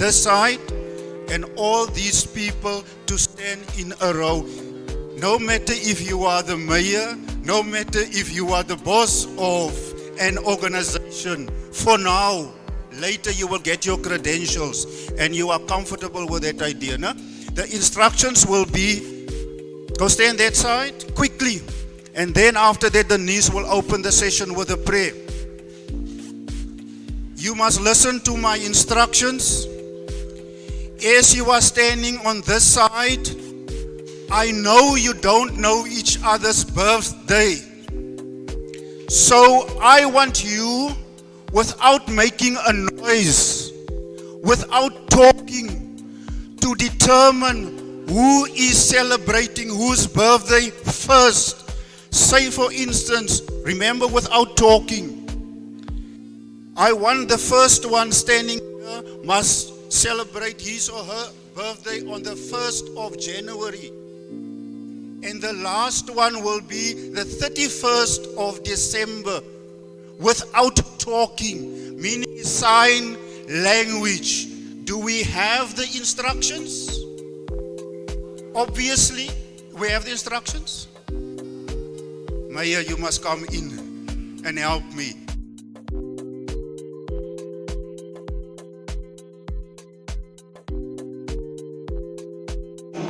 this side, and all these people to stand in a row. No matter if you are the mayor, no matter if you are the boss of an organization. For now, later you will get your credentials and you are comfortable with that idea. No? The instructions will be, go stand that side quickly. And then after that, the niece will open the session with a prayer. You must listen to my instructions. As you are standing on this side, I know you don't know each other's birthday. So I want you, without making a noise, without talking, to determine who is celebrating whose birthday first. Say for instance, remember, without talking, I want the first one standing here must celebrate his or her birthday on the 1st of January. And the last one will be the 31st of December, without talking, meaning sign language. Do we have the instructions? Obviously, we have the instructions. Maya, you must come in and help me.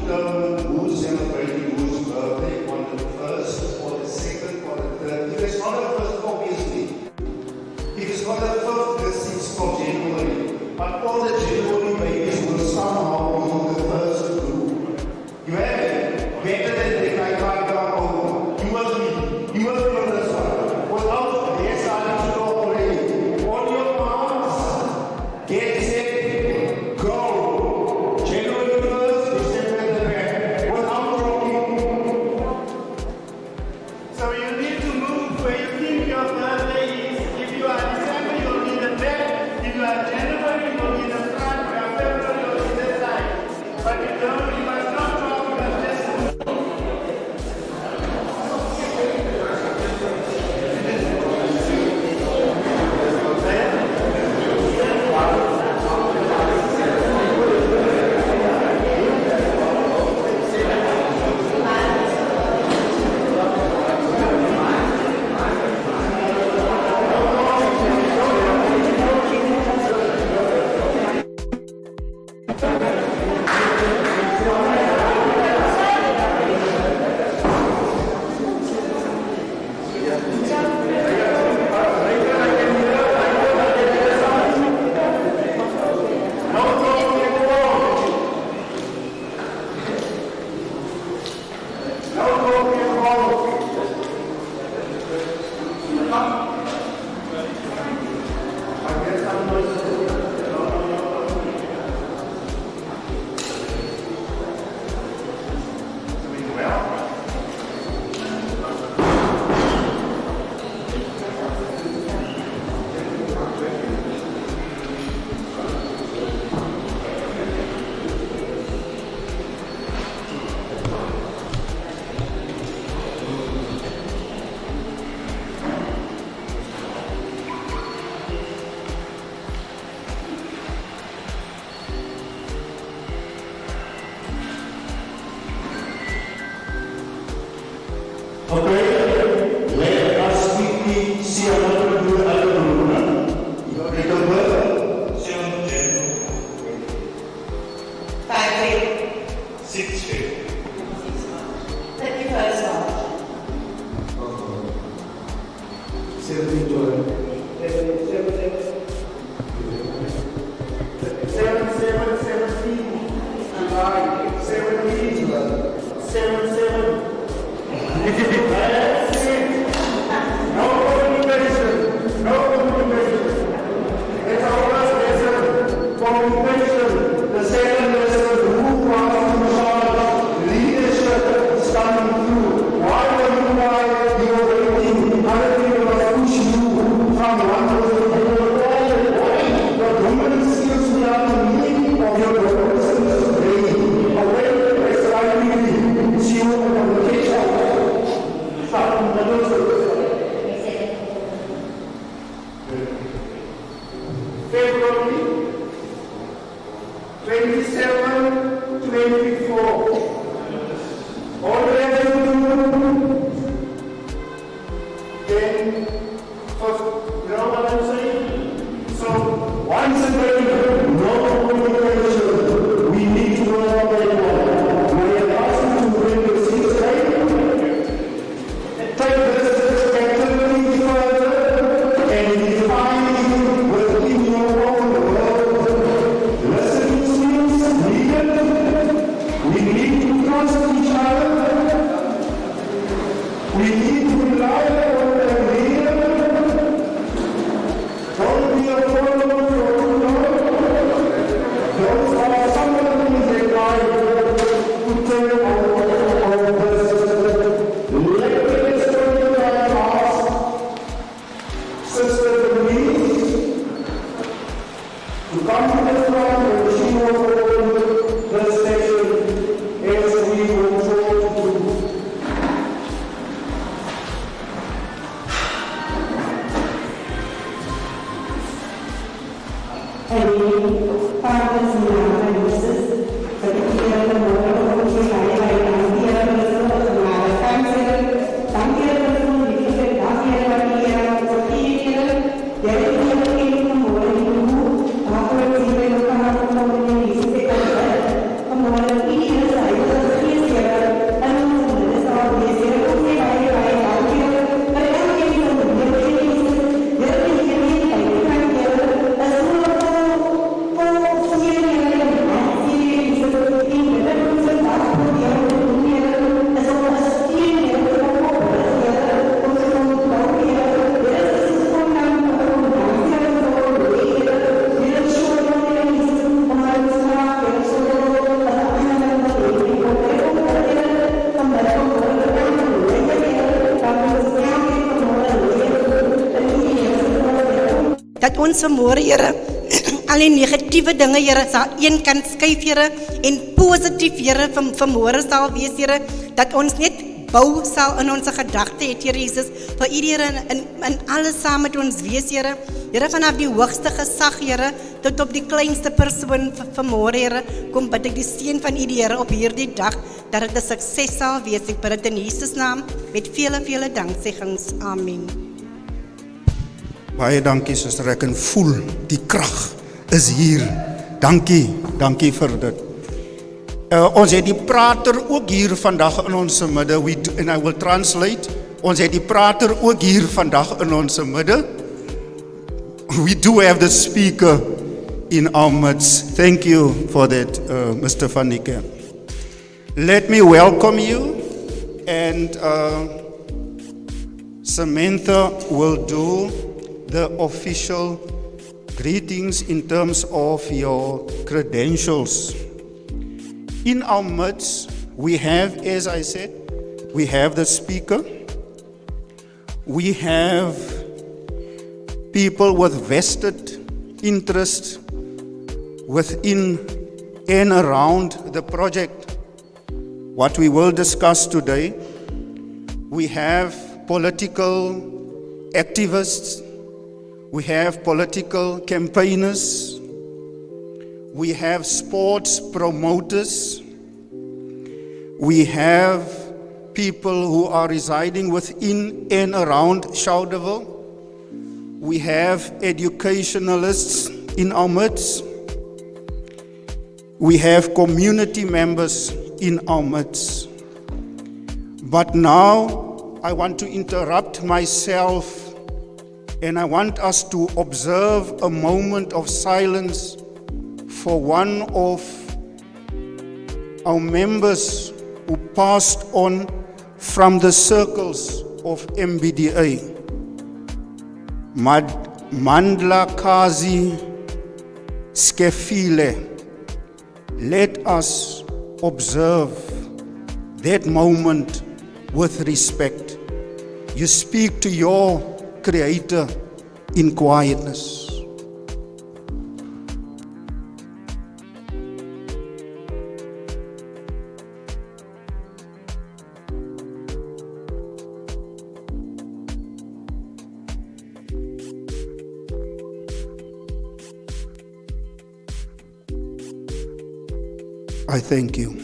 Who's celebrating whose birthday on the 1st or the 2nd or the 3rd? If it's not the 1st, obviously. If it's not the 1st, the 6th of January. But all the January babies will somehow be in the first group. You have it? Better than the I can't come over. You must be. You must be on this one. Without their starting to talk already. On your arms, get set, go. January 1st, December the 2nd. Without talking. So you need to move where you think your birthday is. If you are December, you'll be the back. If you are January, you'll be the front. If you are February, you'll be the side. But you must not talk, you must just move. Okay, let us quickly see what we do at the room. Your date of birth? 7 January. 5 6 February. 31st March. 17 July. 17 July. 17 July. 7 That's it. No communication. No communication. It's our first lesson. Communication. The second lesson, who comes in charge? Leadership is coming through. Why are you waiting? Other people must push you from one person to another. Your dominant skills will have the meaning of your dominant brain. Awareness is likely is your communication. February We need to rely on them here. Don't be a follower for too long. Those are some of the things they try to turn our business. Let me explain to our past. Sister Denise, to come to the front and she will open the session as we were told to do. Dat ons vanmôre, Here, al die negatiewe dinge, Here, sal een kant skuif, Here, en positief, Here, vanmôre sal wees, Here, dat ons net bou sal in onze gedagte het, Here Jesus, vir iedereen in alles saam met ons wees, Here. Here, vanaf die hoogste gesag, Here, tot op die kleinste persoon vanmôre, Here, kom bid ek die seën van U, Here, op hierdie dag, dat dit 'n sukses sal wees. Ek bid dit in Jesus naam, met vele dankseggings. Amen. Baie dankie, suster. Ek kan voel die krag is hier. Dankie vir dit. Ons het die prater ook hier vandag in ons midde. And I will translate. Ons het die prater ook hier vandag in ons midde. We do have the speaker in our midst. Thank you for that, Mr. Van Niekerk. Let me welcome you, and Samantha will do the official greetings in terms of your credentials. In our midst, we have, as I said, we have the speaker. We have people with vested interest within and around the project. What we will discuss today, we have political activists, we have political campaigners, we have sports promoters, we have people who are residing within and around Schauderville, we have educationalists in our midst, we have community members in our midst. But now I want to interrupt myself, and I want us to observe a moment of silence for one of our members who passed on from the circles of MBDA. Mandla Kazi Skefile. Let us observe that moment with respect. You speak to your Creator in quietness. I thank you.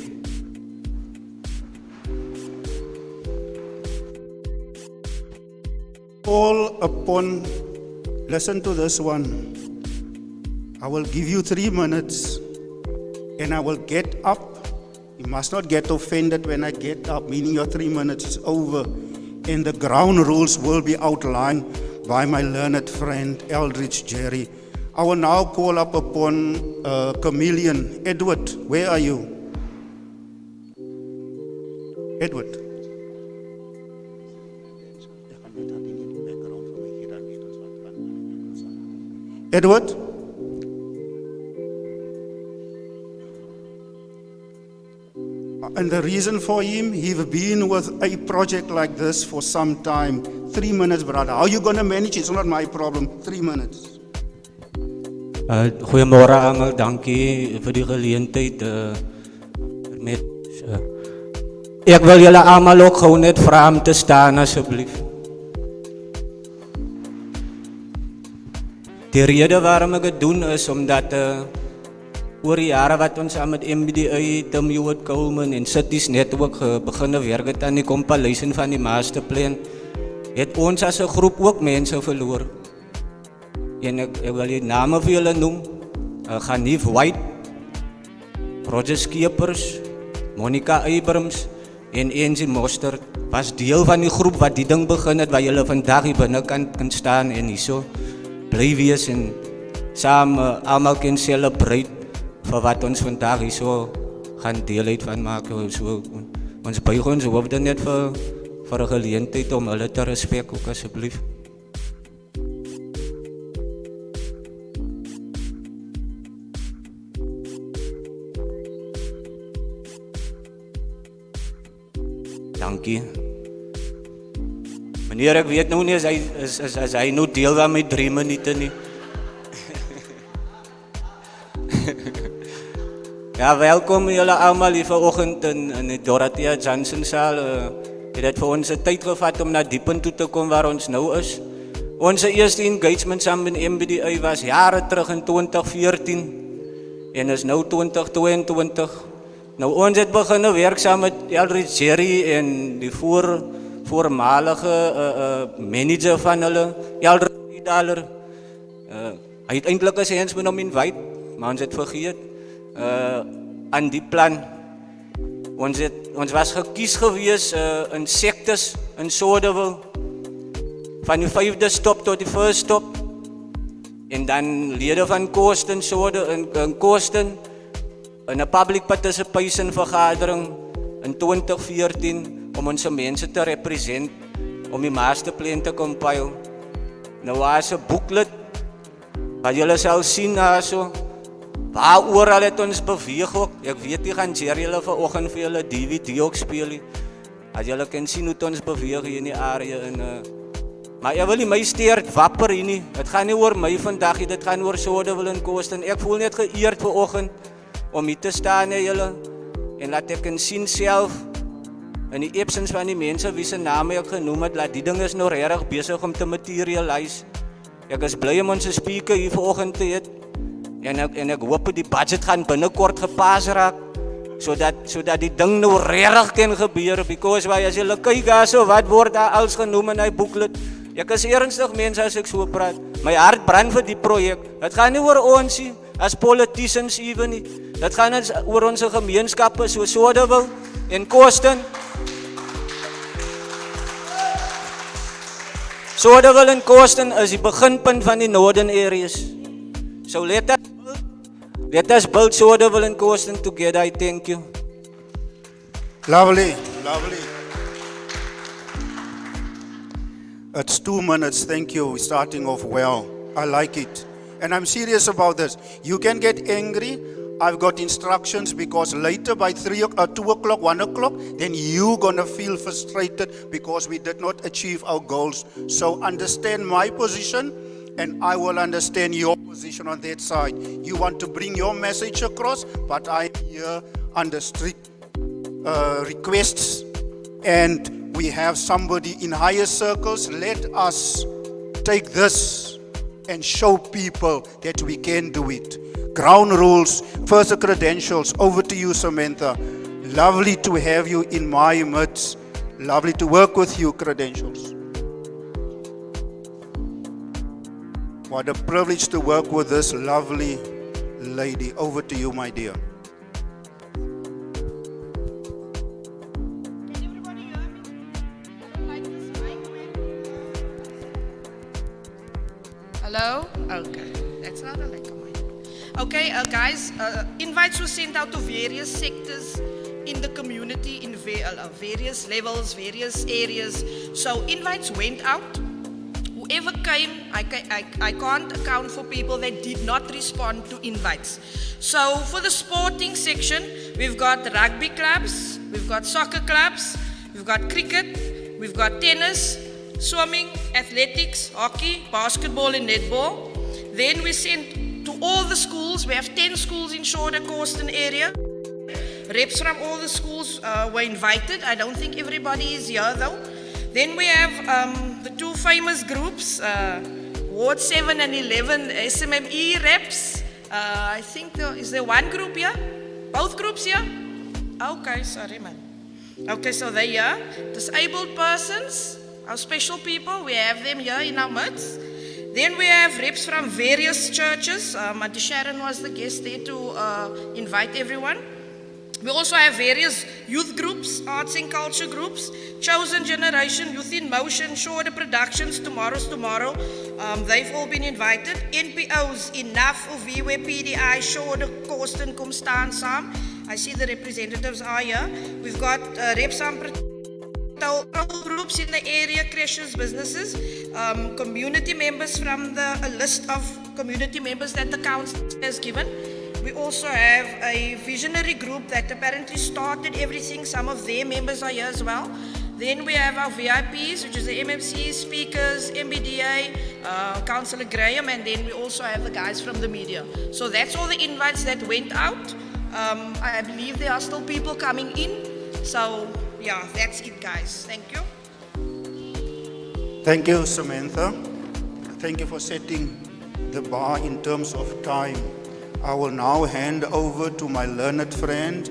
All upon, listen to this one. I will give you 3 minutes and I will get up. You must not get offended when I get up, meaning your 3 minutes is over. And the ground rules will be outlined by my learned friend, Eldridge Jerry. I will now call up upon Chameleon. Edward, where are you? Edward. Edward? And the reason for him, he's been with a project like this for some time. 3 minutes, brother. How you going to manage? It's not my problem. 3 minutes. Goeiemôre almal, dankie vir die geleentheid. Ek wil julle almal ook gou net vra om te staan asseblief. Die rede waarom ek dit doen is omdat oor die jare wat ons saam met MBDA, Tim Hewitt Coleman en Cities Network begin werk het aan die compilation van die masterplan, het ons as 'n groep ook mense verloor. En ek wil die name vir julle noem. Ganief White, Roger Skeepers, Monica Abrams en Angie Mostert was deel van die groep wat die ding begin het, waar julle vandag hier binnekant kan staan en hierso bly wees en saam almal kan celebrate vir wat ons vandag hierso gaan deel uit van maak. So, ons buig ons hoofde net vir 'n geleentheid om hulle te respek ook asseblief. Dankie. Meneer, ek weet nou nie as hy nou deel van my 3 minute nie. Ja, welkom julle almal hier vanoggend in die Dorothea Johnson saal. Het dit vir ons 'n tyd gevat om na Diepen toe te kom waar ons nou is. Ons eerste engagement saam met MBDA was jare terug in 2014 en is nou 2022. Nou ons het begin werk saam met Eldridge Jerry en die voormalige manager van hulle, Eldridge Dollar. Hy het eintlik as eens met hom invite, maar ons het vergeet aan die plan. Ons was gekies gewees in sectes in Schauderville, van die 5de stop tot die 1ste stop, en dan lede van Korsten, Korsten, in 'n public participation vergadering in 2014 om ons mense te represent om die masterplan te compile. Nou was 'n booklet wat julle sal sien daarso, waaroor al het ons beweeg ook. Ek weet nie gaan Jerry julle vanoggend vir julle DVD ook speel nie, as julle kan sien hoe ons beweeg hier in die area. Maar ek wil nie my steer wapper hier nie. Dit gaan nie oor my vandag nie, dit gaan oor Schauderville en Korsten. Ek voel net geëerd vanoggend om hier te staan julle en laat ek kan sien self in die absence van die mense wie se name ek genoem het, laat die ding is nou regtig besig om te materialize. Ek is bly om ons speaker hier vanoggend te hê en ek hoop die budget gaan binnekort gepas raak sodat die ding nou regtig kan gebeur, because as julle kyk daarso wat word daar als genoem in hy booklet. Ek is ernstig mense as ek so praat. My hart brand vir die projek. Dit gaan nie oor ons nie as politicians even nie. Dit gaan oor ons gemeenskappe so Schauderville en Korsten. Schauderville en Korsten is die beginpunt van die northern areas. So let us build Schauderville and Korsten together. I thank you. Lovely. It's 2 minutes. Thank you. We're starting off well. I like it. And I'm serious about this. You can get angry. I've got instructions because later by 2 o'clock, 1 o'clock, then you're going to feel frustrated because we did not achieve our goals. So understand my position and I will understand your position on that side. You want to bring your message across, but I'm here under strict requests, and we have somebody in higher circles. Let us take this and show people that we can do it. Ground rules, first the credentials. Over to you, Samantha. Lovely to have you in my midst. Lovely to work with you, credentials. What a privilege to work with this lovely lady. Over to you, my dear. Hello? Okay, that's not a lekker mic. Okay, guys, invites were sent out to various sectors in the community in various levels, various areas. So invites went out. Whoever came, I can't account for people that did not respond to invites. So for the sporting section, we've got rugby clubs, we've got soccer clubs, we've got cricket, we've got tennis, swimming, athletics, hockey, basketball and netball. Then we sent to all the schools. We have 10 schools in Schauderville, Korsten area. Reps from all the schools were invited. I don't think everybody is here though. Then we have the two famous groups, Ward 7 and 11 SMME reps. I think is there one group here? Both groups here? Okay, sorry man. Okay, so they're here. Disabled persons, our special people, we have them here in our midst. Then we have reps from various churches. Auntie Sharon was the guest there to invite everyone. We also have various youth groups, arts and culture groups, Chosen Generation, Youth in Motion, Schauder Productions, Tomorrow's Tomorrow. They've all been invited. NPOs, Enough, Uviwe, PDI, Schauder, Korsten, kom staan saam. I see the representatives are here. We've got reps from groups in the area, creches, businesses, community members from a list of community members that the council has given. We also have a visionary group that apparently started everything. Some of their members are here as well. Then we have our VIPs, which is the MMC speakers, MBDA, Councillor Graham, and then we also have the guys from the media. So that's all the invites that went out. I believe there are still people coming in. So yeah, that's it, guys. Thank you. Thank you, Samantha. Thank you for setting the bar in terms of time. I will now hand over to my learned friend,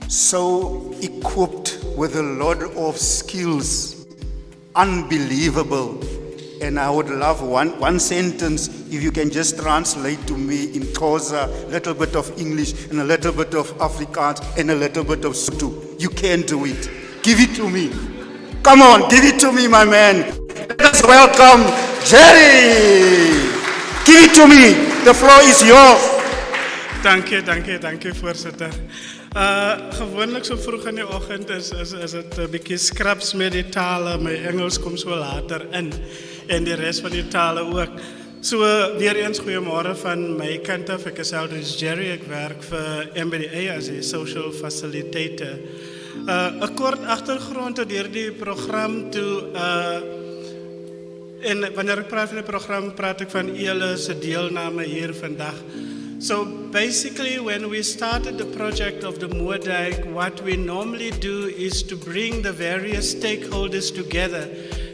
so equipped with a lot of skills, unbelievable. And I would love one sentence, if you can just translate to me in Xhosa, a little bit of English and a little bit of Afrikaans and a little bit of Sotho. You can do it. Give it to me. Come on, give it to me, my man. Let us welcome Jerry. Give it to me. The floor is yours. Dank je, voorzitter. Gewoonlijk zo vroeg in de ochtend is het een beetje scraps met die talen. Mijn Engels komt zo later in. En de rest van die talen ook. So, weer eens goeiemorgen van mijn kant af. Ik is dus Jerry. Ik werk voor MBDA als een social facilitator. Een kort achtergrond door die programma toe. En wanneer ik praat van het programma, praat ik van jullie deelname hier vandaag. So basically, when we started the project of the Moerdijk, what we normally do is to bring the various stakeholders together,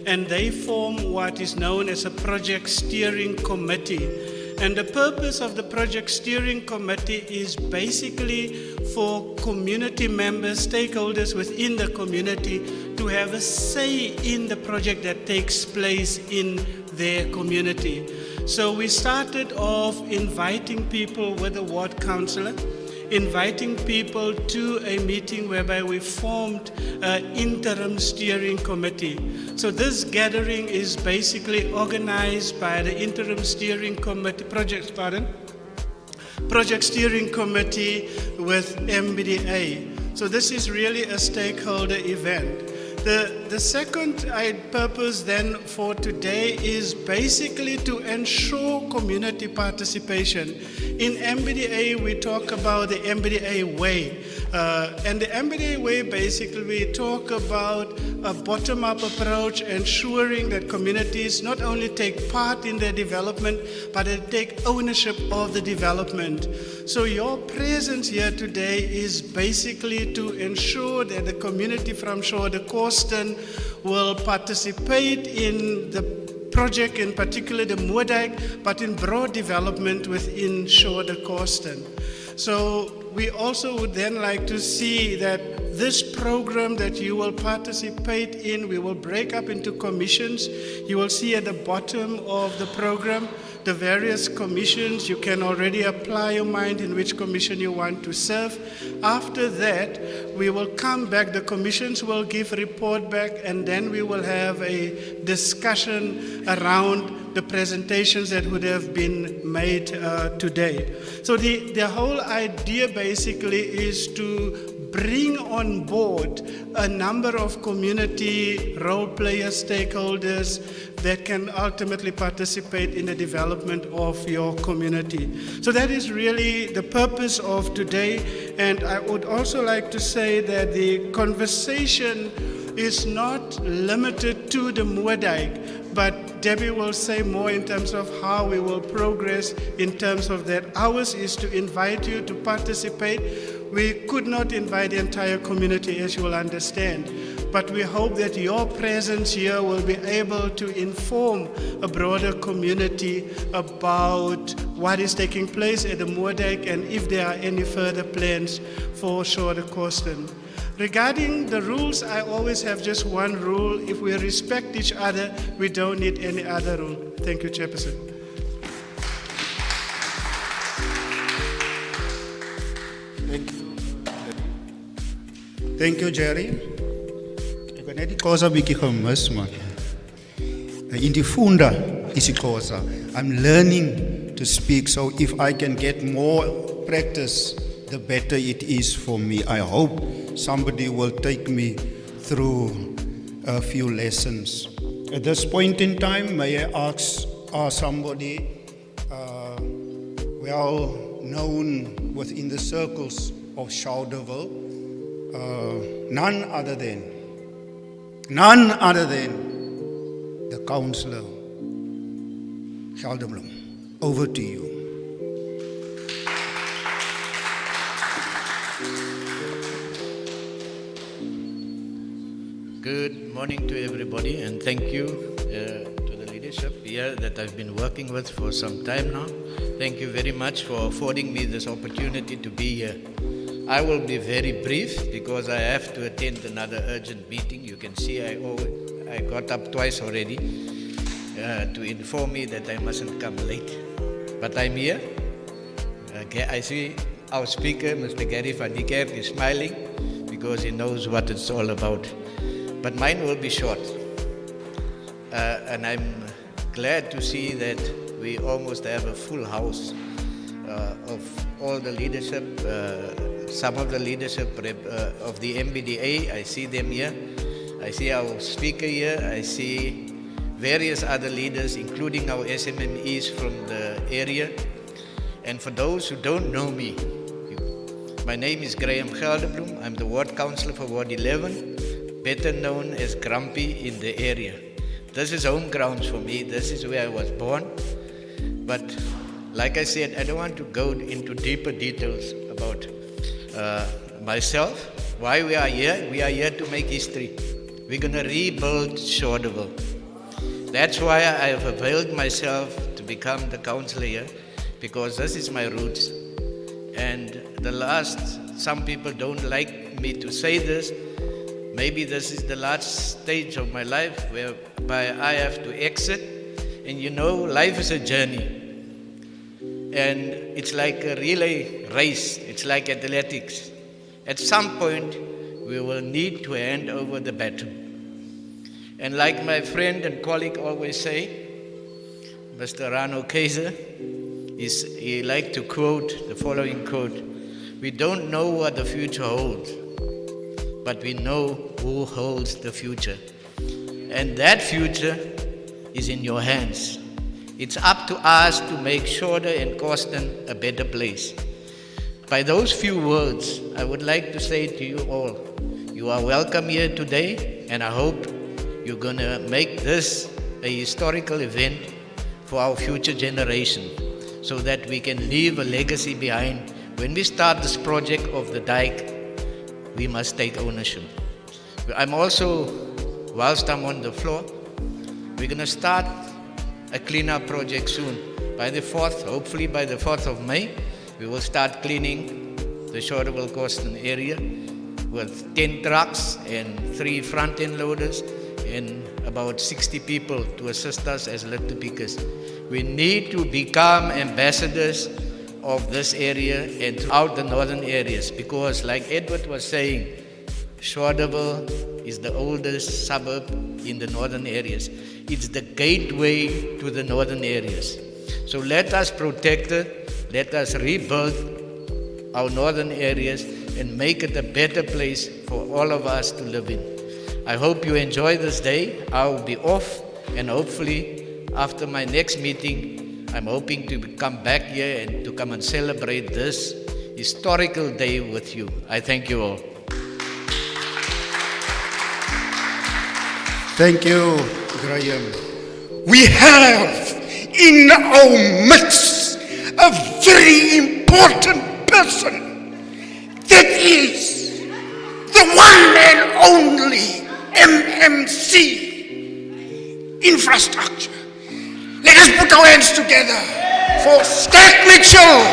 and they form what is known as a project steering committee. And the purpose of the project steering committee is basically for community members, stakeholders within the community to have a say in the project that takes place in their community. So we started off inviting people with the ward councillor, inviting people to a meeting whereby we formed an interim steering committee. So this gathering is basically organized by the interim steering committee, project steering committee with MBDA. So this is really a stakeholder event. The second purpose then for today is basically to ensure community participation. In MBDA, we talk about the MBDA way. And the MBDA way, basically, we talk about a bottom-up approach, ensuring that communities not only take part in their development, but they take ownership of the development. So your presence here today is basically to ensure that the community from Schauder Korsten will participate in the project, in particular the Moerdijk, but in broad development within Schauder Korsten. So we also would then like to see that this program that you will participate in, we will break up into commissions. You will see at the bottom of the program the various commissions. You can already apply your mind in which commission you want to serve. After that, we will come back, the commissions will give report back, and then we will have a discussion around the presentations that would have been made today. So the whole idea basically is to bring on board a number of community role players, stakeholders that can ultimately participate in the development of your community. So that is really the purpose of today. And I would also like to say that the conversation is not limited to the Moerdijk, but Debbie will say more in terms of how we will progress in terms of that. Ours is to invite you to participate. We could not invite the entire community, as you will understand, but we hope that your presence here will be able to inform a broader community about what is taking place at the Moerdijk and if there are any further plans for Korsten. Regarding the rules, I always have just one rule. If we respect each other, we don't need any other rule. Thank you, Chairperson. Thank you, Jerry. Ek het net die Xhosa bietjie gemis, man. In die funda is die Xhosa. I'm learning to speak, so if I can get more practice, the better it is for me. I hope somebody will take me through a few lessons. At this point in time, may I ask somebody well known within the circles of Schauderville, none other than the councillor, Schauderville. Over to you. Good morning to everybody, and thank you to the leadership here that I've been working with for some time now. Thank you very much for affording me this opportunity to be here. I will be very brief because I have to attend another urgent meeting. You can see I got up twice already to inform me that I mustn't come late. But I'm here. Okay, I see our speaker, Mr. Gary van die Kerk, is smiling because he knows what it's all about. But mine will be short. And I'm glad to see that we almost have a full house of all the leadership, some of the leadership of the MBDA. I see them here. I see our speaker here. I see various other leaders, including our SMMEs from the area. And for those who don't know me, my name is Graham Gelderbloem. I'm the ward councillor for Ward 11, better known as Grumpy in the area. This is home grounds for me. This is where I was born. But like I said, I don't want to go into deeper details about myself. Why we are here? We are here to make history. We're going to rebuild Schauderville. That's why I have availed myself to become the councillor here, because this is my roots. And some people don't like me to say this. Maybe this is the last stage of my life whereby I have to exit. And you know, life is a journey. And it's like a relay race. It's like athletics. At some point, we will need to hand over the baton. And like my friend and colleague always say, Mr. Rano Kaiser, he liked to quote the following quote: "We don't know what the future holds, but we know who holds the future. And that future is in your hands. It's up to us to make Schauder and Korsten a better place." By those few words, I would like to say to you all, you are welcome here today, and I hope you're going to make this a historical event for our future generation, so that we can leave a legacy behind. When we start this project of the dike, we must take ownership. I'm also, whilst I'm on the floor, we're going to start a cleanup project soon. By the 4th, hopefully by the 4th of May, we will start cleaning the Schauderville Korsten area with 10 trucks and 3 front-end loaders and about 60 people to assist us as litter pickers. We need to become ambassadors of this area and throughout the northern areas, because like Edward was saying, Schauderville is the oldest suburb in the northern areas. It's the gateway to the northern areas. So let us protect it, let us rebuild our northern areas and make it a better place for all of us to live in. I hope you enjoy this day. I'll be off, and hopefully after my next meeting, I'm hoping to come back here and to come and celebrate this historical day with you. I thank you all. Thank you, Graham. We have in our midst a very important person that is the one and only MMC infrastructure. Let us put our hands together for Stack Mitchell.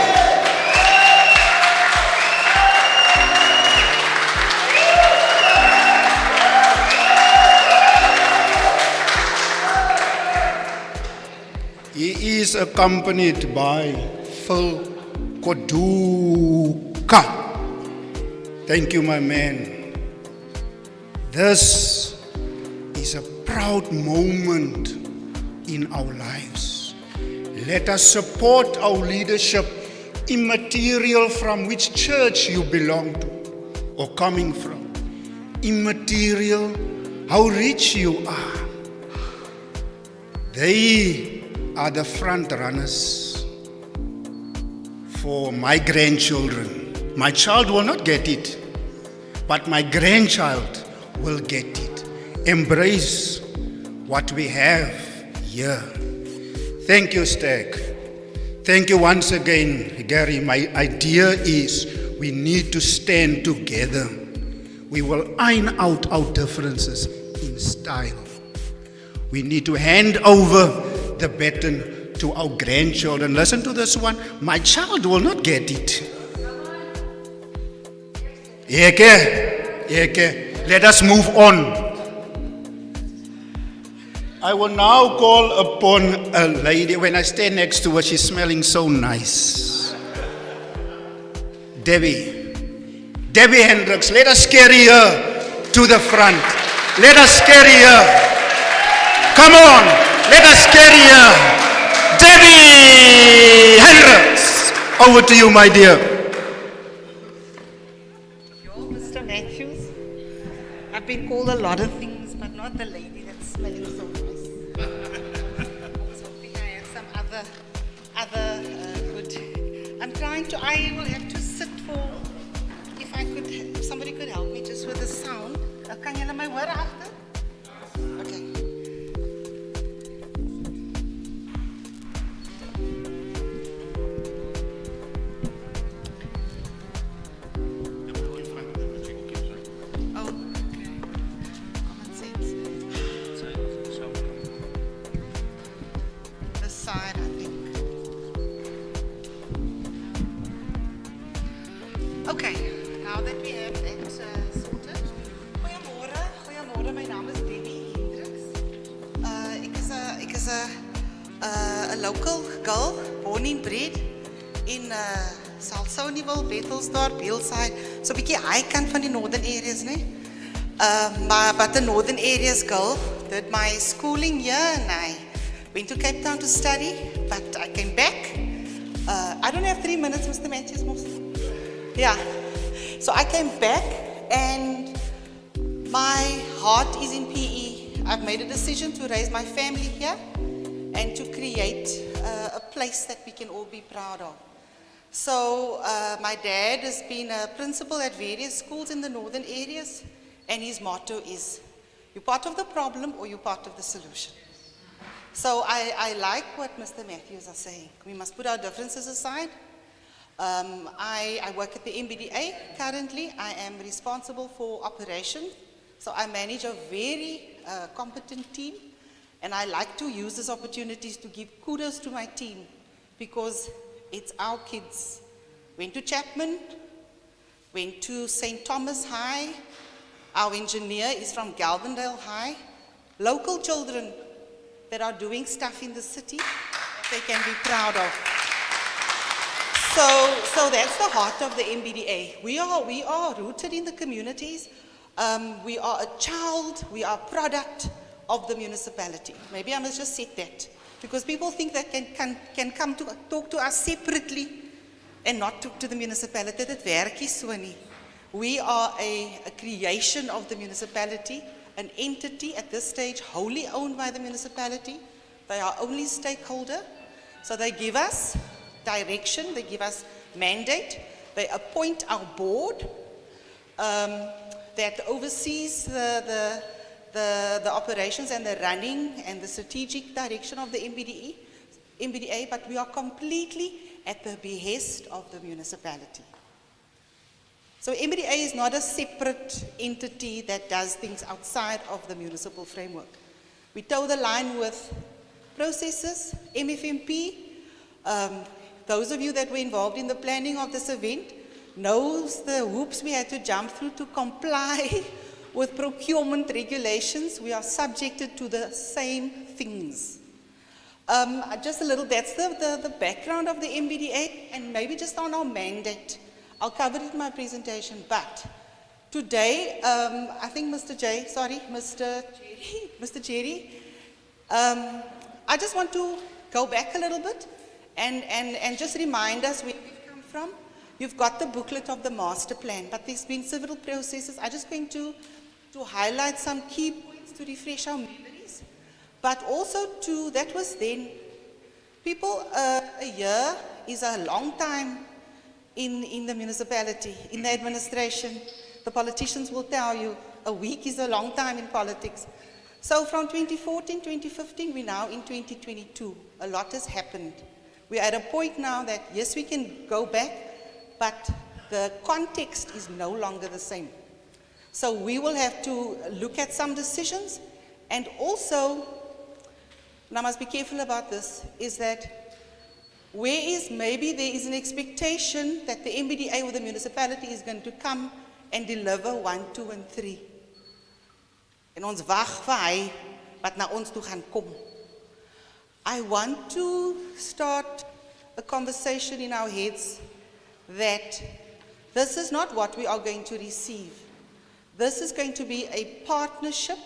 He is accompanied by Phil Koduka. Thank you, my man. This is a proud moment in our lives. Let us support our leadership, immaterial from which church you belong to or coming from. Immaterial, how rich you are. They are the front runners for my grandchildren. My child will not get it, but my grandchild will get it. Embrace what we have here. Thank you, Stack. Thank you once again, Gary. My idea is we need to stand together. We will iron out our differences in style. We need to hand over the baton to our grandchildren. Listen to this one. My child will not get it. Let us move on. I will now call upon a lady. When I stand next to her, she's smelling so nice. Debbie Hendricks. Let us carry her to the front. Let us carry her. Come on, let us carry her. Debbie Hendricks. Over to you, my dear. You're Mr. Matthews. I've been called a lot of things, but not the lady that's smelling so nice. I was hoping I had some other good. I will have to sit for, if somebody could help me just with the sound. Kan julle my hoor agter? Okay. Okay, now that we have that sorted. Goeiemôre, my naam is Debbie Hendricks. Ek is a local girl, born and bred in Schauderville, Bethelsdorp, Beelside. So 'n bietjie high kant van die northern areas, né? But the northern areas girl, did my schooling here and I went to Cape Town to study, but I came back. I don't have 3 minutes, Mr. Matthews, mostly. Yeah, so I came back and my heart is in PE. I've made a decision to raise my family here and to create a place that we can all be proud of. So my dad has been a principal at various schools in the northern areas, and his motto is, you're part of the problem or you're part of the solution. So I like what Mr. Matthews is saying. We must put our differences aside. I work at the MBDA currently. I am responsible for operations. So I manage a very competent team. And I like to use these opportunities to give kudos to my team because it's our kids. Went to Chapman, went to St. Thomas High. Our engineer is from Galvandale High. Local children that are doing stuff in the city that they can be proud of. So that's the heart of the MBDA. We are rooted in the communities. We are a child, we are a product of the municipality. Maybe I must just say that. Because people think that can come to talk to us separately and not talk to the municipality. That werk nie so nie. We are a creation of the municipality, an entity at this stage wholly owned by the municipality. They are only stakeholder. So they give us direction, they give us mandate, they appoint our board that oversees the operations and the running and the strategic direction of the MBDA, but we are completely at the behest of the municipality. So MBDA is not a separate entity that does things outside of the municipal framework. We toe the line with processes, MFMP. Those of you that were involved in the planning of this event knows the hoops we had to jump through to comply with procurement regulations. We are subjected to the same things. Just a little, that's the background of the MBDA, and maybe just on our mandate. I'll cover it in my presentation, but today, I think Mr. Jerry, I just want to go back a little bit and just remind us where we've come from. You've got the booklet of the master plan, but there's been several processes. I'm just going to highlight some key points to refresh our memories, but also that was then. People, a year is a long time in the municipality, in the administration. The politicians will tell you a week is a long time in politics. So from 2014, 2015, we're now in 2022. A lot has happened. We're at a point now that, yes, we can go back, but the context is no longer the same. So we will have to look at some decisions, and also, and I must be careful about this, is that maybe there is an expectation that the MBDA or the municipality is going to come and deliver 1, 2, and 3. En ons wag vir hy wat na ons toe gaan kom. I want to start a conversation in our heads that this is not what we are going to receive. This is going to be a partnership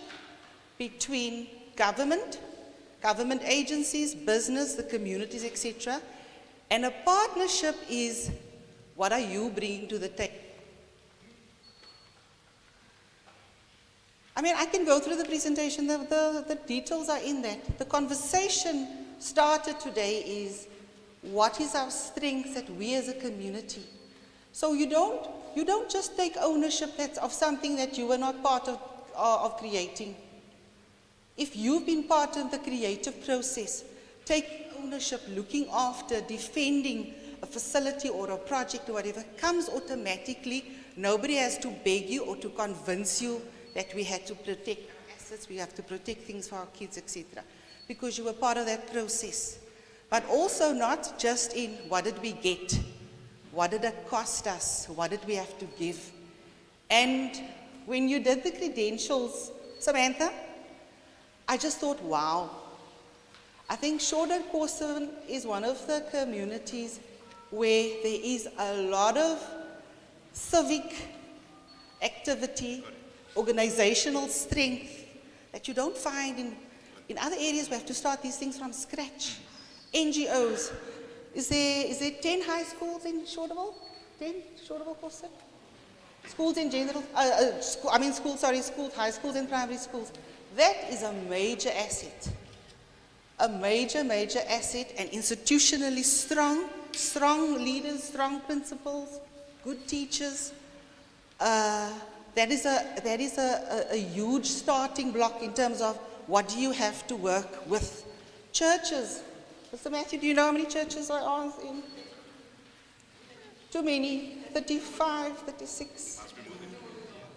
between government agencies, business, the communities, etc. And a partnership is, what are you bringing to the table? I mean, I can go through the presentation, the details are in that. The conversation started today is, what is our strength that we as a community? So you don't just take ownership of something that you were not part of creating. If you've been part of the creative process, take ownership, looking after, defending a facility or a project or whatever, comes automatically. Nobody has to beg you or to convince you that we had to protect assets, we have to protect things for our kids, etc. Because you were part of that process. But also not just in what did we get, what did it cost us, what did we have to give. And when you did the credentials, Samantha, I just thought, wow. I think Schauderville is one of the communities where there is a lot of civic activity, organizational strength that you don't find in other areas. We have to start these things from scratch. NGOs. Is there 10 high schools in Schauderville? 10 Schauderville, Korsten? Schools in general, schools, high schools and primary schools. That is a major asset. A major asset, and institutionally strong leaders, strong principals, good teachers. That is a huge starting block in terms of what do you have to work with. Churches. Mr. Matthew, do you know how many churches are in? Too many. 35, 36.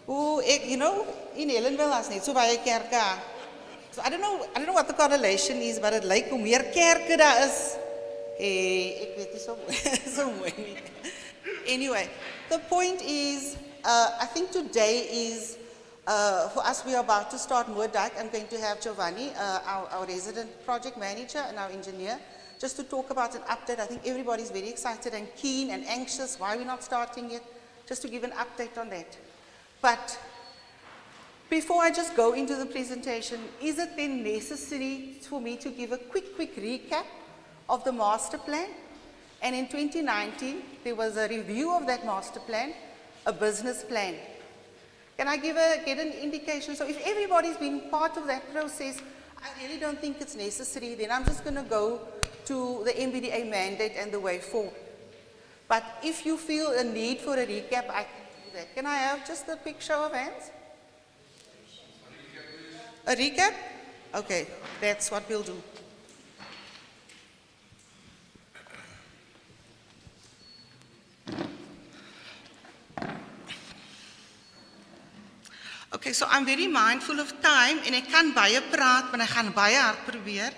Oh, in Ellenville was net so baie kerke. So I don't know what the correlation is, but it lyk hoe meer kerke daar is. Ek weet nie so mooi nie. Anyway, The point is, I think today is, for us, we are about to start Moerdijk. I'm going to have Giovanni, our resident project manager and our engineer, just to talk about an update. I think everybody's very excited and keen and anxious. Why we're not starting it? Just to give an update on that. But before I just go into the presentation, is it then necessary for me to give a quick recap of the master plan? And in 2019, there was a review of that master plan, a business plan. Can I get an indication? So if everybody's been part of that process, I really don't think it's necessary. Then I'm just going to go to the MBDA mandate and the way forward. But if you feel a need for a recap, I can do that. Can I have just a quick show of hands? A recap? Okay, that's what we'll do. Okay, so I'm very mindful of time en ek kan baie praat, maar ek gaan baie hard probeer,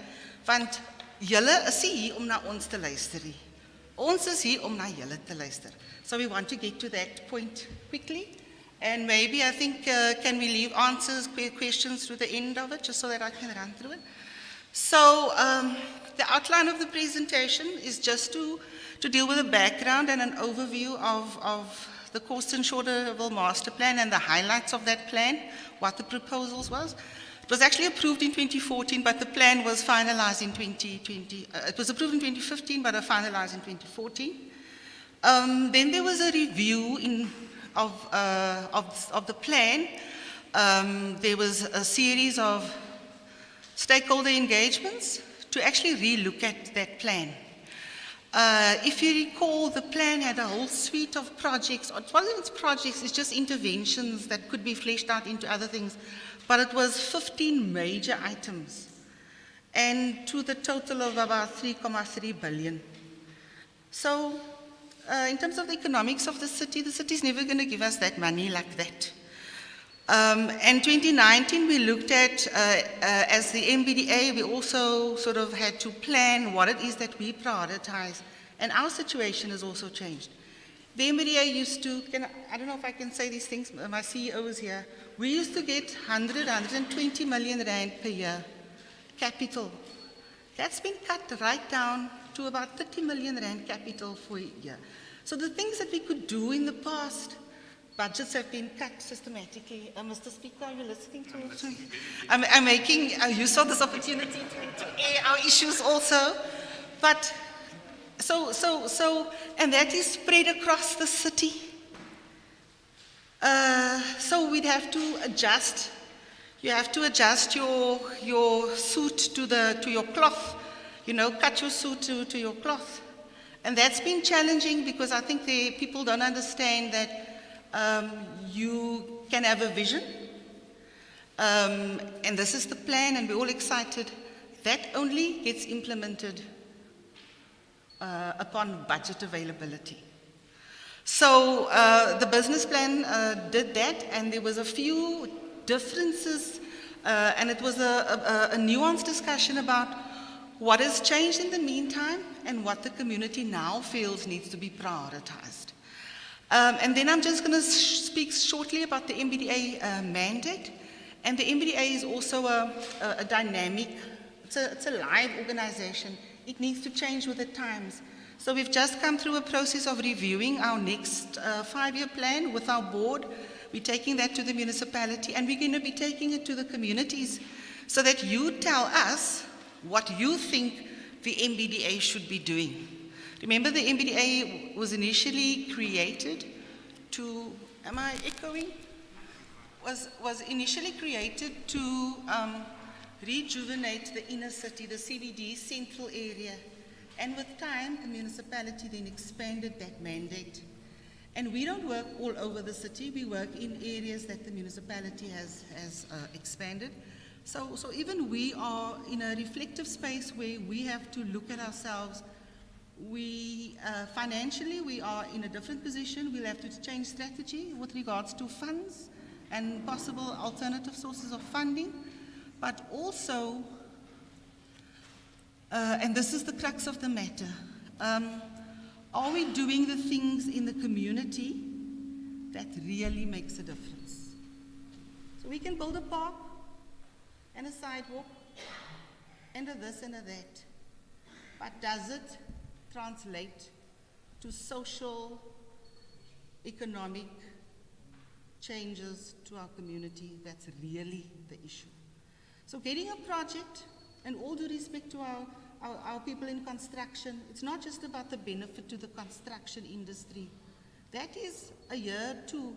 want julle is nie hier om na ons te luister nie. Ons is hier om na julle te luister. So we want to get to that point quickly. And maybe I think, can we leave answers, questions to the end of it, just so that I can run through it? So the outline of the presentation is just to deal with a background and an overview of the Korsten Schauderville master plan and the highlights of that plan, what the proposals was. It was actually approved in 2014, but the plan was finalized in 2020. It was approved in 2015, but finalized in 2014. Then there was a review of the plan. There was a series of stakeholder engagements to actually re-look at that plan. If you recall, the plan had a whole suite of projects. It wasn't projects, it's just interventions that could be fleshed out into other things. But it was 15 major items, and to the total of about 3.3 billion. So, in terms of the economics of the city's never going to give us that money like that. In 2019, we looked at, as the MBDA, we also sort of had to plan what it is that we prioritize, and our situation has also changed. The MBDA used to, I don't know if I can say these things, my CEO is here. We used to get 120 million rand per year capital. That's been cut right down to about 30 million rand capital for a year. So the things that we could do in the past, budgets have been cut systematically. Mr. Speaker, are you listening to me? I'm making use of this opportunity to air our issues also. But and that is spread across the city. So we'd have to adjust. You have to adjust your suit to your cloth. You know, cut your suit to your cloth. And that's been challenging because I think people don't understand that you can have a vision. And this is the plan, and we're all excited. That only gets implemented upon budget availability. So the business plan did that, and there was a few differences, and it was a nuanced discussion about what has changed in the meantime and what the community now feels needs to be prioritized. And then I'm just going to speak shortly about the MBDA mandate. And the MBDA is also a dynamic, it's a live organization. It needs to change with the times. So we've just come through a process of reviewing our next 5-year plan with our board. We're taking that to the municipality, and we're going to be taking it to the communities so that you tell us what you think the MBDA should be doing. Remember, the MBDA was initially created to, am I echoing? Was initially created to rejuvenate the inner city, the CBD central area. And with time, the municipality then expanded that mandate. And we don't work all over the city, we work in areas that the municipality has expanded. So even we are in a reflective space where we have to look at ourselves. We, financially, we are in a different position. We'll have to change strategy with regards to funds and possible alternative sources of funding. But also, and this is the crux of the matter, are we doing the things in the community that really makes a difference. So we can build a park and a sidewalk and a this and a that, but does it translate to social, economic changes to our community? That's really the issue. So getting a project, and all due respect to our people in construction, it's not just about the benefit to the construction industry. That is a year, two.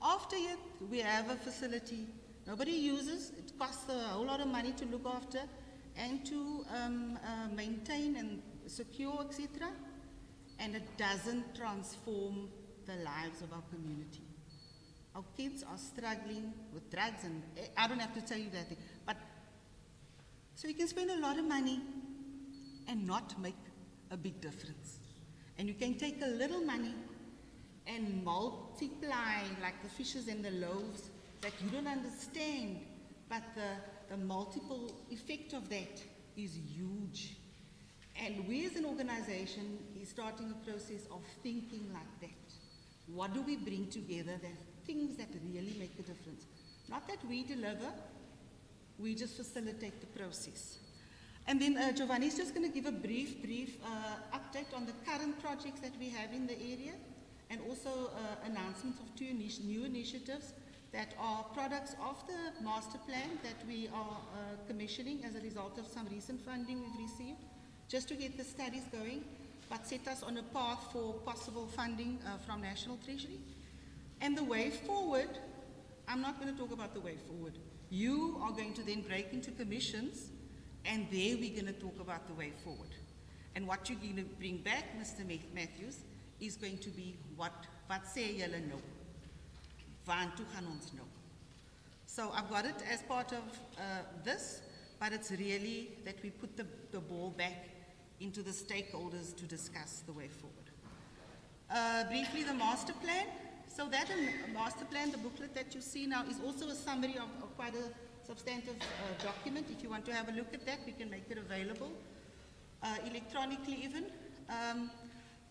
After it, we have a facility nobody uses. It costs a whole lot of money to look after and to maintain and secure, etc. And it doesn't transform the lives of our community. Our kids are struggling with drugs, and I don't have to tell you that thing. But so you can spend a lot of money and not make a big difference. And you can take a little money and multiply like the fishes and the loaves that you don't understand, but the multiple effect of that is huge. And we as an organization is starting a process of thinking like that. What do we bring together, that things that really make a difference? Not that we deliver, we just facilitate the process. And then Giovanni's just going to give a brief update on the current projects that we have in the area, and also announcements of two new initiatives that are products of the master plan that we are commissioning as a result of some recent funding we've received, just to get the studies going, but set us on a path for possible funding from National Treasury. And the way forward, I'm not going to talk about the way forward. You are going to then break into commissions, and there we're going to talk about the way forward. And what you're going to bring back, Mr. Matthews, is going to be what sê julle nou? Waartoe gaan ons nou? So I've got it as part of this, but it's really that we put the ball back into the stakeholders to discuss the way forward. Briefly, the master plan. So that master plan, the booklet that you see now, is also a summary of quite a substantive document. If you want to have a look at that, we can make it available electronically even.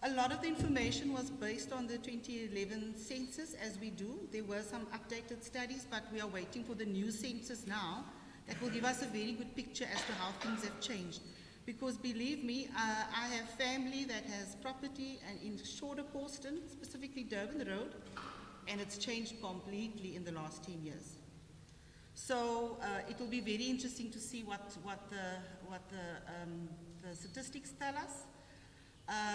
A lot of the information was based on the 2011 census, as we do. There were some updated studies, but we are waiting for the new census now that will give us a very good picture as to how things have changed. Because believe me, I have family that has property and in Korsten, specifically Durban Road, and it's changed completely in the last 10 years. So it will be very interesting to see what the statistics tell us.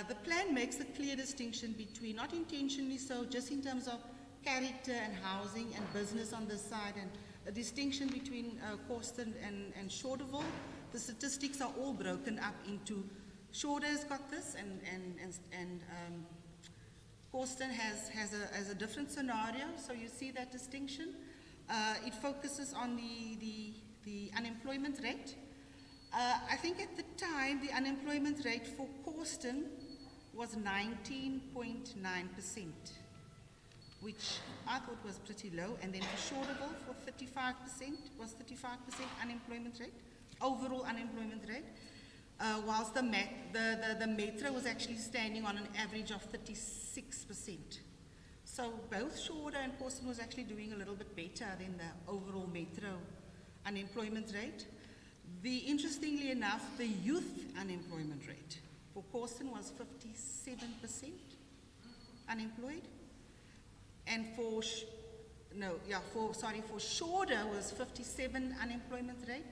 The plan makes a clear distinction between, not intentionally so, just in terms of character and housing and business on this side, and a distinction between Korsten and Schauderville. The statistics are all broken up into, Schauder's got this, and Korsten has a different scenario, so you see that distinction. It focuses on the unemployment rate. I think at the time, the unemployment rate for Korsten was 19.9%, which I thought was pretty low. And then for Schauderville, for 35%, was 35% unemployment rate, overall unemployment rate, whilst the metro was actually standing on an average of 36%. So both Schauder and Korsten was actually doing a little bit better than the overall metro unemployment rate. Interestingly enough, the youth unemployment rate for Korsten was 57% unemployed, and for Schauder was 57% unemployment rate,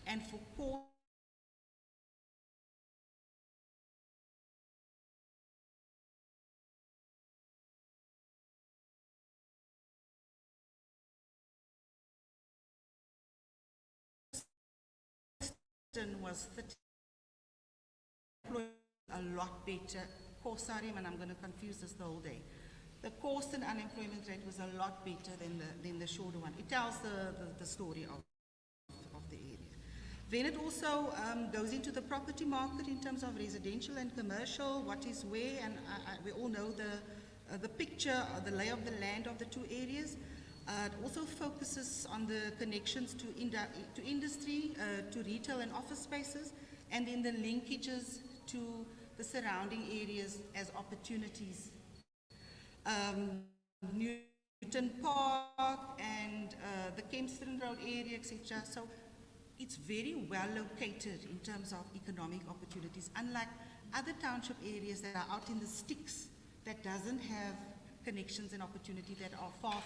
and for was 30, a lot better. Sorry, and I'm going to confuse this the whole day. The Korsten unemployment rate was a lot better than the Schauder one. It tells the story of the area. Then it also goes into the property market in terms of residential and commercial, what is where, and we all know the picture, the lay of the land of the two areas. It also focuses on the connections to industry, to retail and office spaces, and then the linkages to the surrounding areas as opportunities. Newton Park and the Kempston Road area, etc. So it's very well located in terms of economic opportunities, unlike other township areas that are out in the sticks that doesn't have connections and opportunity, that are far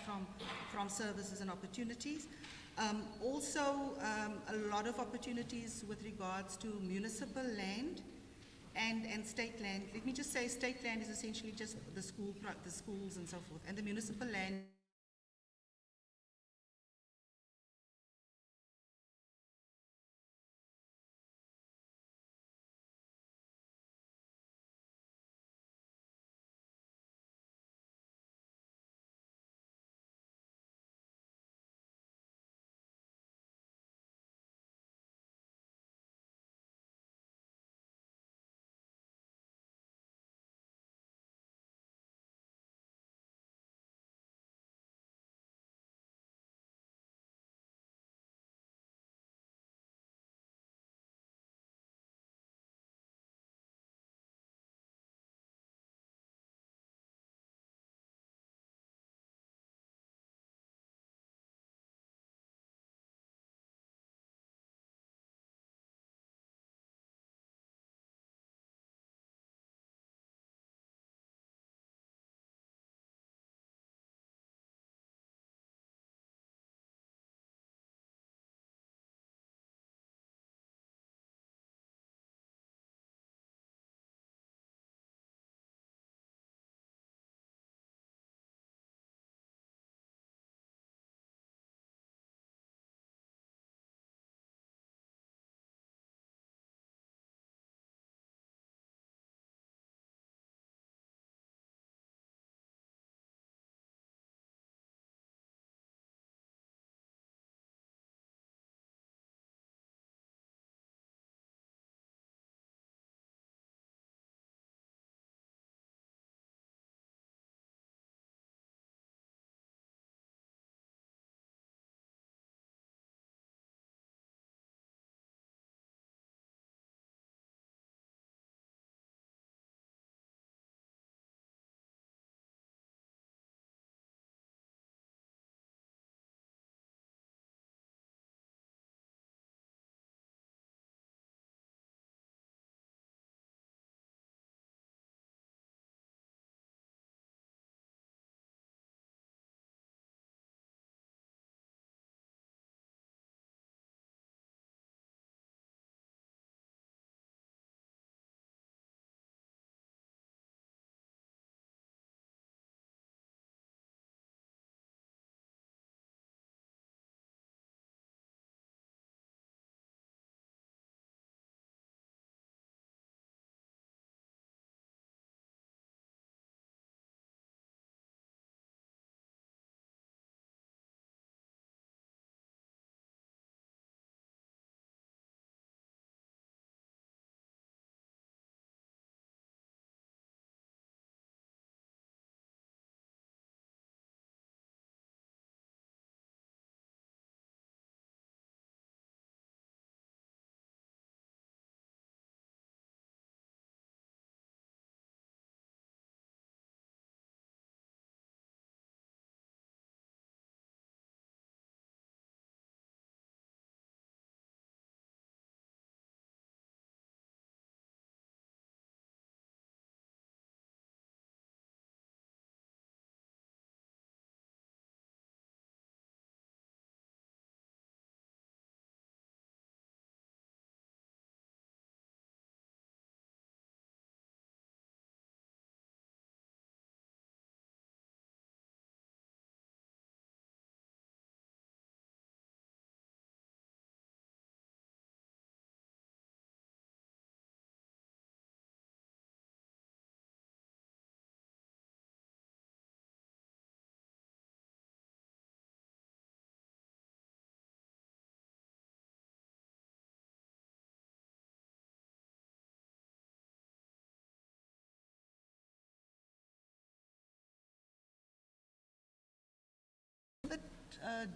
from services and opportunities. Also, a lot of opportunities with regards to municipal land and state land. Let me just say, state land is essentially just the schools and so forth, and the municipal land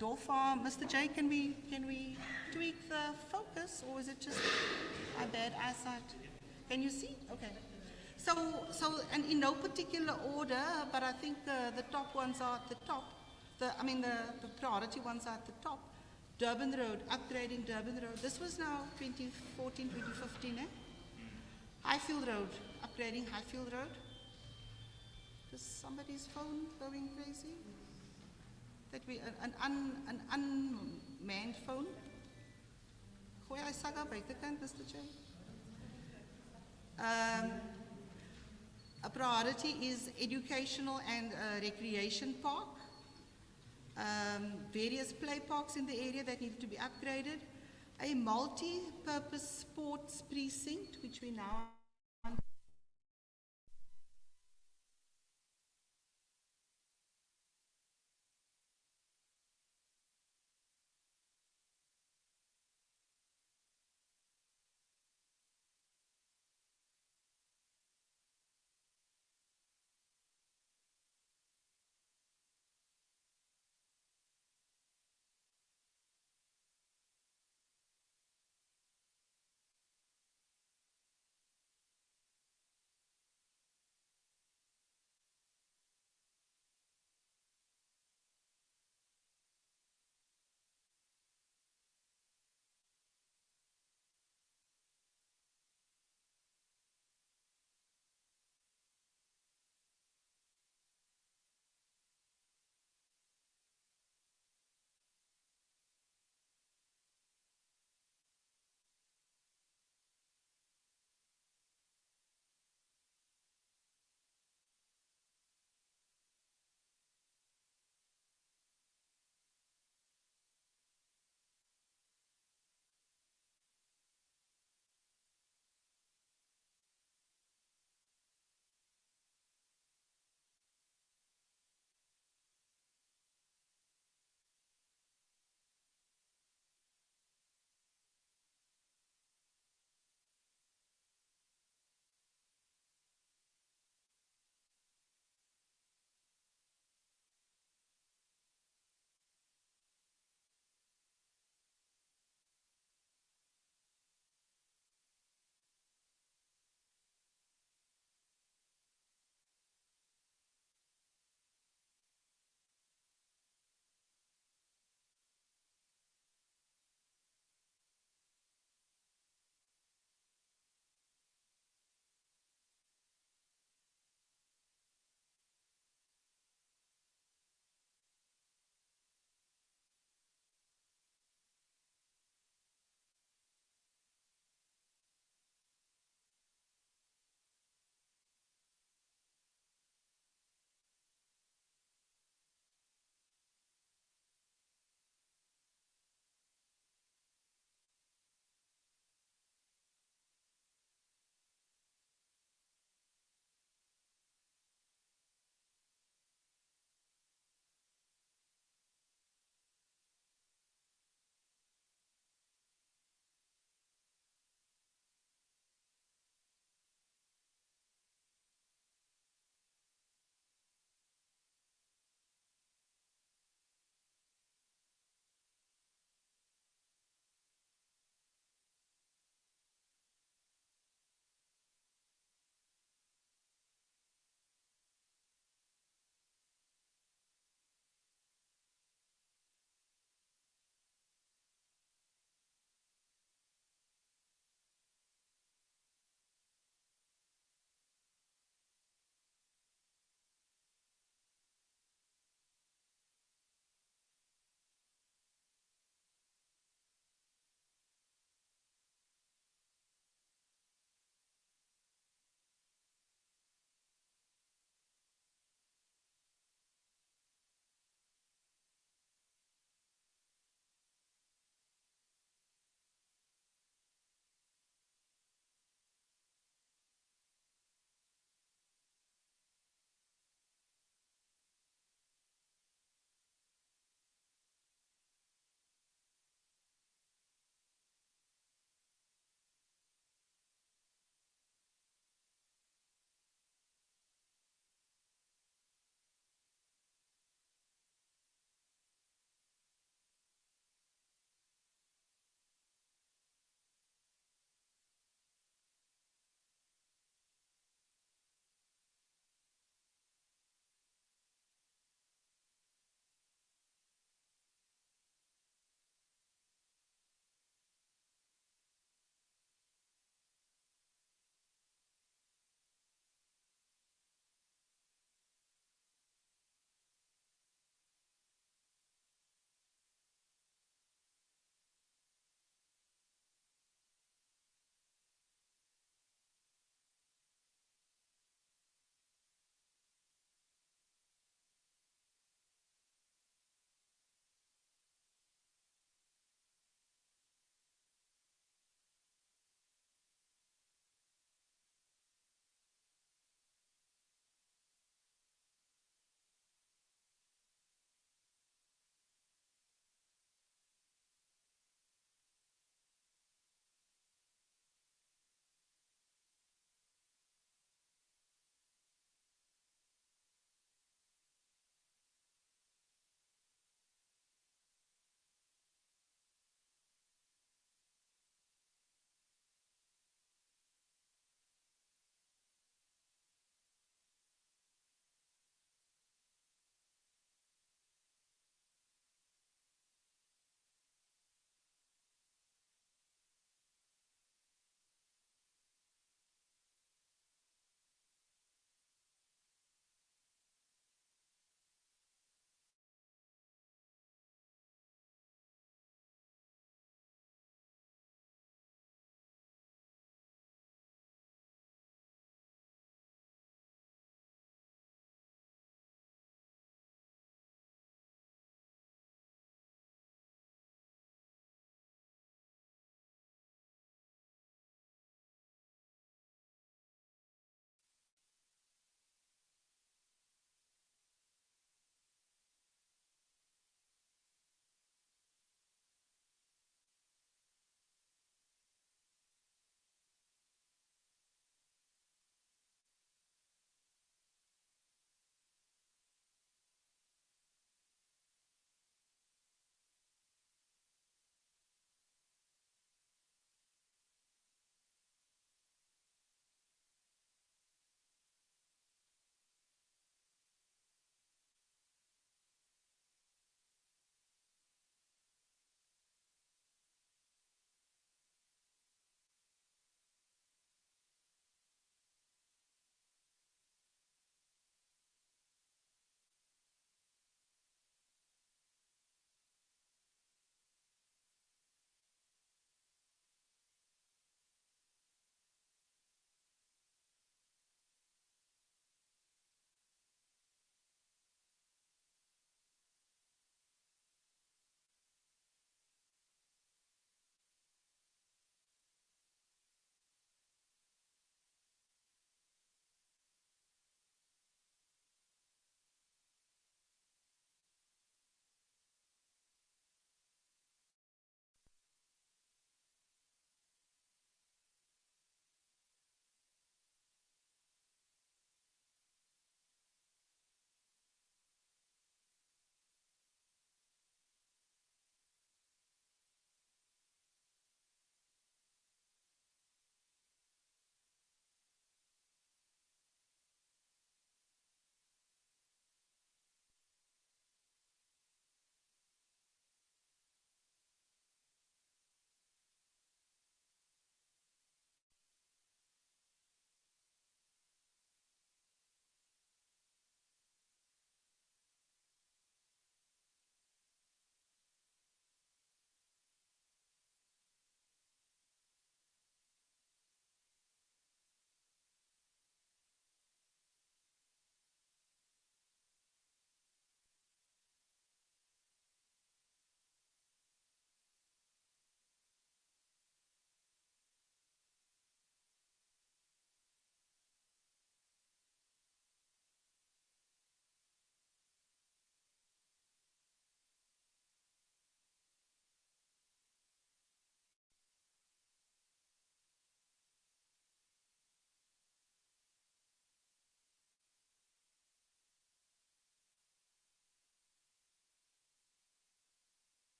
Dolpha, Mr. J, can we tweak the focus, or is it just my bad eyesight? Can you see? Okay. And in no particular order, but I think the top ones are at the top. The priority ones are at the top. Durban Road, upgrading Durban Road. This was now 2014, 2015, eh? Highfield Road, upgrading Highfield Road. Is somebody's phone going crazy? That we an unmanned phone. Gooi hy saga buitekant, Mr. Chair. A priority is educational and recreation park. Various play parks in the area that need to be upgraded. A multi-purpose sports precinct, which we now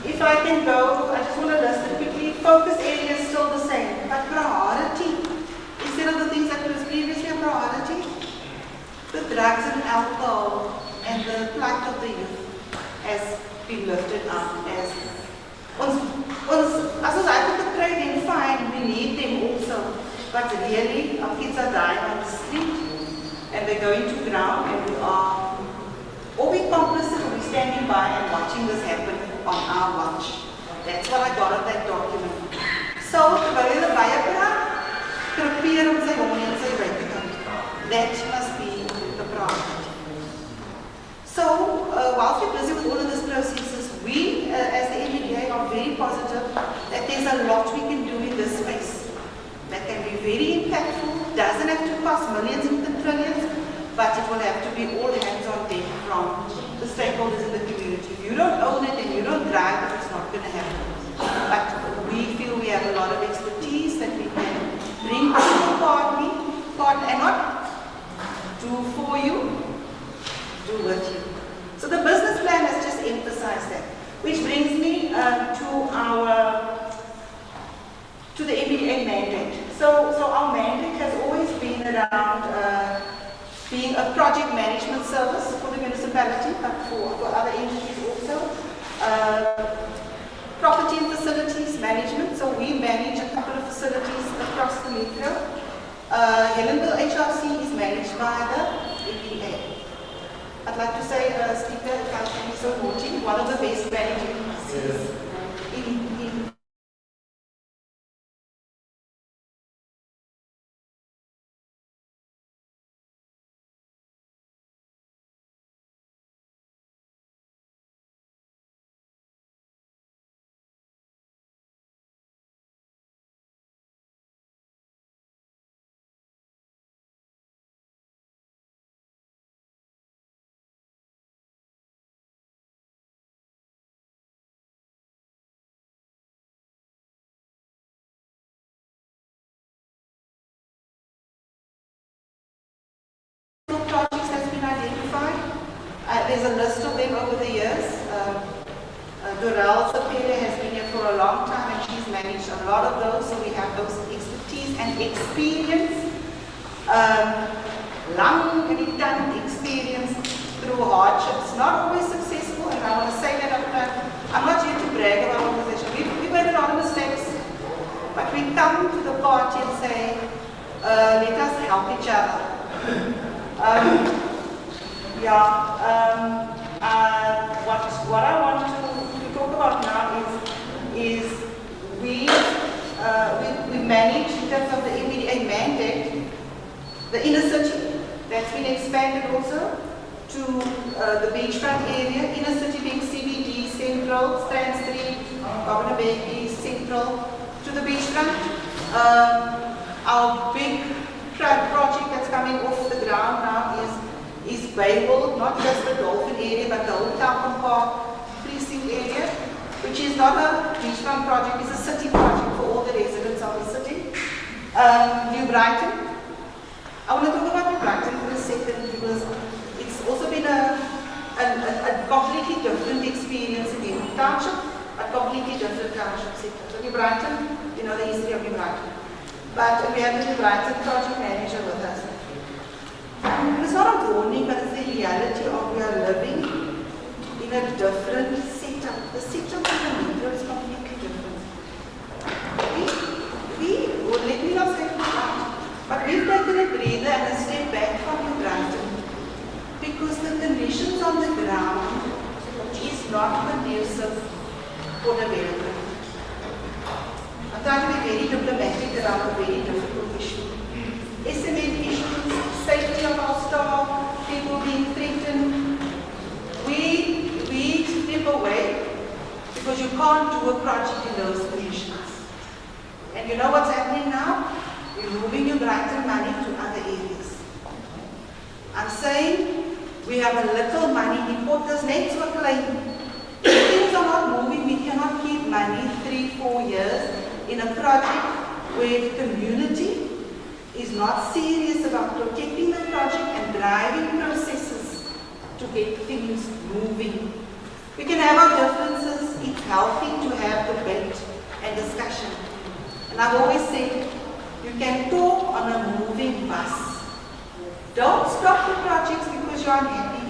If I can go, I just want to list it quickly. Focus area is still the same, but priority, instead of the things that was previously a priority, the drugs and alcohol and the plight of the youth has been lifted up as as ons uitgekry en fine, we need them also. But really, our kids are dying on the street and they're going to ground, and we are all we complicit, or we standing by and watching this happen on our watch. That's what I got of that document. So, terwyl hulle baie praat, prepare om sy hond en sy wyk te kan. That must be the priority. So, whilst we're busy with all of these processes, we as the MBDA are very positive that there's a lot we can do in this space that can be very impactful, doesn't have to cost millions and trillions, but it will have to be all hands on deck from the stakeholders in the community. If you don't own it and you don't drive it, it's not going to happen. But we feel we have a lot of expertise that we can bring to the party, and not do for you, do with you. So the business plan has just emphasized that, which brings me to the MBDA mandate. So our mandate has always been around being a project management service for the municipality, but for other entities also. Property and facilities management, so we manage a couple of facilities across the metro. Helenville HRC is managed by the MBDA. I'd like to say, Speaker, if I can be so naughty, one of the best managing in projects has been identified. There's a list of them over the years. Dorel Sapere has been here for a long time and she's managed a lot of those, so we have those expertise and experience. Long and experience through hardships, not always successful, and I want to say that up front. I'm not here to brag about our organization. We made a lot of mistakes, but we come to the party and say, let us help each other. What I want to talk about now is we manage, in terms of the MBDA mandate, the inner city. That's been expanded also to the beachfront area, inner city being CBD, Central, Strand Street, Governor Bay East, Central, to the beachfront. Our big project that's coming off the ground now is Baywood, not just the Dolphin area, but the whole Town Park precinct area, which is not a beachfront project, it's a city project for all the residents of the city. New Brighton. I want to talk about New Brighton for a second because it's also been a completely different experience in the township, a completely different township sector. So New Brighton, you know the history of New Brighton. But we have the New Brighton project manager with us. It's not a warning, but it's the reality of we are living in a different setup. The setup of the metro is completely different. Let me not say that, but we've taken a breather and a step back from New Brighton because the conditions on the ground is not conducive for development. I'm trying to be very diplomatic around a very difficult issue. SMN issues, safety of our staff, people being threatened. We step away because you can't do a project in those conditions. And you know what's happening now? We're moving New Brighton money to other areas. I'm saying we have a little money, the porters next to a claim. If things are not moving, we cannot keep money 3-4 years in a project where the community is not serious about protecting the project and driving processes to get things moving. We can have our differences. It's healthy to have debate and discussion. And I've always said, you can talk on a moving bus. Don't stop the projects because you're unhappy.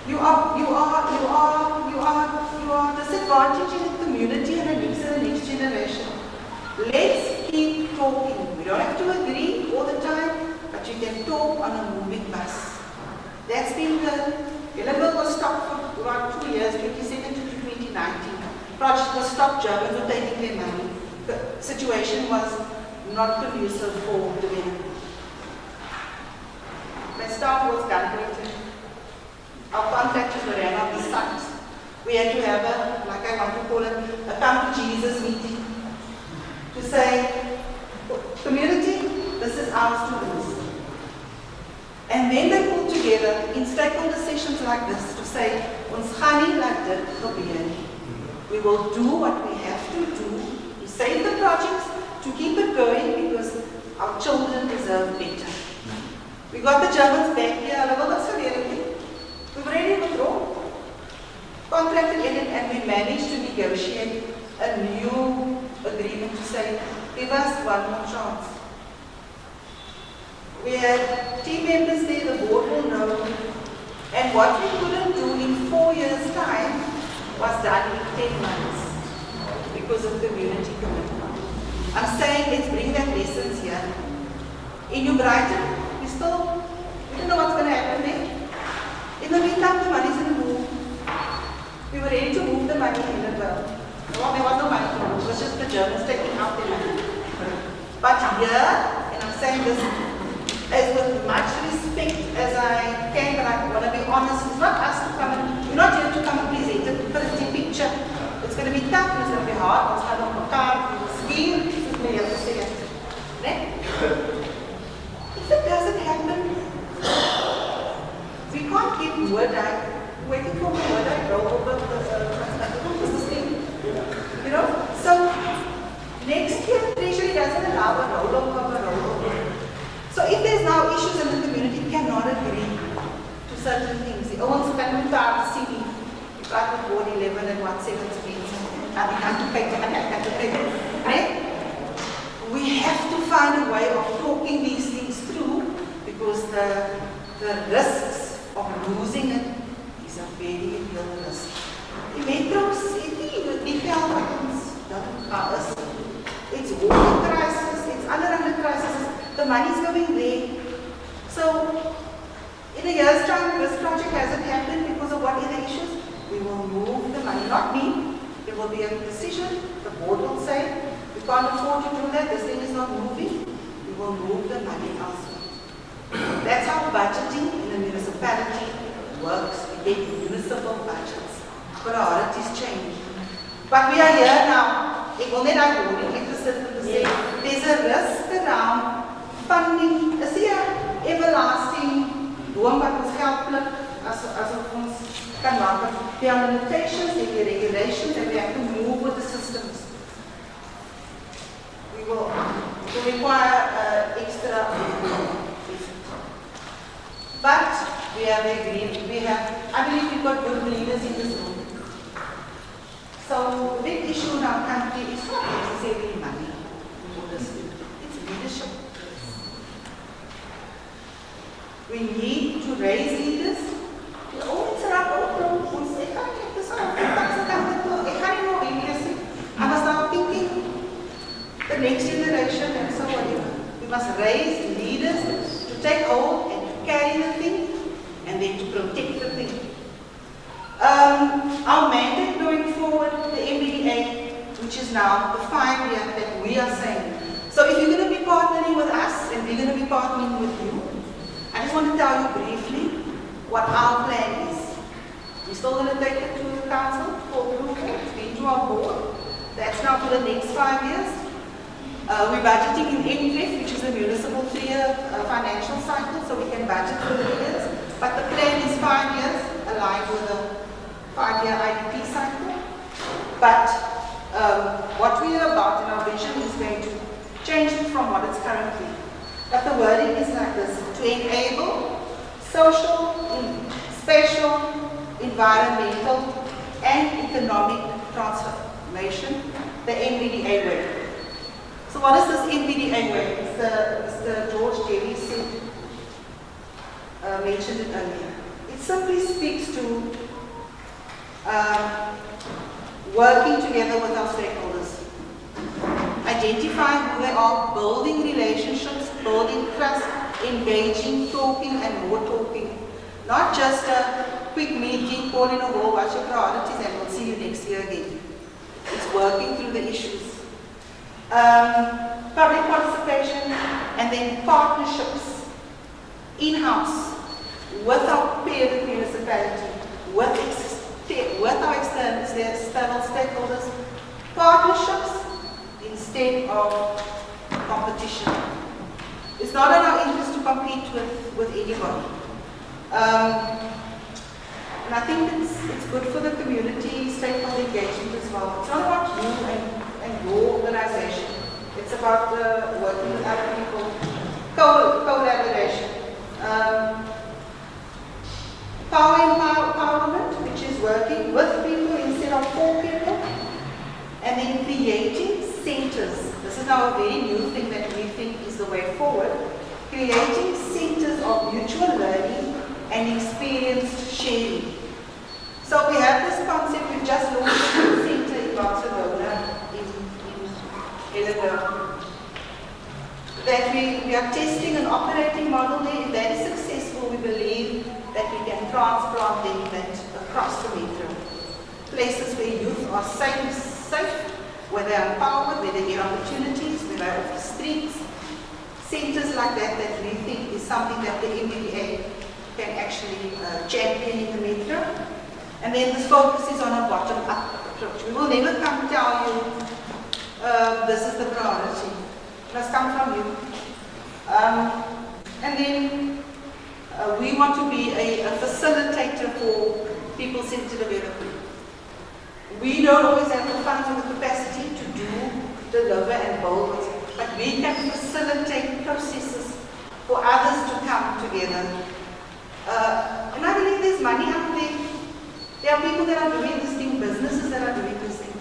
You are disadvantaging the community and the next generation. Let's keep talking. We don't have to agree all the time, but you can talk on a moving bus. That's been the Yellowville was stopped for about 2 years, 2017 to 2019. Project was stopped, Germans were taking their money. The situation was not conducive for development. My staff was gunpointed. Our contractors were ran out of sites. We had to have a, like I want to call it, a come to Jesus meeting to say, community, this is ours to lose. And then they pulled together in stakeholder sessions like this to say, ons gaan nie laat dit gebeur nie. We will do what we have to do to save the projects, to keep it going because our children deserve better. We got the Germans back here, we've already withdrawn. Contracted in and we managed to negotiate a new agreement to say, give us one more chance. We had team members there, the board will know. And what we couldn't do in 4 years' time was done in 10 months because of community commitment. I'm saying let's bring that lessons here. In New Brighton, we don't know what's going to happen there. In the meantime, the money's going to move. We were ready to move the money in the world. Well, there was no money to move, it was just the Germans taking out their money. But here, and I'm saying this as with much respect as I can, but I want to be honest, it's not us to come and, you're not here to come and present a pretty picture. It's going to be tough, it's going to be hard, it's going to be hard, it's skiing, it's going to say it. Right? If it doesn't happen, we can't keep waiting for word I roll over this thing. You know? So, next year, Treasury doesn't allow a rollover. So if there's now issues in the community, cannot agree to certain things. The owns can move to city. You got with board 11 and 1/7 speeds. And we have to pay, right? We have to find a way of talking these things through because the risks of losing it is a very real risk. The Metro City, the buttons, it's water crisis, it's under crisis. The money's going there. So, in a year's time, this project hasn't happened because of what other issues. We will move the money, not me. There will be a decision. The board will say, we can't afford to do that. This thing is not moving. We will move the money elsewhere. That's how budgeting in a municipality works. We get municipal budgets. Priorities change. But we are here now. Ek wil net daai woording gesit om te sê, there's a risk around funding. Is hier everlasting boom wat ons geld pluk as ons kan maak. There are limitations, there are regulations, and we have to move with the systems. We will require extra effort. But we have agreed, I believe we've got good leaders in this room. So the big issue in our country is not necessarily money. It's leadership. We need to raise leaders. I must now thinking the next generation and so on. We must raise leaders to take hold and to carry the thing and then to protect the thing. Our mandate going forward, the MBDA, which is now the 5 year that we are saying. So if you're going to be partnering with us and we're going to be partnering with you, I just want to tell you briefly what our plan is. We're still going to take it to the council for approval. It's been to our board. That's now for the next 5 years. We're budgeting in MDRIF, which is a municipal 3-year financial cycle, so we can budget for 3 years. But the plan is 5 years, aligned with the 5-year IDP cycle. But what we are about in our vision is going to change it from what it's currently. But the wording is like this: to enable social, special, environmental, and economic transformation, the NBDA way. So what is this NBDA way? Mr. George Davies said, mentioned it earlier. It simply speaks to working together with our stakeholders, identifying who they are, building relationships, building trust, engaging, talking, and more talking. Not just a quick meeting, call in a whole bunch of priorities, and we'll see you next year again. It's working through the issues. Public participation, and then partnerships in-house with our parent municipality, with our external stakeholders, partnerships instead of competition. It's not in our interest to compete with anybody. And I think it's good for the community stakeholder engagement as well. It's not about you and your organization. It's about working with other people, collaboration. Power empowerment, which is working with people instead of for people, and then creating centers. This is now a very new thing that we think is the way forward. Creating centers of mutual learning and experience sharing. So we have this concept, we've just launched a center in Barcelona, in Eleanor, that we are testing an operating model there. If that is successful, we believe that we can transplant that across the metro. Places where youth are safe, where they are empowered, where they get opportunities, where they are off the streets. Centers like that we think is something that the MBDA can actually champion in the metro. And then this focus is on a bottom-up approach. We will never come tell you, this is the priority. It must come from you. And then we want to be a facilitator for people-centered development. We don't always have the funds or the capacity to deliver and build, but we can facilitate processes for others to come together. And I believe there's money out there. There are people that are doing this thing, businesses that are doing this thing.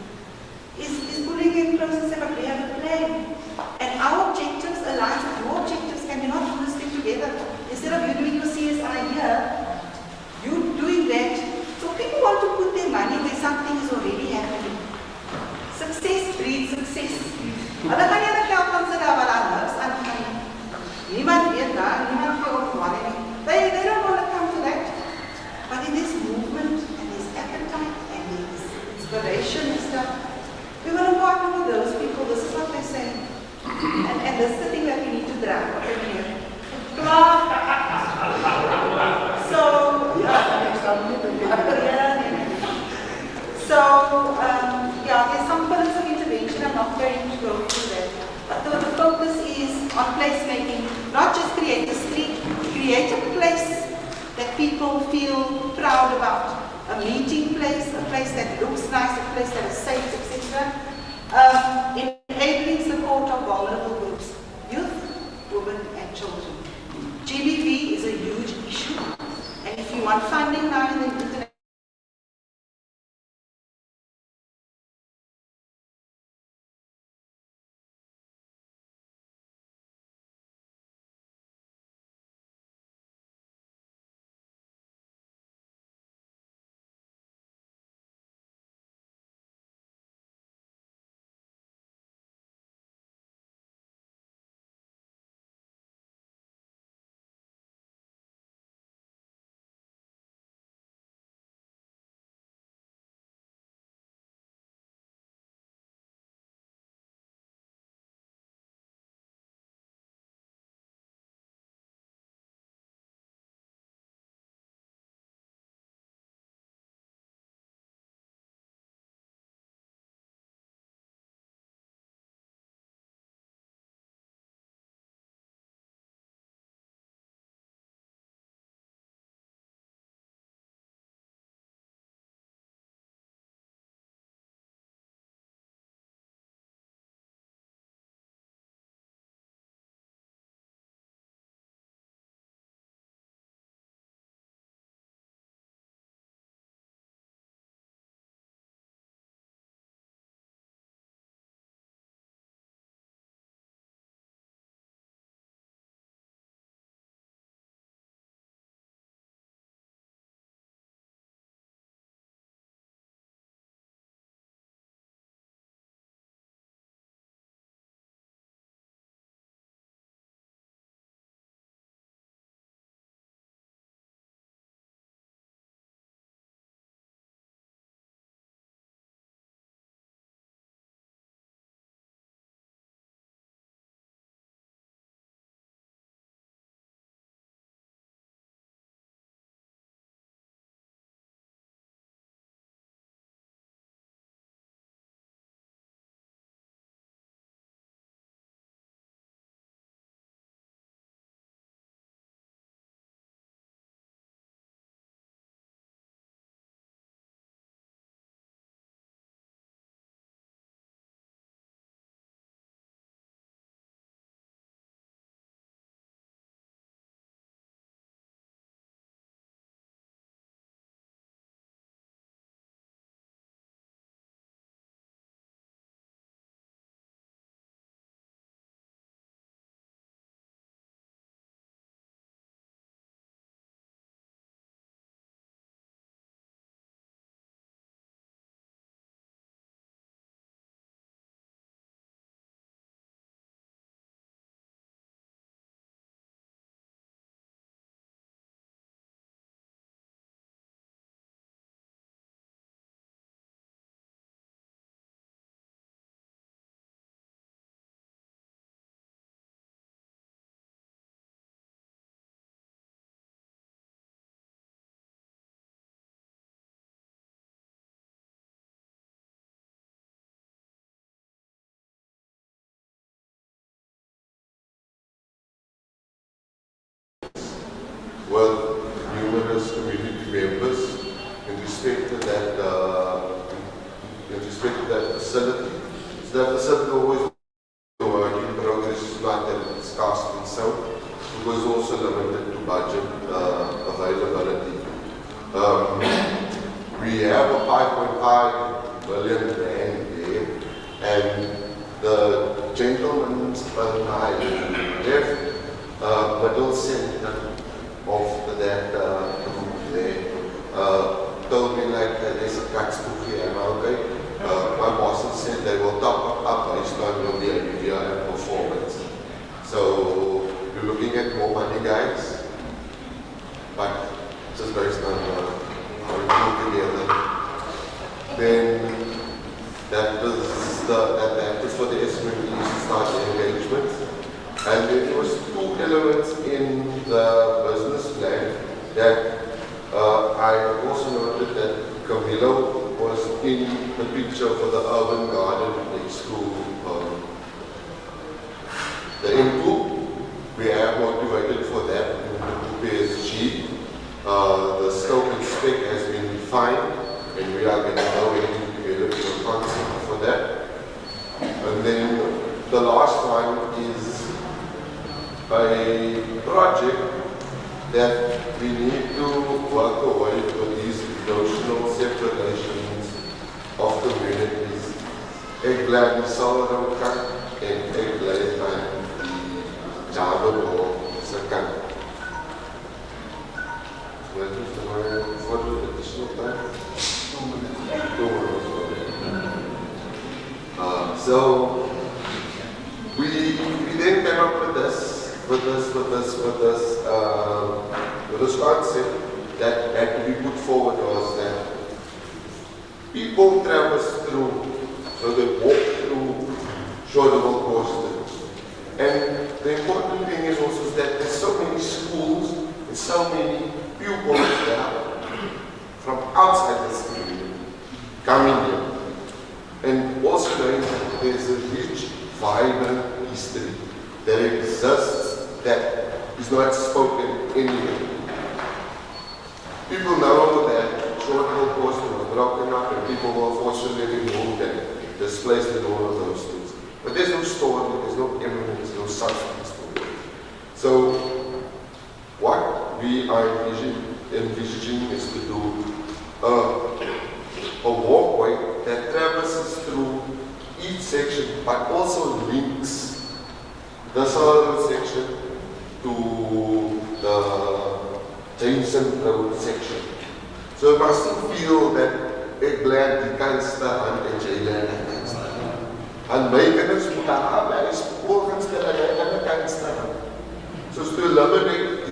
Is putting in process, but we have a plan. And our objectives align with your objectives. Can you not do this thing together? Instead of you doing your CSI here, you doing that. So people want to put their money where something is already happening. Success breeds success. Hulle gaan nie aan die geld van sit daar waar daar niks aangaan nie. Niemand weet daar, niemand gee op waar nie. They don't want to come to that. But in this movement and this appetite and this inspiration and stuff, we want to partner with those people. This is what they're saying. And this is the thing that we need to drive over here. Yeah, there's some pillars of intervention. I'm not going to go through that. But the focus is on placemaking, not just create the street, create a place that people feel proud about. A meeting place, a place that looks nice, a place that is safe, etc. Enabling support of vulnerable groups, youth, women, and children. GBV is a huge issue, and if you want funding now in the internet, that the circle always work in progress is not that it's costing so. It was also limited to budget availability. We have a 5.5 billion rand there, and the gentleman on my left, middle center of that group there, told me like there's a cut spooky and okay. My bosses said they will top up based on your behavior and performance. So you're looking at more money, guys, but just based on how we put together. Then that is for the SMEs to start the engagement. And then there was two elements in the business plan that I also noted that Camilo was in the picture for the urban garden next to the M2. We have motivated for that in the PSG. The scope and spec has been defined, and we are going to go ahead and develop a concept for that. And then the last one is a project that we need to work away with these notional separations of communities. Eggplant, Sauerkraut, and eggplant and Java second. What is the word for the additional time? 2 minutes. 2 minutes. So we then came up with this concept that had to be put forward was that people traverse through, so they walk through Schauderville, Korsten. And the important thing is also that there's so many schools and so many pupils there from outside this community coming here. And also knowing that there's a rich, vibrant history that exists that is not spoken anywhere. People know that Schauderville Korsten was broken up and people were fortunately moved and displaced and all of those things. But there's no story, there's no evidence, no substance for it. So what we are envisaging is to do a walkway that traverses through each section but also links the southern section to the Jameson Road section. So it must still feel that eggplant, die kan staan en Jayland kan staan. En my kinders moet daar bly, spoor gaan stel en hulle kan staan. So to eliminate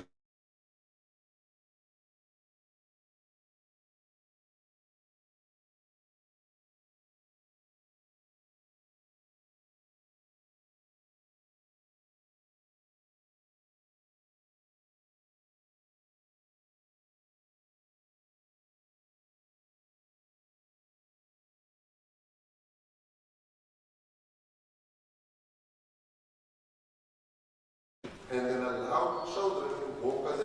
and then allow children to walk as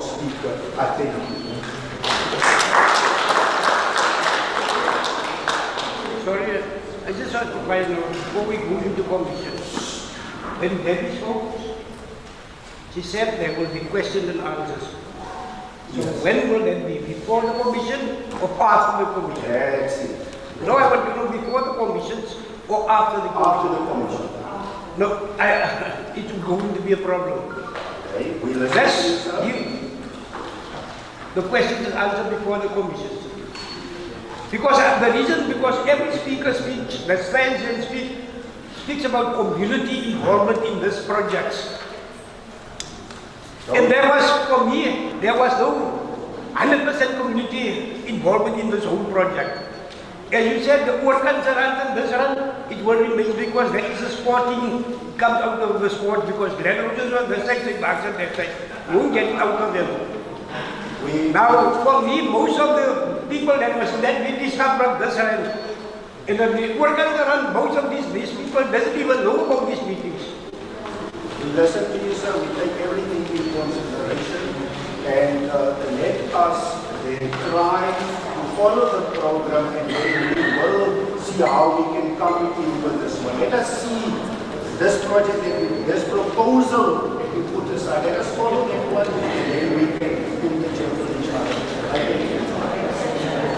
speaker. I thank you. Sorry, I just want to find out before we go into commission. When Debbie spoke, she said there will be questions and answers. So Yes. when will that be? Before the commission or after the commission? That's it. No, I want to know before the commissions or after the commission. After the commission. No, it's going to be a problem. Okay, we listen Let's to you, sir. give the questions and answers before the commissions. Because the reason, because every speaker speaks, that stands and speaks about community involvement in this project. And there was, for me, there was no 100% community involvement in this whole project. As you said, the Orkans run and this run, it will remain because there is a sporting, comes out of the sport because Grand Roses on this side, Blacks on that side. You won't get it out of them. Now, for me, most of the people that was that meetings come from this run. And the Orkans run, most of these people doesn't even know about these meetings. We listen to you, sir. We take everything into consideration. And let us then try to follow the program and then we will see how we can come to you with this one. Let us see this project, this proposal that we put aside. Let us follow that one and then we can do the job for each other. I thank you.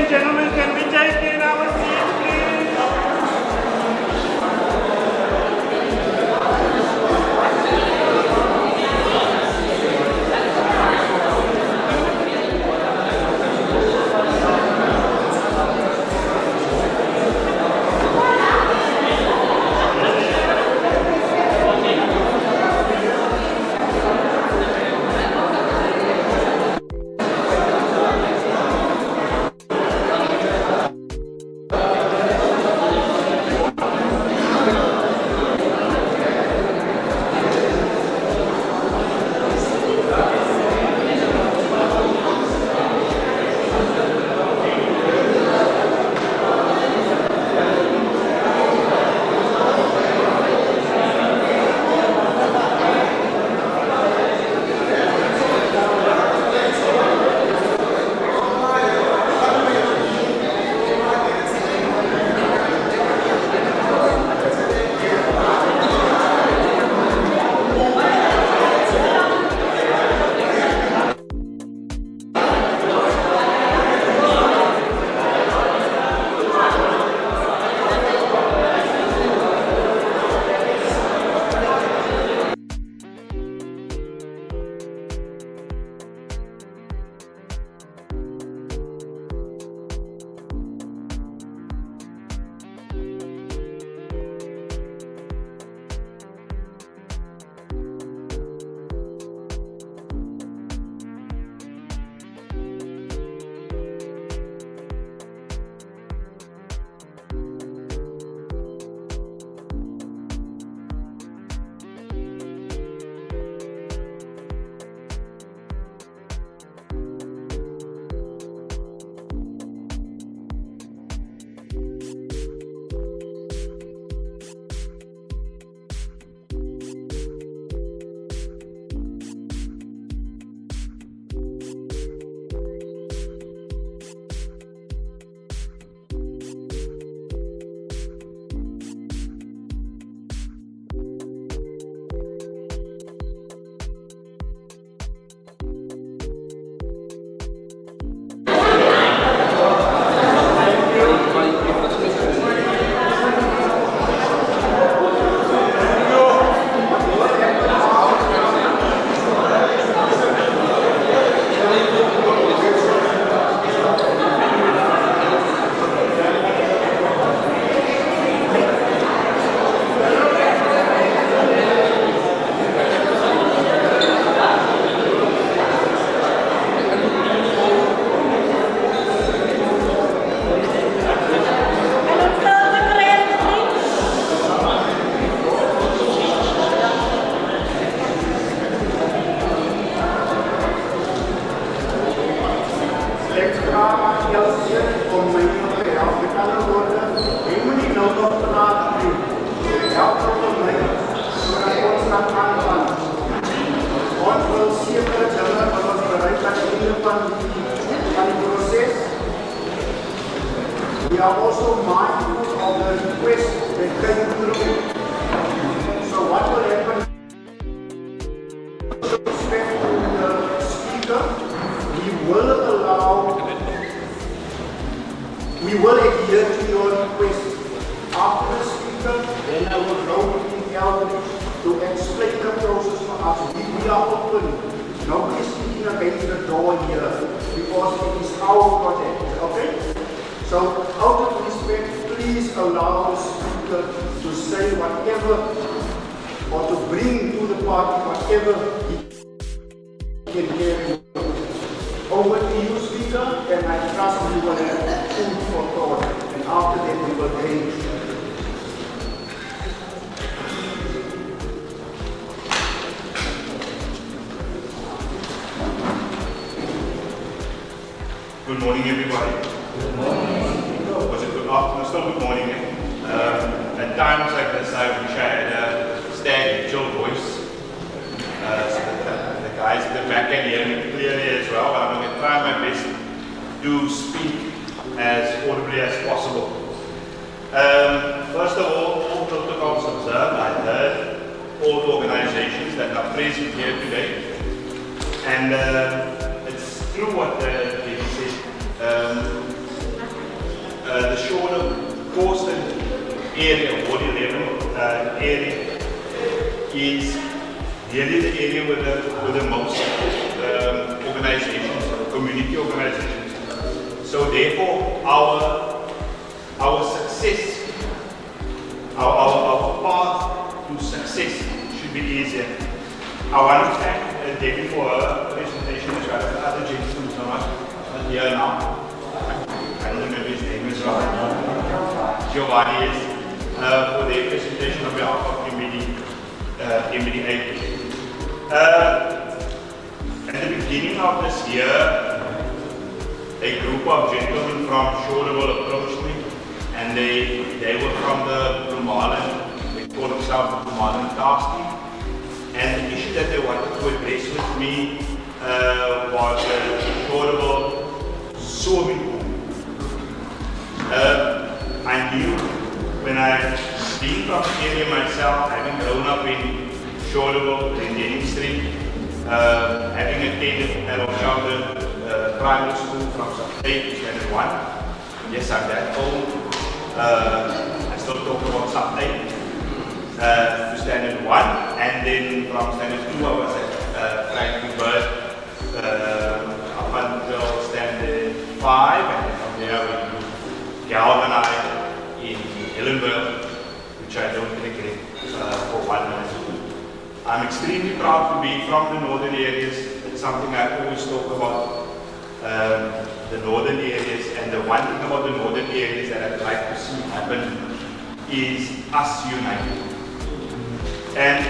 and gentlemen, can we take in our seats, please? We are also mindful of the requests that came through. So what will happen? With respect to the speaker, we will adhere to your request. After the speaker, then I will go with the outreach to explain the process for us. We are open. Nobody is speaking against the door here because it is our project. Okay? So, out of respect, please allow the speaker to say whatever or to bring to the party whatever he can carry. Over to you, speaker, and I trust you will have food for thought. And after that, we will change. Good morning, everybody. Good morning. Was it good afternoon? Still good morning. At times like this, I wish I had a stag chill voice. So the guys at the back can hear me clearly as well, but I'm going to try my best to speak as audibly as possible. First of all protocols observed. I heard all the organizations that are present here today. And it's true what Debbie said. area is really the area with the most organizations, community organizations. So therefore, our success, our path to success should be easier. I want to thank Debbie for her presentation as well as the other gentlemen who are here now. I don't remember his name as well. Giovanni is for their presentation on behalf of MBDA. At the beginning of this year, a group of gentlemen from Schauderville approached me, and they were from the Brumalan, they call themselves the Brumalan task team. And the issue that they wanted to address with me was the Schauderville swimming pool. I knew when I being from the area myself, having grown up in Schauderville, in Denning Street, having attended Schauderville primary school from sub 8 to standard 1. Yes, I'm that old. I still talk about sub 8 to standard 1, and then from standard 2 I was at Franklin Bird up until standard 5, and then from there we galvanized in Hillenburg, which I don't neglect for 1 minute. I'm extremely proud to be from the northern areas. It's something I always talk about, the northern areas, and the one thing about the northern areas that I'd like to see happen is us united. And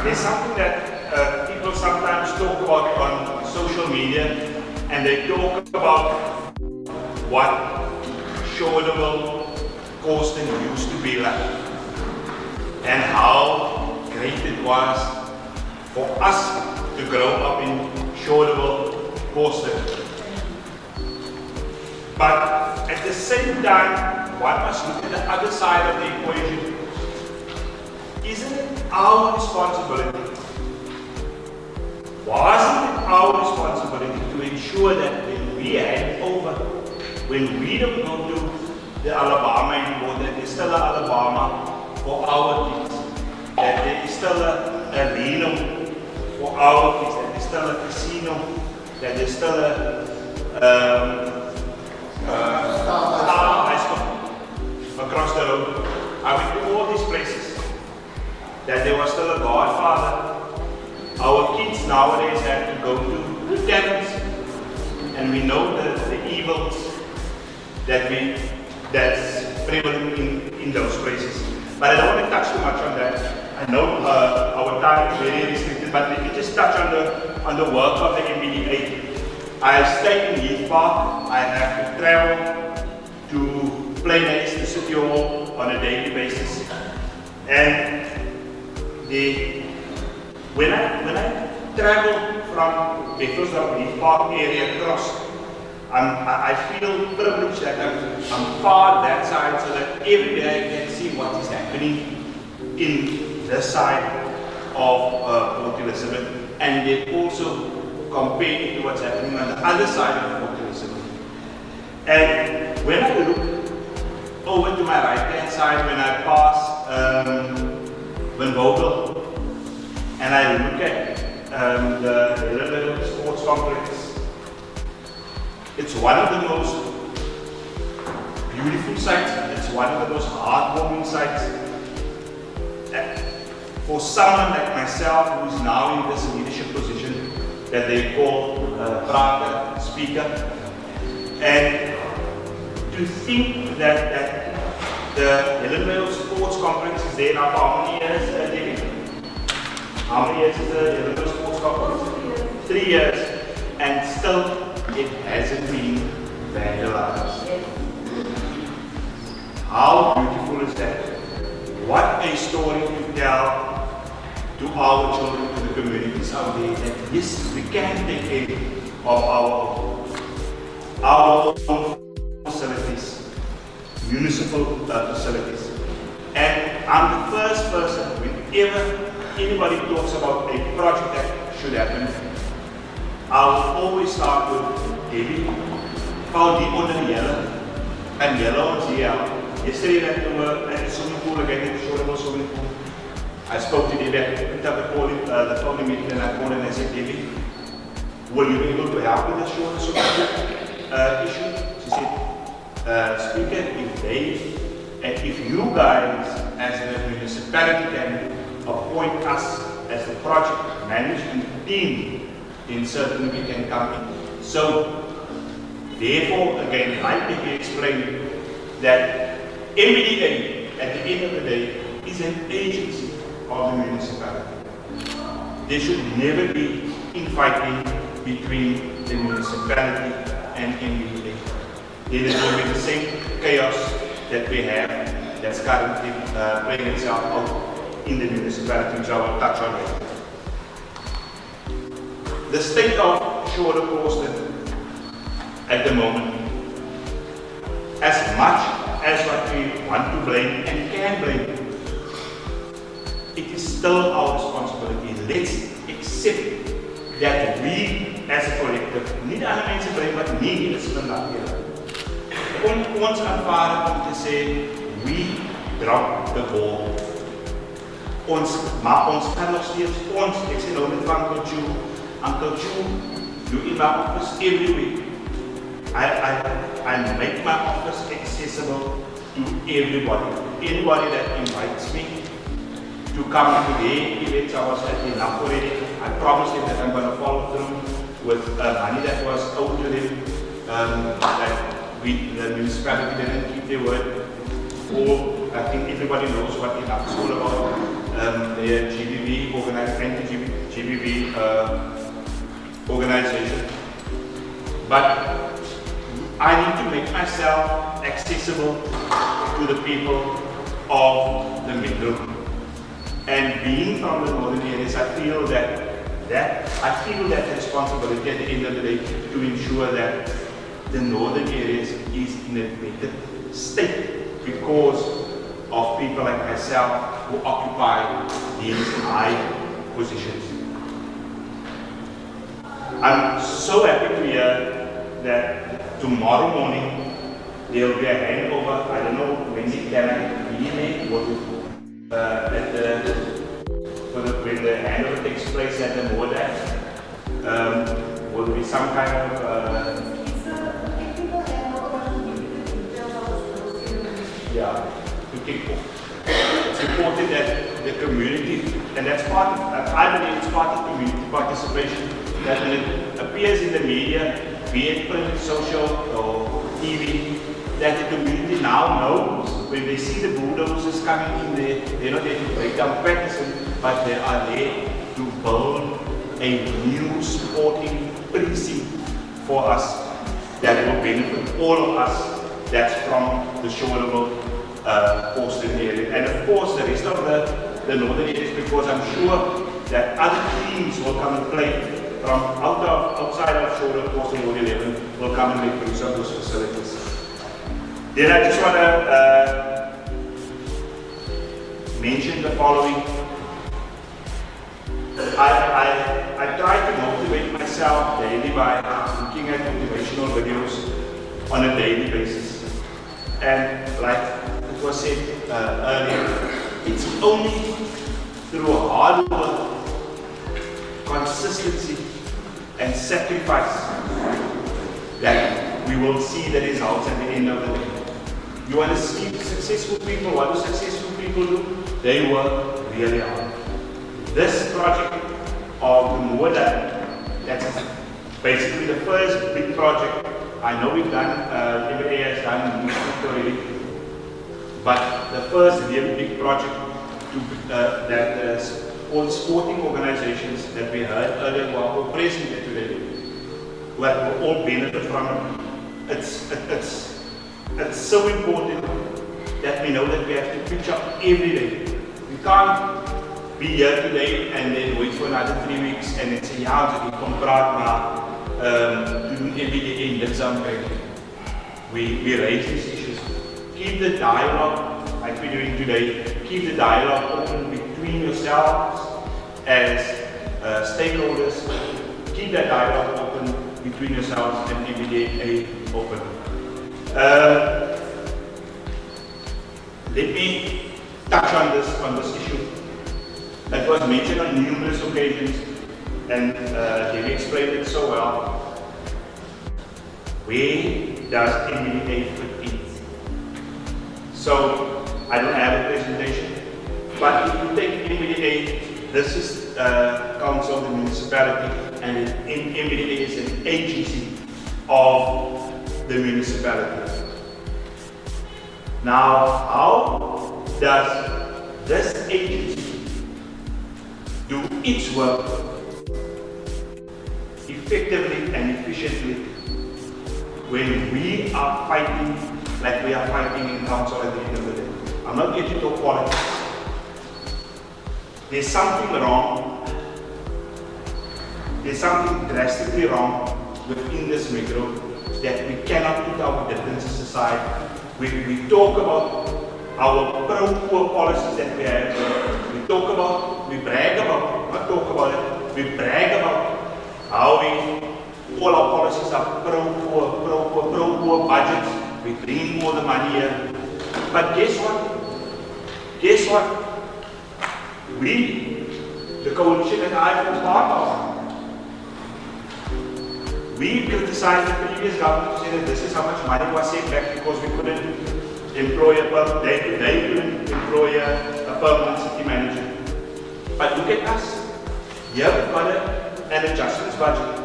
there's something that people sometimes talk about on social media, and they talk about what Schauderville, Korsten used to be like, and how great it was for us to grow up in Schauderville, Korsten. But at the same time, one must look at the other side of the equation. Isn't it our responsibility? Wasn't it our responsibility to ensure that when we hand over, when we don't go to the Alabama anymore, that there's still an Alabama for our kids, that there is still a Reno for our kids, that there's still a casino, that there's still a Star High School across the road. I went to all these places, that there was still a Godfather. Our kids nowadays have to go to taverns, and we know the evils that's prevalent in those places. But I don't want to touch too much on that. I know our time is very restricted, but let me just touch on the work of the MBDA. I stay in Heath Park. I have to travel to play next to City Hall on a daily basis. And when I travel from Beethelsdorp, Heath Park area across, I feel privileged that I'm far that side, so that every day I can see what is happening in this side of Port Elizabeth, and then also compare it to what's happening on the other side of Port Elizabeth. And when I look over to my right hand side, when I pass Vogel, and I look at the Hillenburg Sports Complex, it's one of the most beautiful sites, it's one of the most heartwarming sites. For someone like myself who is now in this leadership position that they call prater, speaker, and to think that the Hillenburg Sports Complex is there now for how many years, David? How many years is the Hillenburg Sports Complex? 3 years, and still it hasn't been vandalized. How beautiful is that? What a story to tell to our children, to the communities out there, that yes, we can take care of our own facilities, municipal facilities. And I'm the first person, whenever anybody talks about a project that should happen, I'll always start with Debbie, found the under yellow, and yellow is here. Yesterday we were at the swimming pool again in the Schauderville swimming pool. I spoke to Debbie, I picked up the phone meeting and I called her and I said, Debbie, will you be able to help with the Schauderville swimming pool issue? She said, Speaker, if you guys as the municipality can appoint us as the project management team, then certainly we can come in. So, therefore, again, like Debbie explained, that MBDA, at the end of the day, is an agency of the municipality. There should never be infighting between the municipality and MBDA. There will be the same chaos that we have that's currently playing itself out in the municipality, which I will touch on later. The state of Schauderville, Korsten, at the moment, as much as what we want to blame and can blame, it is still our responsibility. Let's accept that we as a collective, niet alle mensen blame, but nie in het spindag hier. Ons aanvaardig om te sê, we drop the ball. Maar ons kan nog steeds, ek sê nou met Uncle Chu, you in my office every week. I make my office accessible to everybody. Anybody that invites me to come to their events, I was at enough already. I promised them that I'm going to follow through with money that was owed to them. That the municipality didn't keep their word. Or I think everybody knows what enough is all about. The GBV anti-GBV organization. But I need to make myself accessible to the people of the Metro. And being from the northern areas, I feel that responsibility at the end of the day to ensure that the northern areas is in a better state because of people like myself who occupy these high positions. I'm so happy to hear that tomorrow morning there will be a handover. I don't know when it can be made, when the handover takes place at the Moordag. Will there be some kind of to kick off. It's important that the community, and that's part of, I believe it's part of community participation, that when it appears in the media, be it print, social, or TV, that the community now knows when they see the bulldozers coming in there, they're not there to break down practicing, but they are there to build a new sporting precinct for us that will benefit all of us that's from the Schauderville, Korsten area. And of course the rest of the northern areas, because I'm sure that other teams will come and play from outside of Schauderville, Korsten, Ward 11 will come and make use of those facilities. Then I just want to mention the following. I try to motivate myself daily by looking at motivational videos on a daily basis. And like it was said earlier, it's only through hard work, consistency, and sacrifice that we will see the results at the end of the day. You want to see successful people, what do successful people do? They work really hard. This project of the Moordag, that's basically the first big project. I know we've done, everybody has done already, but the first really big project that all sporting organizations that we heard earlier who are all present here today, who have all benefit from it. It's so important that we know that we have to pitch up every day. We can't be here today and then wait for another 3 weeks and then say, ja, ik kom praat maar doen MBDA in dit samen. We raise these issues. Keep the dialogue, like we're doing today, keep the dialogue open between yourselves as stakeholders. Keep that dialogue open between yourselves and MBDA open. Let me touch on this issue. It was mentioned on numerous occasions, and Debbie explained it so well. Where does MBDA fit in? So, I don't have a presentation, but if you take MBDA, this is Council of the Municipality, and MBDA is an agency of the municipality. Now, how does this agency do its work effectively and efficiently when we are fighting like we are fighting in council at the end of the day? I'm not here to talk politics. There's something wrong. There's something drastically wrong within this metro that we cannot put our differences aside. We talk about our pro-poor policies that we have. We talk about, we brag about, not talk about it, we brag about how all our policies are pro-poor budgets. We bring more the money here. But guess what? Guess what? We, the coalition that I was part of, we criticized the previous government to say that this is how much money was sent back because we couldn't employ they couldn't employ a permanent city manager. But look at us. Here we've got an adjustments budget.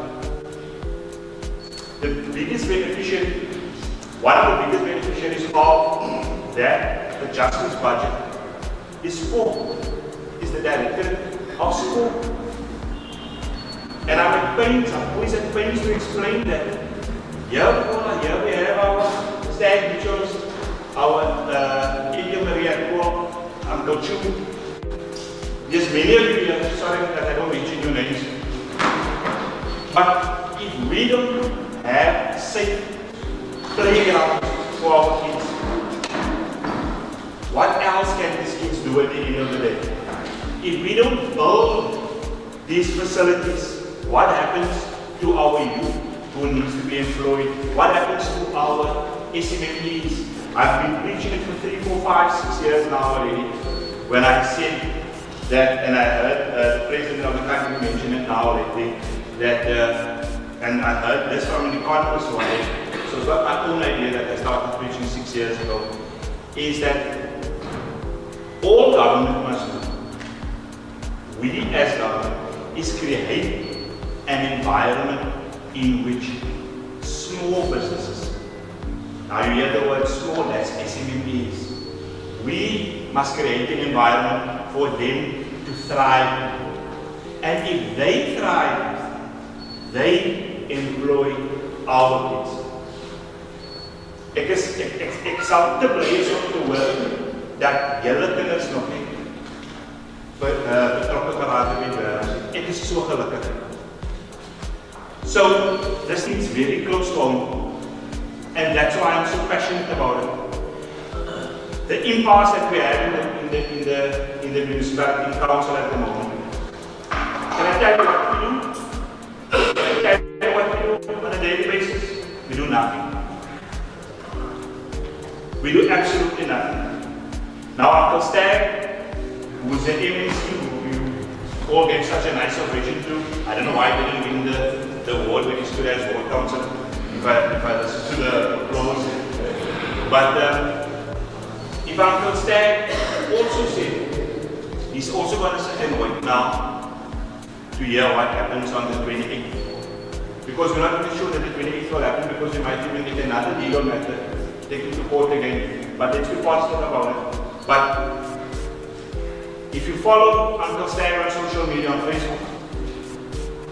The biggest beneficiary, one of the biggest beneficiaries of that adjustments budget is the director of school. And I'm at pains, I'm always at pains to explain that. Here we have our stag rituals, our India Maria Kuo, Uncle Chu. There's many of you here, sorry that I don't mention your names. But if we don't have safe playgrounds for our kids, what else can these kids do at the end of the day? If we don't build these facilities, what happens to our youth who needs to be employed? What happens to our SMMEs? I've been preaching it for 3, 4, 5, 6 years now already. When I said that, and I heard the president of the country mention it now already, that, and I heard this from an economist one day, so it's not my own idea that I started preaching 6 years ago, is that all government must do, we as government, is create an environment in which small businesses, now you hear the word small, that's SMMEs, we must create an environment for them to thrive. And if they thrive, they employ our kids. Ek sal te bly is om te hoor dat julle kinders nog nie betrokke geraak het met wêreld. Ek is so gelukkig. So this needs very close to home, and that's why I'm so passionate about it. The impasse that we have in the municipality council at the moment. Can I tell you what we do? Can I tell you what we do on a daily basis? We do nothing. We do absolutely nothing. Now Uncle Stag, who's the MNC, who you all gave such a nice ovation to, I don't know why he didn't win the award when he stood as ward council, if I listen to the applause. But if Uncle Stag also said, he's also going to sit and wait now to hear what happens on the 28th. Because we're not really sure that the 28th will happen, because we might even get another legal matter taken to court again. But let's be positive about it. But if you follow Uncle Stag on social media on Facebook,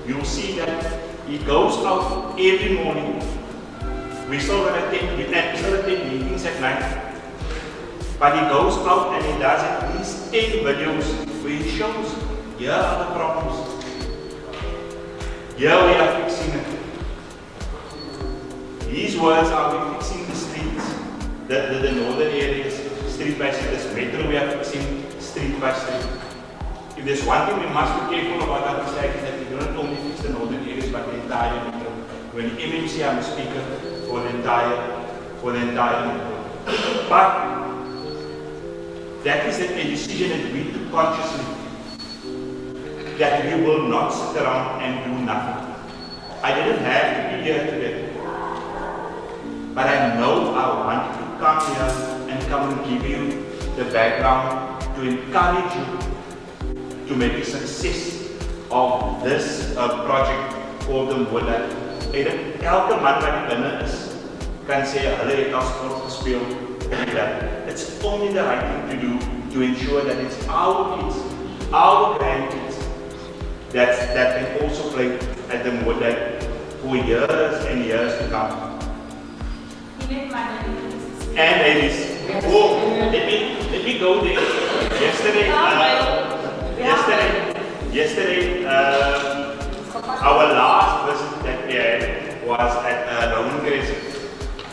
you'll see that he goes out every morning. We still attend meetings at night. But he goes out and he does at least 10 videos where he shows, here are the problems. Here we are fixing it. These words are we fixing the streets, the northern areas, street by street. This metro we are fixing street by street. If there's one thing we must be careful about our mistake is that we do not only fix the northern areas but the entire metro. When the MMC I'm a speaker for the entire metro. But that is a decision that we took consciously, that we will not sit around and do nothing. I didn't have to be here today, but I know I want to come here and come and give you the background to encourage you to make a success of this project called the Moda. Elke man wat die binne is, kan sê hulle het al sport gespeel. It's only the right thing to do to ensure that it's our kids, our grandkids, that can also play at the Moda for years and years to come. And ladies, oh, let me go there. Yesterday, our last visit that we had was at Roman Crescent.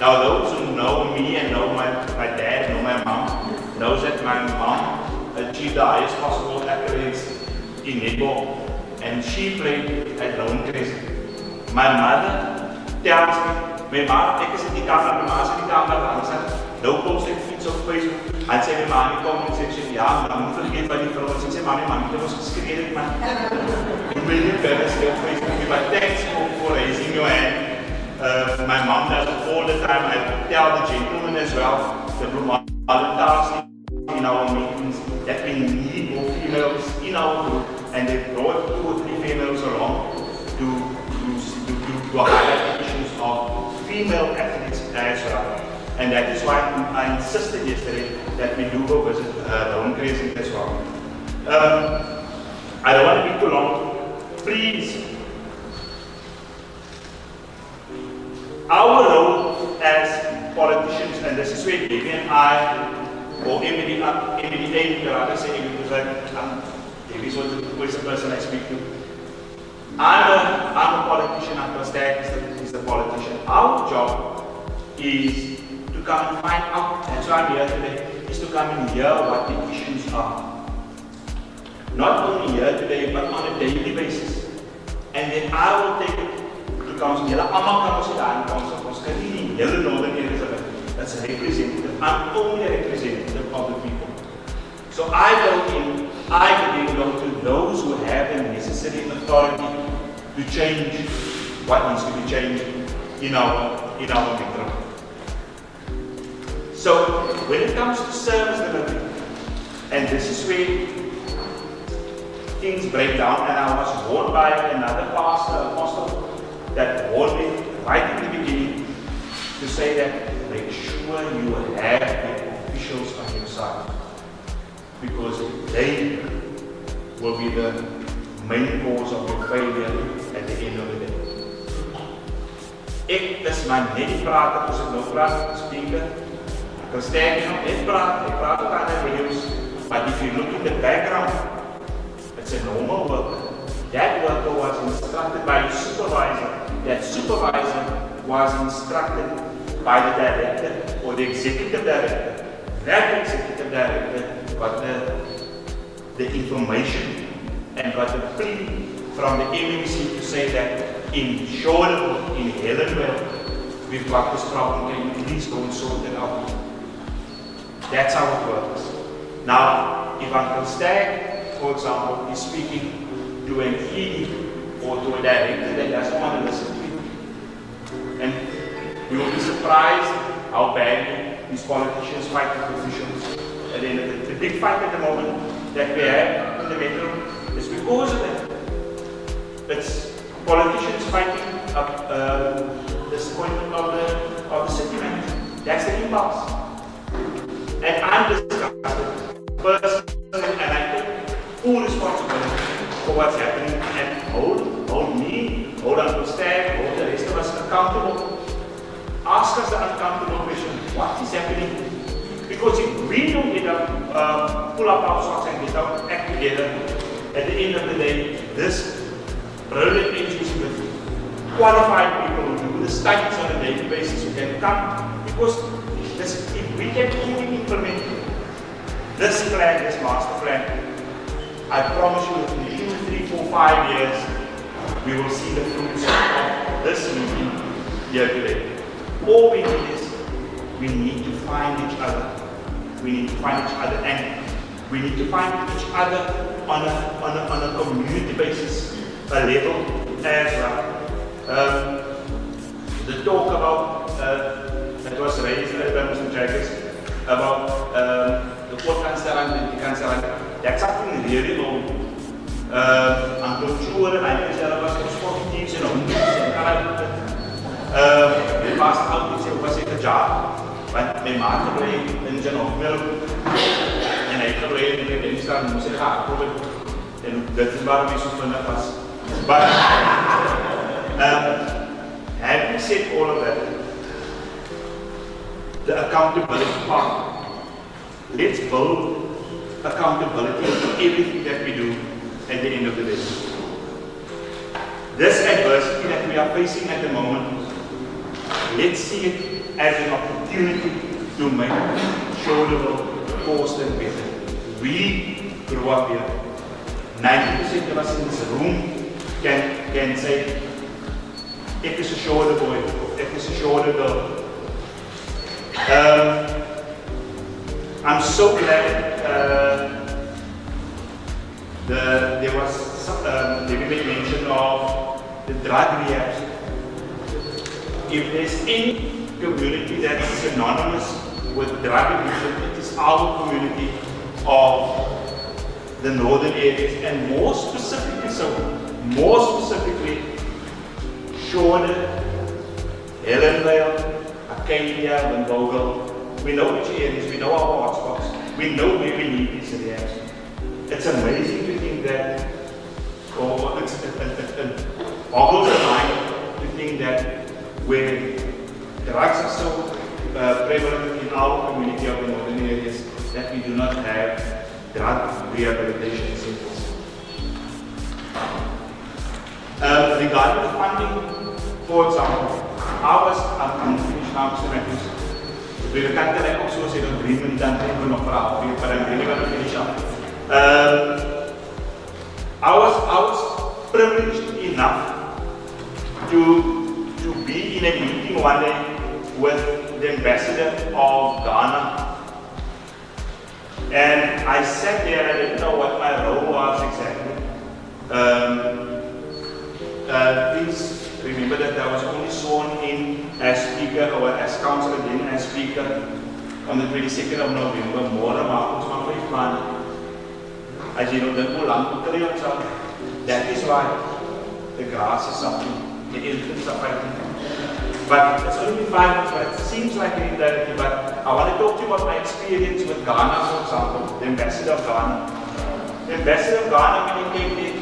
Now those who know me and know my dad, know my mom, knows that my mom achieved the highest possible accolades in netball, and she played at Roman Crescent. My mother tells me, my mom, ek is in die kamer, my ma is in die kamer, nou post ek iets op Facebook, en sê my ma in die comment section, ja, maar moet vergeet by die vrouwen, en sê, mami, het ons geskreed, man. You will be better stay on Facebook, but thanks for raising your hand. My mom does it all the time. I tell the gentlemen as well, the volunteers in our meetings, that we need more females in our group, and they brought 2 or 3 females along to highlight the issues of female athletes as well. And that is why I insisted yesterday that we do go visit Rowan Crescent as well. I don't want to be too long. Please, our role as politicians, and this is where Debbie and I, or MBDA, rather say, because Debbie is always the person I speak to. I'm a politician, Uncle Stack is the politician. Our job is to come and find out, that's why I'm here today, is to come and hear what the issues are. Not only here today, but on a daily basis. And then I will take it to council. Julle almal kan ons daar in council. Ons kan nie die hele Northern Elizabeth. That's a representative. I'm only a representative of the people. So I go in, I belong to those who have the necessary authority to change what needs to be changed in our metro. So when it comes to service delivery, and this is where things break down, and I was warned by another apostle that warned me right in the beginning to say that make sure you have the officials on your side, because they will be the main cause of your failure at the end of the day. Ek is maar net die praat, as ek nou praat, speaker, ek kan sterk net praat, ek praat ook aan die videos, but if you look in the background, it's a normal worker. That worker was instructed by a supervisor. That supervisor was instructed by the director or the executive director. That executive director got the information and got the plea from the MMC to say that in Schauderville, in Hellenville, we've got this problem, can you please go and sort it out? That's how it works. Now, if Uncle Stag, for example, is speaking to an ED or to a director that doesn't want to listen to you. And we will be surprised how badly these politicians fight with officials. And then the big fight at the moment that we have in the metro is because of that. It's politicians fighting up the disappointment of the city manager. That's the impulse. And I'm disgusted personally, and I take full responsibility for what's happening, and hold me, hold Uncle Stag, hold the rest of us accountable. Ask us the uncomfortable question, what is happening? Because if we don't get up, pull up our socks and get our act together, at the end of the day, this brilliant agency with qualified people who do the studies on a daily basis who can come, because if we can only implement this plan, this master plan, I promise you in 2, 3, 4, 5 years, we will see the fruits of this meeting here today. All we need is, we need to find each other. We need to find each other, and We need to find each other on a community basis, a level as well. The talk about, that was raised by Mr. Jacobs, about the Korsten and the cancer, that's something really old. Uncle Chua and I was sportief en hondes en allerlei. Dit was altijd was ik een job, want mijn maat gebleven in zijn opmil en hij gebleven in de dienst moest ik gaan proeven en dat is waarom ik zo vinnig was. But having said all of that, the accountability part, let's build accountability to everything that we do at the end of the day. This adversity that we are facing at the moment, let's see it as an opportunity to make Schauderville, Korsten better. We grew up here. 90% of us in this room can say, ek is a Schauder boy, or ek is a Schauder girl. I'm so glad there was the mention of the drug rehabs. If there's any community that is synonymous with drug addiction, it is our community of the northern areas, and more specifically Schauder, Hellenvale, Arcadia, Windvogel. We know which areas, we know our hotspots, we know where we need these rehabs. It's amazing to think that, or it boggles the mind to think that where drugs are so prevalent in our community of the northern areas, that we do not have drug rehabilitation centers. Regarding the funding, for example, I'm finished now, Mr. Matthews. We can't tell you also say the agreement and then no problem, but I'm really going to finish up. I was privileged enough to be in a meeting one day with the ambassador of Ghana, and I sat there and I didn't know what my role was exactly. Please remember that I was only sworn in as speaker or as councillor, then as speaker on the 22nd of November. Môre maak ons maar 5 maande. As jy nou dink hoe lank moet kry ons al, that is why the grass is suffering, the elephants are fighting. But it's only been 5 months, but it seems like an eternity. But I want to talk to you about my experience with Ghana, for example, the ambassador of Ghana. The ambassador of Ghana, when he came there,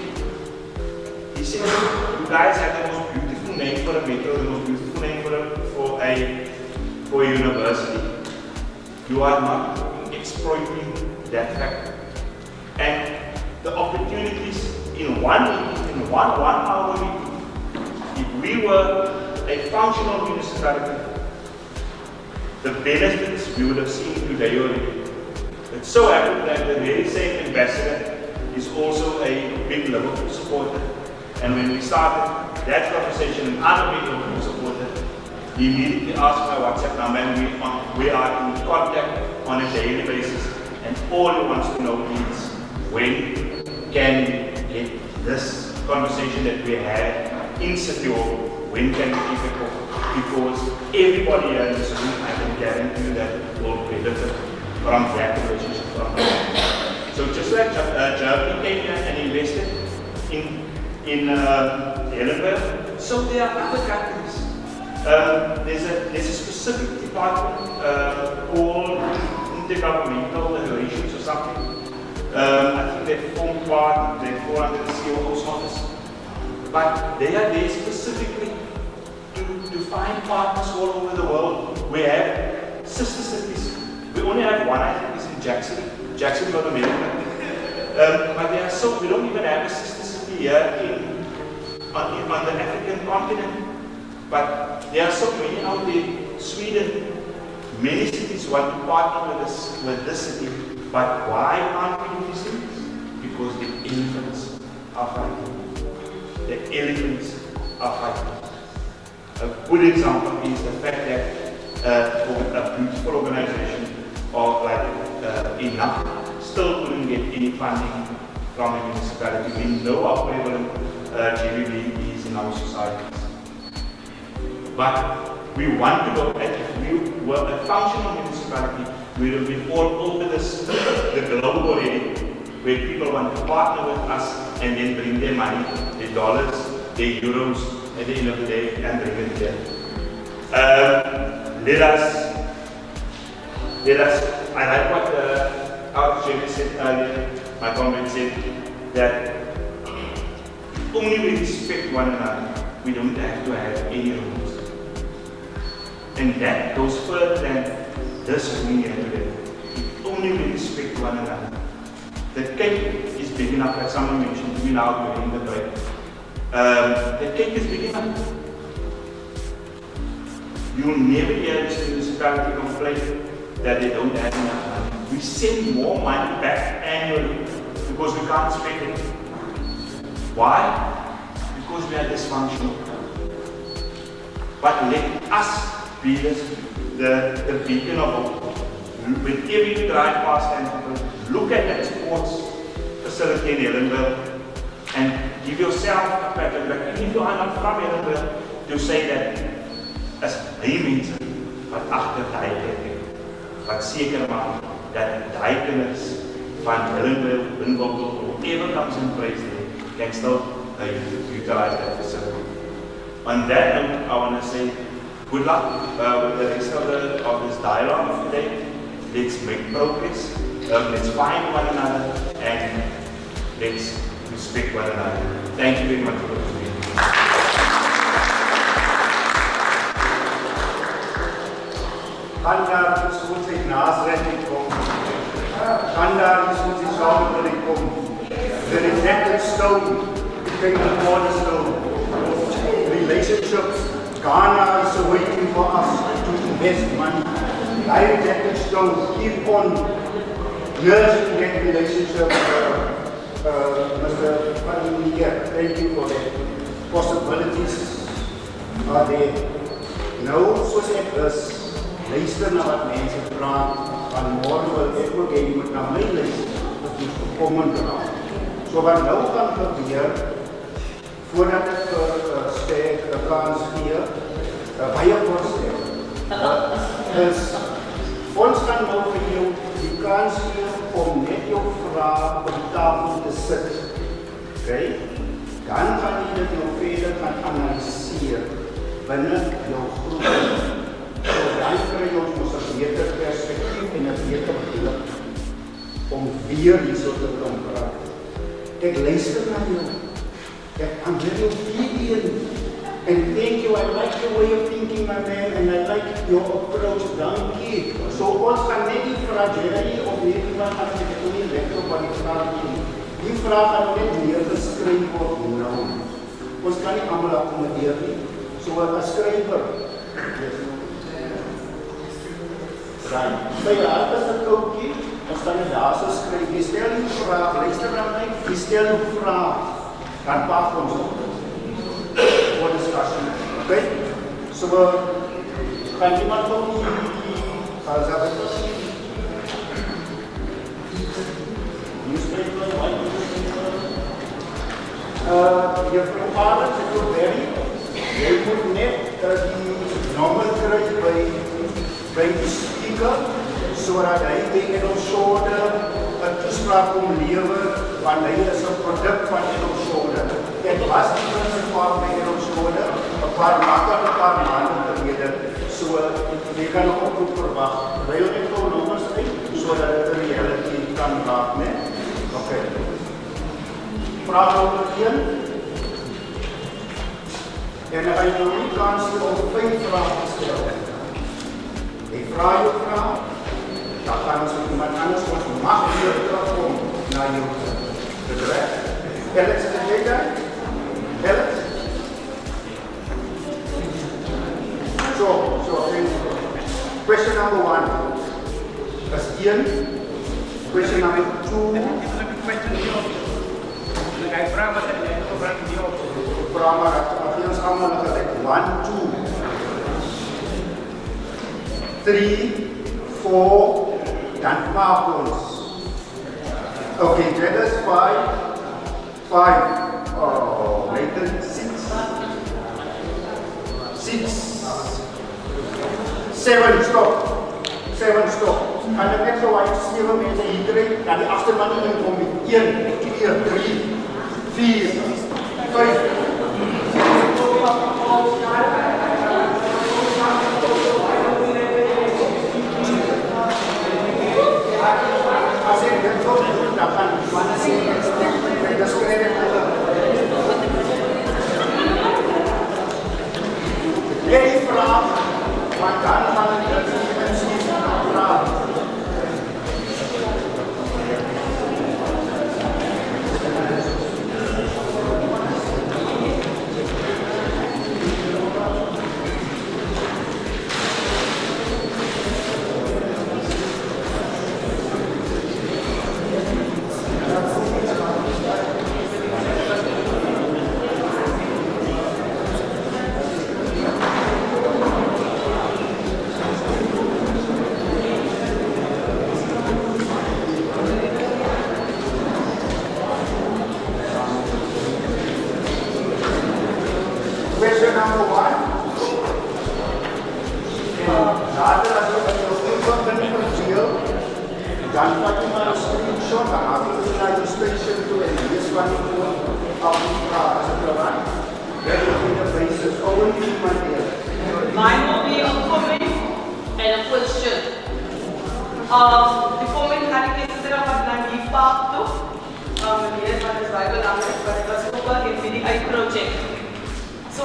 he said, you guys have the most beautiful name for a metro, the most beautiful name for a university. You are not exploiting that fact. And the opportunities in one hour meeting, if we were a functional municipality, the benefits we would have seen today already. It so happened that the very same ambassador is also a big Liverpool supporter. And when we started that conversation, and other big Liverpool supporter, he immediately asked my WhatsApp number, and we are in contact on a daily basis. And all he wants to know is, when can we get this conversation that we had in City Hall, when can we keep it off? Because everybody here in this room, I can guarantee you that will benefit from that relationship. So just like Germany came here and invested in Hellenvale, so there are other countries. There's a specific department called intergovernmental relations or something. I think they form part, they fall under the COO's office. But they are there specifically to find partners all over the world. We have sister cities. We only have one, I think, is in Jacksonville, America. But there are so, we don't even have a sister city here on the African continent. But there are so many out there. Sweden, many cities want to partner with this city. But why can't we do these things? Because the elephants are fighting. The elephants are fighting. A good example is the fact that for a beautiful organization or like enough still couldn't get any funding from the municipality. We know how prevalent GBV is in our societies. But we want to go, and if we were a functional municipality, we would have been all over the globe already, where people want to partner with us and then bring their money, their dollars, their euros at the end of the day and bring it here. Let us, I like what our Jimmy said earlier, my comrade said, that only we respect one another, we don't have to have any rules. And that goes further than this room here today. If only we respect one another. The cake is big enough, like someone mentioned to me now during the break. The cake is big enough. You'll never hear this municipality complain that they don't have enough money. We send more money back annually because we can't spend it. Why? Because we are dysfunctional. But let us be the beacon of hope. Whenever you drive past and look at that sports facility in Ellenville and give yourself a pat on the back. And if you are not from Ellenville, to say that as hy mense wat agter daai plek wat seker maak dat daai kinders van Ellenville, Winwinkel, whoever comes in place there, can still utilize that facility. On that note, I want to say good luck with the rest of this dialogue of today. Let's make progress. Let's find one another and let's respect one another. Thank you very much for listening. Kanda is goed in Nazareth kom. Kanda is goed in Schauderville kom. The rejected stone became the cornerstone. Relationships, Ghana is waiting for us to invest money. I rejected stone, keep on nurturing that relationship. Mr. Panier, thank you for that. Possibilities are there. Nou, soos ek is, luister na wat mense praat, van môre wil ek ook hê jy moet na my luister, dat jy gekommen draai. So wat nou gaan gebeur, voordat ek steek, kans gee, baie voorstel, is, ons gaan nou vir jou die kans gee om net jou vraag op die tafel te sit. Okay? Dan gaan jy dit nou verder gaan analyseer binne jou groep. So dan kry ons ons 'n beter perspektief en 'n beter blik om weer hierso te kom praat. Ek luister na jou. I'm very obedient. And thank you, I like your way of thinking, my man, and I like your approach, dankie. So ons gaan net die tragedie of net iemand gaan sê, ek wil nie lekker op wat die vraag nie. Die vraag gaan net neergeskryf word nou. Ons kan nie allemaal accommodeer nie. So as skryver, by haar is een koutjie, ons kan nie daar so skryf. Jy stel die vraag, luister na my, jy stel die vraag, dan pak ons op. For discussion. Okay? So, kan iemand van die newspaper, white newspaper, juffrou Paulus, ek wil very, jy moet net die nommer kry by die speaker, so dat hy by Engels Schauder 'n toespraak kom lewer, want hy is 'n produk van Engels Schauder. Ek was die principaal by Engels Schauder, 'n paar maande gelede, so jy kan nog oproep verwag. Wil net gou nommers uit, sodat dit 'n reality kan raak, né? Okay. Vraag nommer 1. En dan gaan jy nou die kans hê om 5 vrae te stel. Jy vra jou vraag, dan gaan ons met iemand anders ons mag weer terugkom na jou bedrijf. Alex, is dit daar? Alex? So, question number 1. That's Ian. Question number 2. Ek vra maar dat jy oor die op. Vra maar dat ons almal gelyk 1, 2, 3, 4, dan maak ons Okay, that is 5. 5. Oh, later 6. 6. 7, stop. 7, stop. Gaan ek net so uit 7 mense hier kry, dan die agterman in kom met 1, 2, 3, 4, 5. As ek dit so doen, dan gaan die manne sê, ek is kredit hulle. Jy vraag, want dan gaan die mensen vragen. Question number 1. Later as you from the jail, dan pak je maar een screenshot, dan maak je een registration toe en dit is wat ik doe op as a client. That will be the basis. Only my dear. Mine will be a comment and a question. The comment had ik gisteren van naar die park toe. Meneer van het is belangrijk, maar het was ook wel een mini project. So,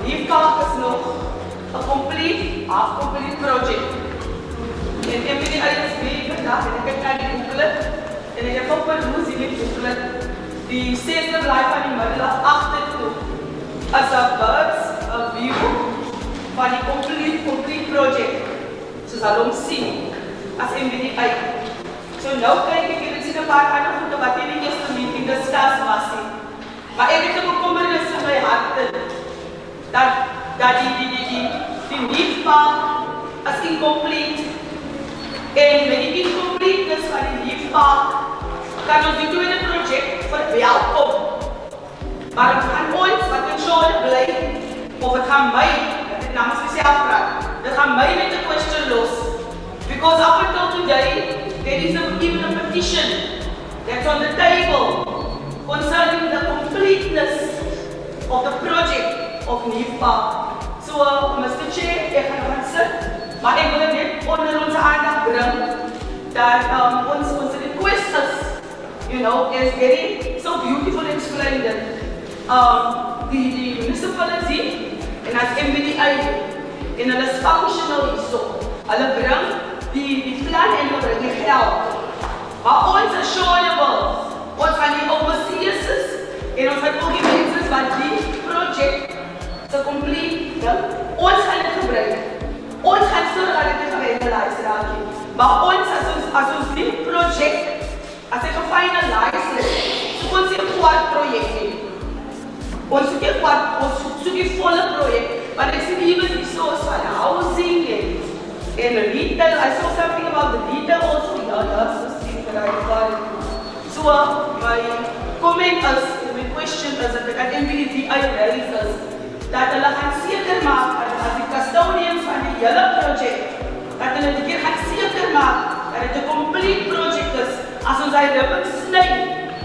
die park is nog a half-complete project. En MBDI is mee vandaag en ik heb naar die booklet. En ik heb ook perus in die booklet. Die zesde blijft van die middel af achter toe. As a bird's view van die complete project. Zoals al om zien als MBDI. So nou kijk ik en ik zie een paar andere voeten wat in die eerste meeting discuss was. Maar ik heb een bekommernis in mijn hart dat die liefpaal als incomplete en met die incompleteness van die liefpaal kan ons die tweede project verwelkom. Maar het gaan ons wat in Schauder bly, of het gaan mij, dat ik namens mezelf praat, het gaan mij met de question los. Because up until today, there is even a petition that's on the table concerning the completeness of the project of NIFPA. So, Mr. Chair, ek gaan nog sit, maar ek wil net onder onze aandacht brengen dat onze request is, is getting so beautiful explained. Die municipality en als MBDI en hulle is functional hierso. Hulle bring die plan en hulle bring die geld. Maar ons is Schauderville. Ons gaan die overseers is en ons gaan ook die mensen wat die project te complete, ons gaan het gebruik. Ons gaan zorgen dat het gefinaliseerd raak. Maar ons as ons die project, as het gefinaliseerd is, soek ons een kwart project nie. Ons soek een kwart, ons soek die volle project. Want ek sien even die source van housing en retail. I saw something about the retail also. Ja, so sien vir die So, my comment is, my question is dat ek aan MBDI raise is, dat hulle gaan seker maak, as die custodians van die hele project, dat hulle die keer gaan seker maak, dat het een complete project is, as ons die ribbon sny,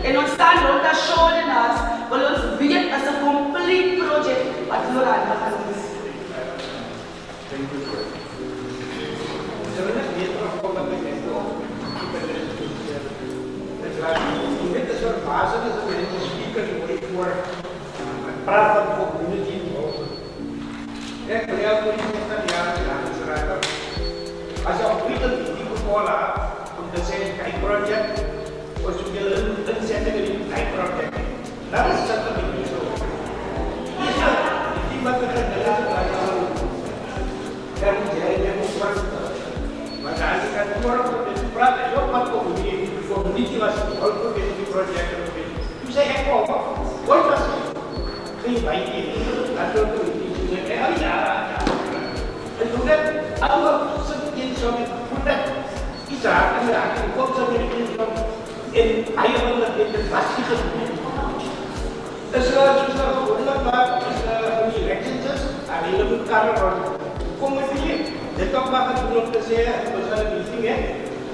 en ons staan rond as Schaudernaars, wil ons weet as een complete project, wat voorhanden gaan is. Thank you, sir. Zullen we net terugkomen met dit ook? Dit is een basis, dat we in de speaker voor praten van community involvement. Ik wil jou voor iets met een jaar gedaan. Als je op Twitter die gekomen hebt, om te zeggen, kijk project, of je wil inzetten in een kijk project, dat is het niet zo. Is dat die wat we gedaan hebben? Dan moet je moet praten. Maar als ik het morgen met praten, je ook wat community was ook in die project. Toen zei ik, ooit was geen bijtje, dat doet het niet. Ja. En toen dat allemaal in zo'n goed dat iets raakt en komt zo weer in zo'n baie van dit was nie gedoen. Is soos gewoonlik maar as die elections is, hulle moet karre rond. Kom met dit ook maar gedoen om te sê, ons gaan 'n meeting hê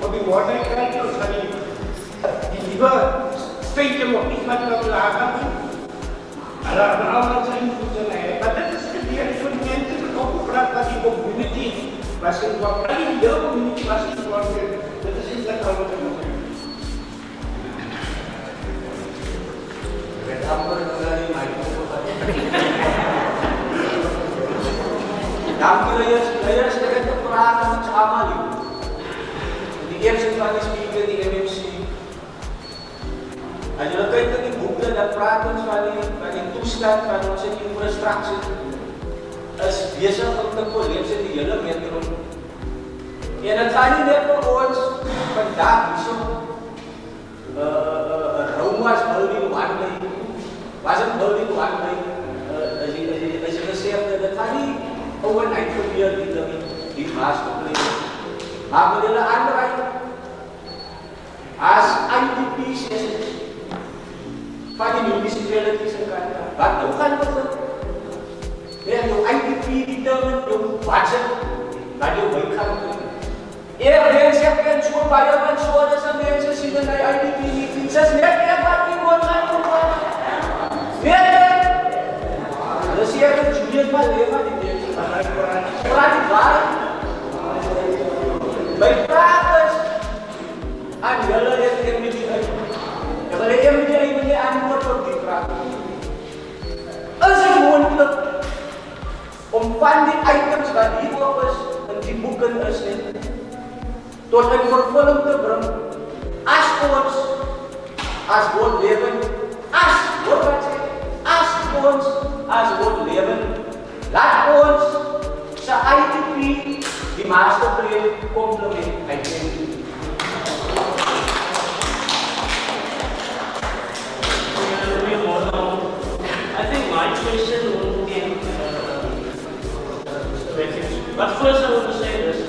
op die Moordwyk, ons gaan die nuwe feite moet nie met laag gaan. Hulle allemaal zijn goed en hij. Maar dit is de deel van de mensen die ook praat dat die community was in wat die hele community was in wat dit is iets dat allemaal te doen. Dank u leiders, ik heb een vraag aan ons allemaal. Die eerste van die speaker, die MMC. Als je kijkt naar die boeken, dan praat ons van die toestand van onze infrastructuur. Is bezig om te collapsen die hele metro. En het gaat niet net voor ons vandaag zo. Rome was building one day. Was het building one day? Als je gezegd hebt, het gaat niet overnight gebeuren die maatregelen. Maar we willen aanreiken. Als IDP's is het. Van die municipalities en kanta. Wat nou gaan we doen? Ja, jou IDP die termen, jou budget, wat jou wijk gaan doen. Mensen hebben zo'n baie van zo'n mensen zien dat die IDP niet fietsen. Net wat die moet gaan doen. Dus hier is Julius maar leven die mensen. Praat die waar. Mijn vraag is aan jullie het MBD uit. Kalau dia menjadi anggota politik, is mogelijk om van die items wat hierop is in die boeken is tot een vervulling te brengen. As ons, as woord leven, as woord leven, laat ons sy IDP die masterplan complement uitneem. I think my question won't be but first I want to say this.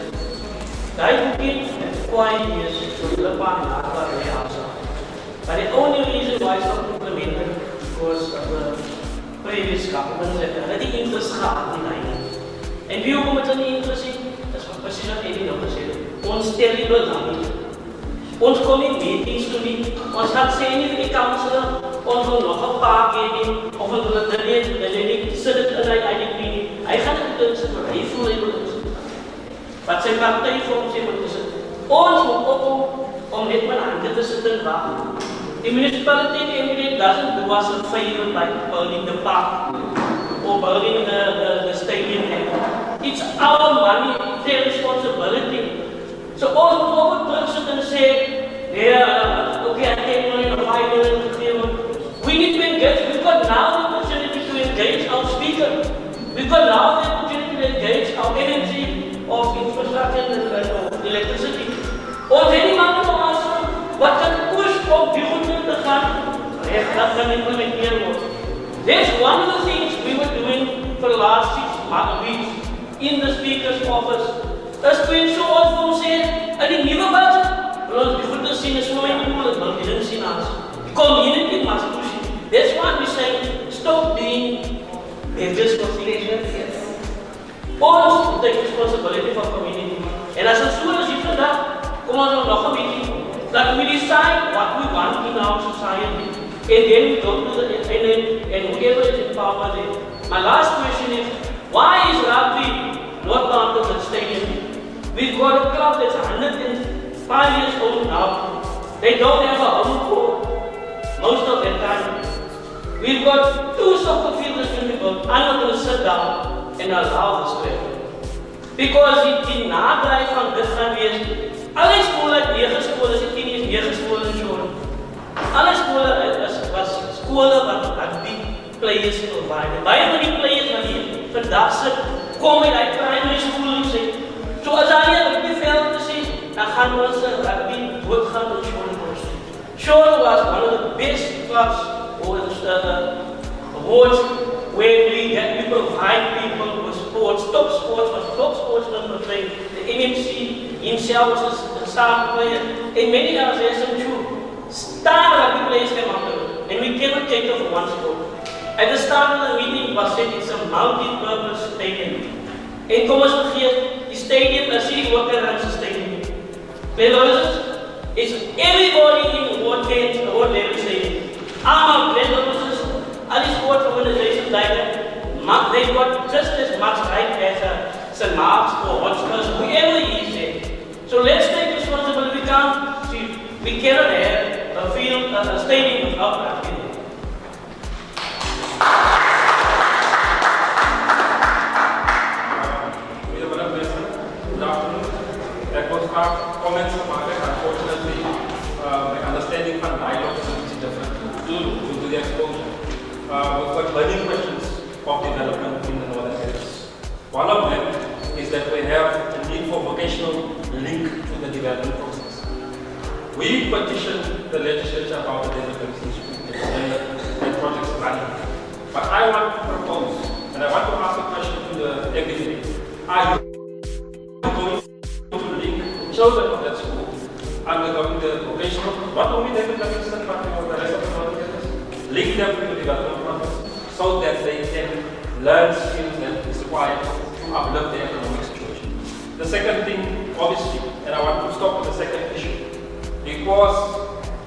I booking at 5 years to the party but the only reason why it's not implemented because of the previous government that already interest gehad in line. En wie ook met een interest in, dat is wat precies wat Eddie nog gezegd. Ons terrible lang. Ons kom in meetings toe nie. Ons gaan sê nie vir die councilor, ons wil nog 'n paar keer nie, of ons wil dit nie, sit dit in hy IDP nie. Hy gaan dit doen, sit hy voel hy wil dit. Wat sy partij vir ons moet sit. Ons moet opkom om net met hande te sit en wag. The municipality doesn't do us a favor by building the park or building the stadium. It's our money, it's their responsibility. So all the person can say, yeah, okay, I take money of 5 million to 3 million. We need to engage. We've got now the opportunity to engage our speaker. We've got now the opportunity to engage our energy of infrastructure and electricity. Or any man of us, what can push from different to gaan, that can implement more. That's one of the things we were doing for the last 6 weeks in the speaker's office. Is to ensure ons vir ons sê, in die nieuwe budget, wil ons die goede sien is nooit nie moeilijk, want die ding sien aan. Die community must push it. That's why we say, stop being beggars for things. Ons take responsibility for community. En as het so is hier vandag, kom ons nog een meeting, that we decide what we want in our society. And then we go to the and whoever is in power there. My last question is, why is rugby not part of the stadium? We've got a club that's 105 years old now. They don't have a home court most of the time. We've got 2 soccer fields that can be built. I'm not going to sit down and allow this to happen. Because die nadrijf van dit gaan wees, alle scholen uit 9 scholen, as ek ken nie 9 scholen in Schauderville. Alle scholen was scholen wat rugby players provide. Baie van die players wat hier vandag sit, kom in die primary school en sê, so as hy op die veld te sê, dan gaan ons rugby doodgaan in Schauderville. Schauderville was one of the best clubs or awards where we provide people with sports, top sports number 3. The MMC himself was a star player, and many others, yes, I'm sure. star rugby players come after, and we cannot cater for one sport. At the start of the meeting, was said it's a multi-purpose stadium. En kom ons vergeet, die stadium is nie water runs the stadium. It's everybody in what level stadium. Our grand officers, all these sports organizations like that, they've got just as much right as St. Mark's or Hotspurs, whoever is there. So let's take responsibility. We cannot have a stadium without rugby. Good afternoon. That was our comments about it. Unfortunately, my understanding from dialogue is different due to the exposure. We've got burning questions of development in the northern areas. One of them is that we have a need for vocational link to the development process. We petitioned the legislature about the development and projects running. But I want to propose, and I want to ask a question to the MBA. Are you going to link children of that school undergoing the vocational, not only the academic study, but the rest of the northern areas, link them to the development process so that they can learn skills that is required to uplift their economic situation. The second thing, obviously, and I want to stop with the second issue, because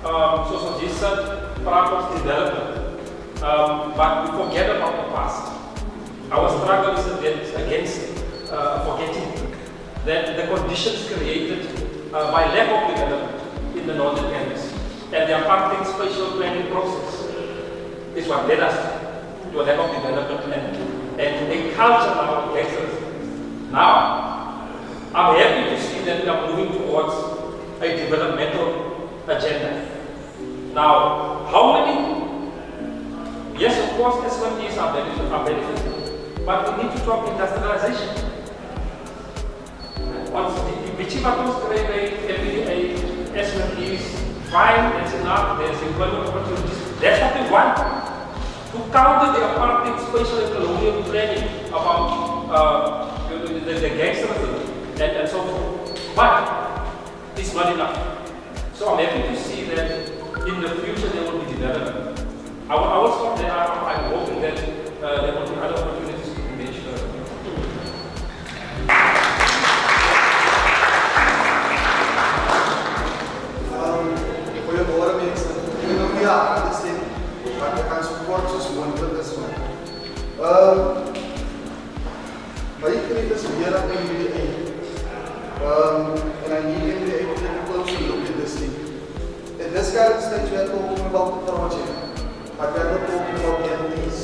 Social said, praat development, but we forget about the past. Our struggle is against forgetting that the conditions created by lack of development in the northern areas and the apartheid spatial planning process is what led us to a lack of development and a culture now of excellence. Now, I'm happy to see that we are moving towards a developmental agenda. Now, how many? Yes, of course, SMEs are benefiting, but we need to talk industrialization. Once the Bichibatos create a SMEs, fine, that's enough, there's employment opportunities. That's what we want. To counter the apartheid spatial and colonial planning about the gangsterism and so forth. But it's not enough. So I'm happy to see that in the future there will be development. I will stop there. I'm hoping that there will be other opportunities to engage further. Goeiemôre mense. Ek wil nie aanstem wat ek kan support soos moontlik is man. My kritik is weer op MBA. And I need MBA to take a closer look at this thing. In this current stage we are talking about the project, but we are not talking about guarantees.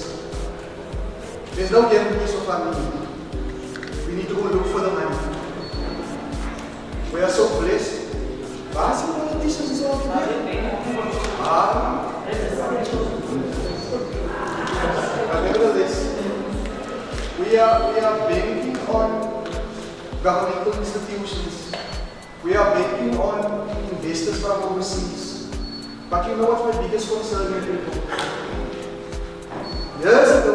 There's no guarantees of funding. We need to go look for the money. We are so blessed. Waar is die politicians al But nevertheless, we are banking on governmental institutions. We are banking on investors from overseas. But you know what my biggest concern is? Years ago,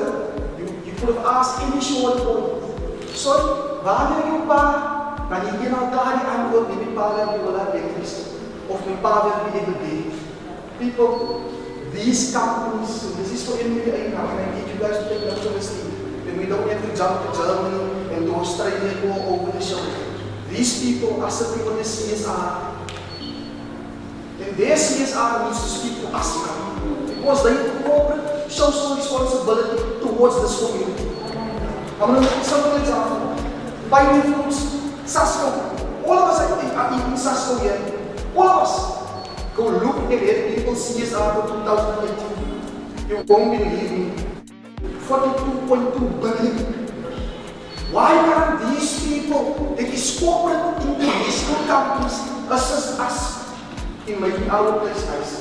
you could have asked any short boy, sorry, waar wil je pa? Maar je kan elkaar die antwoord met mijn pa wil je wel elektrisch of mijn pa wil je EBD. People, these companies, this is for MBA now, and I need you guys to take note of this thing. And we don't have to jump to Germany and to Australia or over the shoulder. These people are sitting on the CSR. And their CSR needs to speak to us now. Because they have corporate social responsibility towards this community. I'm going to make a simple example. Pioneer Foods, Sasko, all of us are eating Sasko here. All of us. Go look at it, people CSR for 2018. You won't believe me. 42.2 billion. Why can't these people, these corporate international companies, assist us in making our place nice?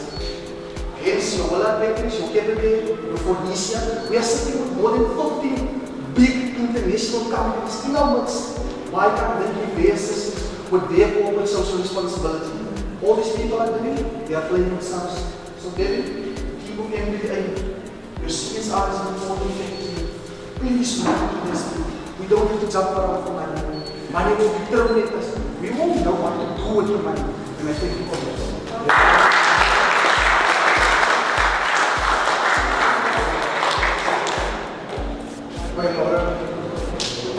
Hence, your Holland Bakeries, your Kebebe, your Phoenicia, we are sitting with more than 15 big international companies in our midst. Why can't they give their assistance with their corporate social responsibility? All these people are doing, they are playing themselves. So David, keep on MBA. Your CSR is an important thing to you. Please look into this thing. We don't have to jump around for money. Money will determine us. We won't know what to do with the money. And I thank you for that.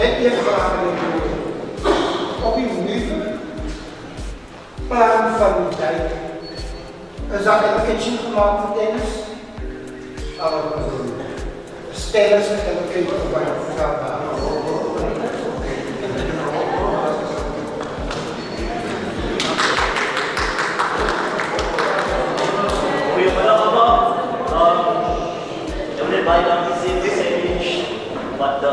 net een vraag in die boer. Op die nuwe plan van die dijk, is daar een kitchen gemaakt voor tennis? Stellers met een kindje bij elkaar. Goedemiddag allemaal. Ik wil baie dankie sê vir die wat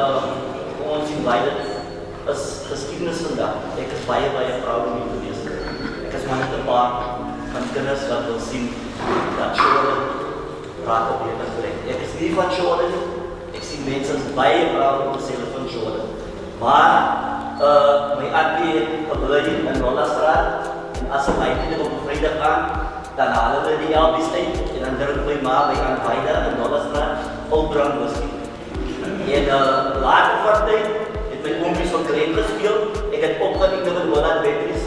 ons invited is geskiedenis vandag. Ek is baie proud om hier te wees. Ek is maar net 'n paar van kinders wat wil sien dat Schauderville praat op hierdie plek. Ek is nie van Schauderville nie. Ek sien mense is baie proud om te sê hulle van Schauderville. Maar my auntie het gebly in Nollasstraat en as sy my dit op 'n Vrydag aan, dan halen we die albis uit en dan druk my ma by aan Vaida in Nollasstraat op drankwiskie. En later van tyd het my oomies van Klein gespeel. Ek het opgediend met Holland Batteries.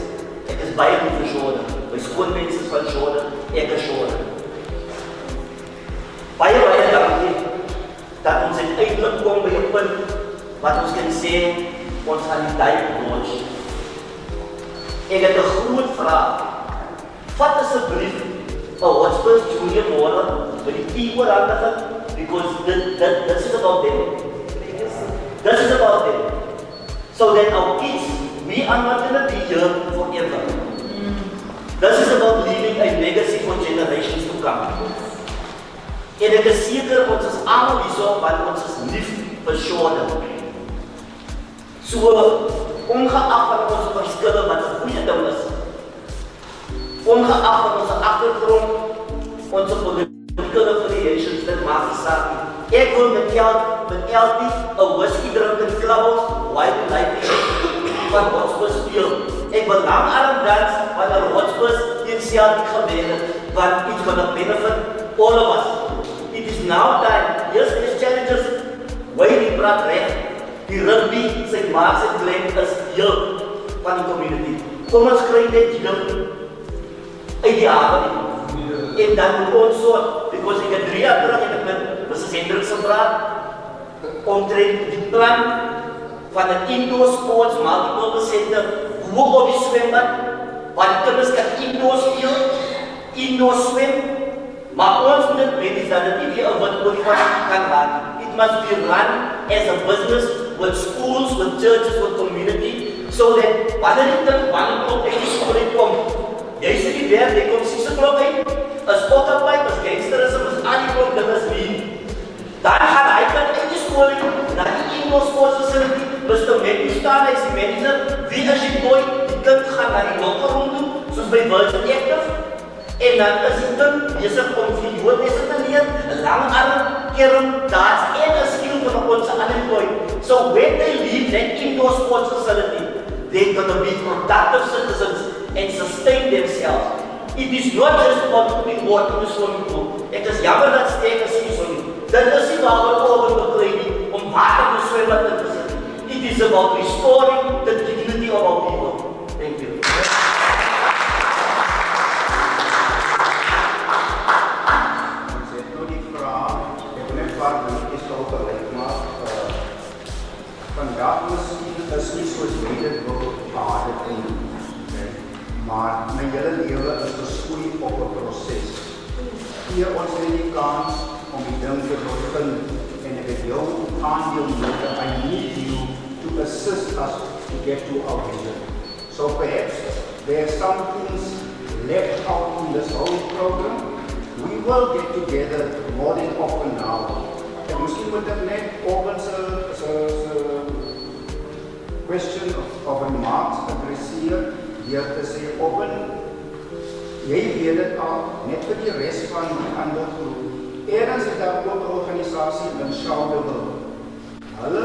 Ek is baie goed vir Schauderville. My skoonmense is van Schauderville, ek is Schauderville. Baie dankie dat ons uiteindelik kom by 'n punt wat ons kan sê ons gaan die dijk launch. Ek het 'n groot vraag. Vat asseblief 'n Hotspur Junior môre by die team oorhandige, because this is about them. This is about them. So that our kids, we are not going to be here forever. This is about leaving a legacy for generations to come. En ek is seker ons is almal hierso want ons is lief vir Schauderville. So, ongeag van ons verskille wat 'n goeie ding is, ongeag van ons agtergrond, ons political affiliations, dit maak nie saak nie. Ek wil met Eltie 'n whisky drink in Klaus, white light van Hotspur speel. Ek wil langarm dans van 'n Hotspur in Celtic gebeur, want it's going to benefit all of us. It is now time. Yes, these challenges, why die praat reg, die rugby, sy maak sy klein is heel van die community. Kom ons kry net die uit die haven. En dan moet ons soort, because ek het 3 jaar terug en ek met Mrs. Hendricks gepraat, omtrent die plan van 'n indoor sports multiple center, hoe op die swembad, waar die kinders kan indoor speel, indoor swem, maar ons moet het weet is dat het nie weer 'n wit olifant kan raak. It must be run as a business with schools, with churches, with community, so that wanneer die kind wanneer uit die skool kom, jy sê die werk, jy kom 6 o'clock uit, as occupied, as gangsterism, as al die klok, dit is wie. Dan gaan hy kan uit die skool in, na die indoor sports facility, Mr. Matthew staan, hy is die manager, wie is die boy, die kind gaan na die locker room toe, soos by Virgin Active, en dan is die kind besig om videolessen te leer, 'n langarm, kerm, darts, en 'n skill van ons unemployed. So when they leave that indoor sports facility, they're going to be productive citizens and sustain themselves. It is not just about putting water in the swimming pool. Ek is jammer dat steek as nie so nie. Dit is nie waar we oor beklei nie, om water in die swembad in te sit. It is about restoring the dignity of our people. Thank you. Ons het nou die vraag, ek wil net paar dingetjies daar gelyk maak. Vandag is nie soos jy dit wil gehad het nie. Maar my hele lewe is geskoei op 'n proses. Hier ons het die kans om die ding te begin en ek het jou aandeel nodig. I need you to assist us to get to our vision. So perhaps there are some things left out in this whole program. We will get together more than often now. En miskien moet ek net Korsten se question of remarks adresseer. Deur te sê, Korsten, jy weet dit al, net vir die res van die ander groep. Eerder is daar ook 'n organisasie in Schauderville. Hulle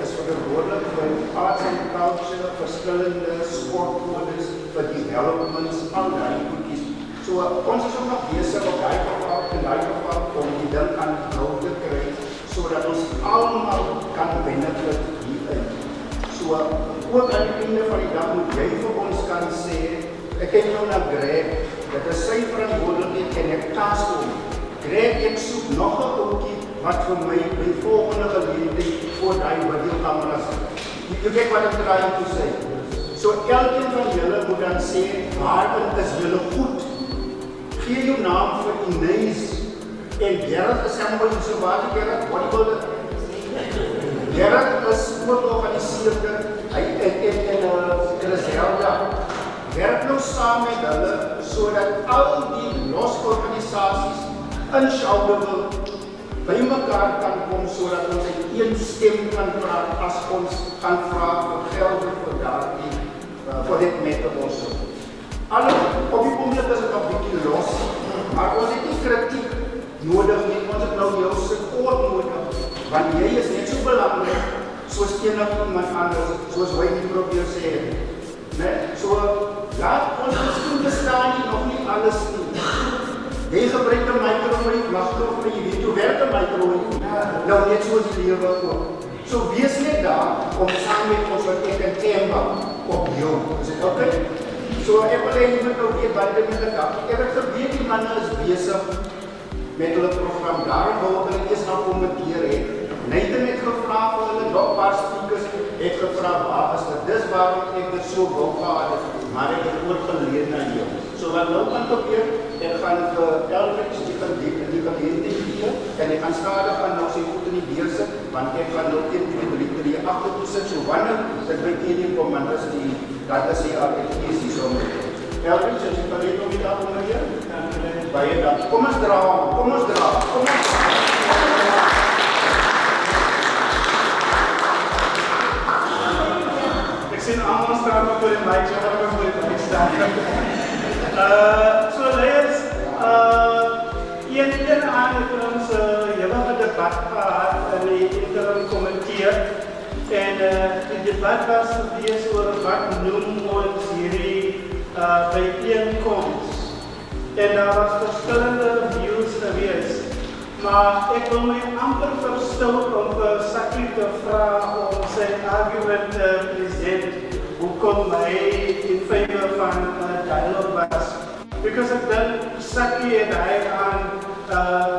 is verantwoordelik vir arts and culture, verskillende sportcodes, vir developments, al daai goedjies. So ons is ook nog besig op daai geval om die ding aan die grou te kry, sodat ons almal kan benefit hieruit. So ook aan die einde van die dag moet jy vir ons kan sê, ek het nou na Greg, dit is sy verantwoordelikheid en ek taas hom. Greg, ek soek nog 'n ouetjie wat vir my volgende geleentheid voor die videokameras. You get what I'm trying to say. So elkeen van julle moet dan sê, waarin is julle goed? Gee jou naam vir Inez en Gerard is helemaal in so waar die Gerard, what do you call it? Gerard is oorgeorganiseerde, hy en Griselda werk nou saam met hulle, sodat al die los organisasies in Schauderville by mekaar kan kom, sodat ons uit een stem kan praat as ons gaan vraag vir geld vir daardie, vir dit met ons. Alle, op die oomblik is het nog bietjie los, maar ons het nie kritiek nodig nie, ons het nou jou support nodig, want jy is net so belangrik, soos enig iemand anders, soos hy nie probeer sê. So, laat ons miskien bestaan nie, nog nie alles nie. Jy gebruik een microwave, wachtlof, en jy weet hoe werk een microwave. Nou net soos die lewe ook. So wees net daar, om saam met ons wat ek en Temba op jou. Is het oké? So ek wil jy met nou weer bande met die kap. Ek het geweet die manne is bezig met hulle program. Daarom wil hulle eers nou kommenteer het. Nathan het gevraag vir hulle, nog paar speakers het gevraag, waar is dit? Dis waarom ek dit so wou gehad het, maar ek het oorgeleerd na jou. So wat nou kan gebeur, ek gaan elke die geleentheid gee, en ek gaan stadig aan nou sy voet in die deur sit, want ek gaan nou teen die agter toe sit, so wanneer dit by teen kom, want dat is die RFT's die som. Elke, sy gereed om die dag onder hier? Baie dag. Kom ons dra. Sien allemaal staan op voor de mic, zo gaan we voor de mic staan. So leiders, een aan het ons hele debat gehad en die interim comiteer. En die debat was geweest oor wat noem ons hierdie bijeenkomst. En daar was verschillende views geweest. Maar ek wil my amper verstil om vir Sakkie te vraag om sy argument te present hoekom hy in favor van dialogue was. Because ek dink Sakkie en hy aan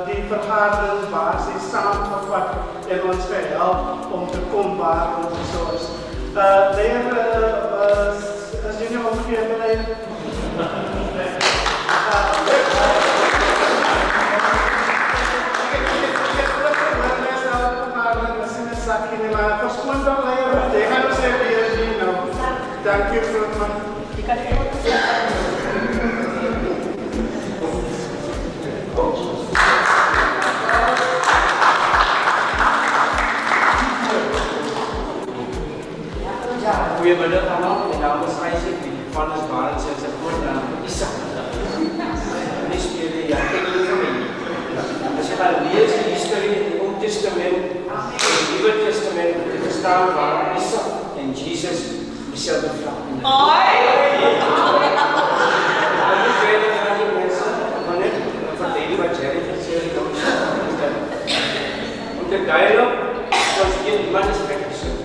die vergadering basis saamgevat en ons gehelp om te kom waar ons soos. Leer, as jy nie omgekeerd beleid? Maar verskoon dan leer, jy gaan ons sê weer nie nou. Dankie vir man. Goeiemiddag allemaal, my naam is Isaac, die van is Barend, sy grootnaam Isaac. En die speel die artikel vir my. As jy gaan lees die historie in die Oud Testament, die Nieuwe Testament, te verstaan waar Isaac en Jesus dezelfde vlak in. En die verder gaan die mense, maar net verdedig wat Jerry gesê het, om te duidelijk, soos iemand is weggesoek.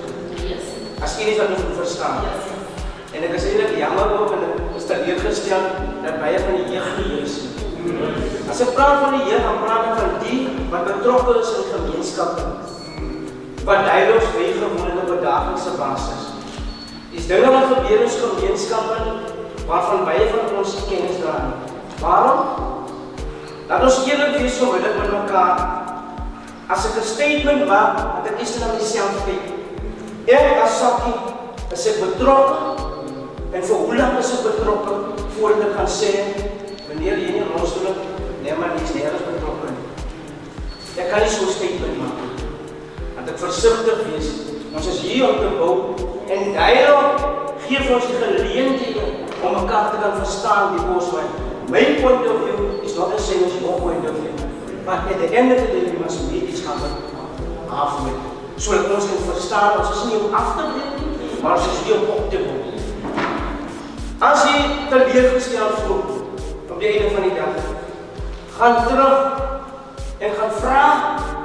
As jy nie wat ons moet verstaan. En ek is eindelijk jammer ook, en ek is teleurgesteld, dat baie van die jeug nie is. As ek praat van die jeug, dan praat ek van die wat betrokken is in gemeenskappen. Wat dialogs bijgewoon het op 'n daaglikse basis. Die dinge wat gebeur in ons gemeenskappen, waarvan baie van ons kennis dra. Waarom? Laat ons eerlik wees vanmiddag met mekaar. As ek 'n statement maak, dat ek iets na myself kyk. Ek as Sakkie, is ek betrokken, en vir hoe lang is ek betrokken, voordat ek gaan sê, wanneer jy nie rondstoel, nee maar nie is nergens betrokken. Ek kan nie so'n statement maak, want ek versigtig wees, ons is hier om te bou, en daarom geef ons die geleenthede, om mekaar te kan verstaan die booswijn. My point of view is not the same as your point of view, but at the end of the day, we must meet each other halfway. Zodat ons kan verstaan, ons is nie om af te breek, maar ons is nie om op te bouw. As jy teleurgesteld voel, op die einde van die dag, gaan terug en gaan vraag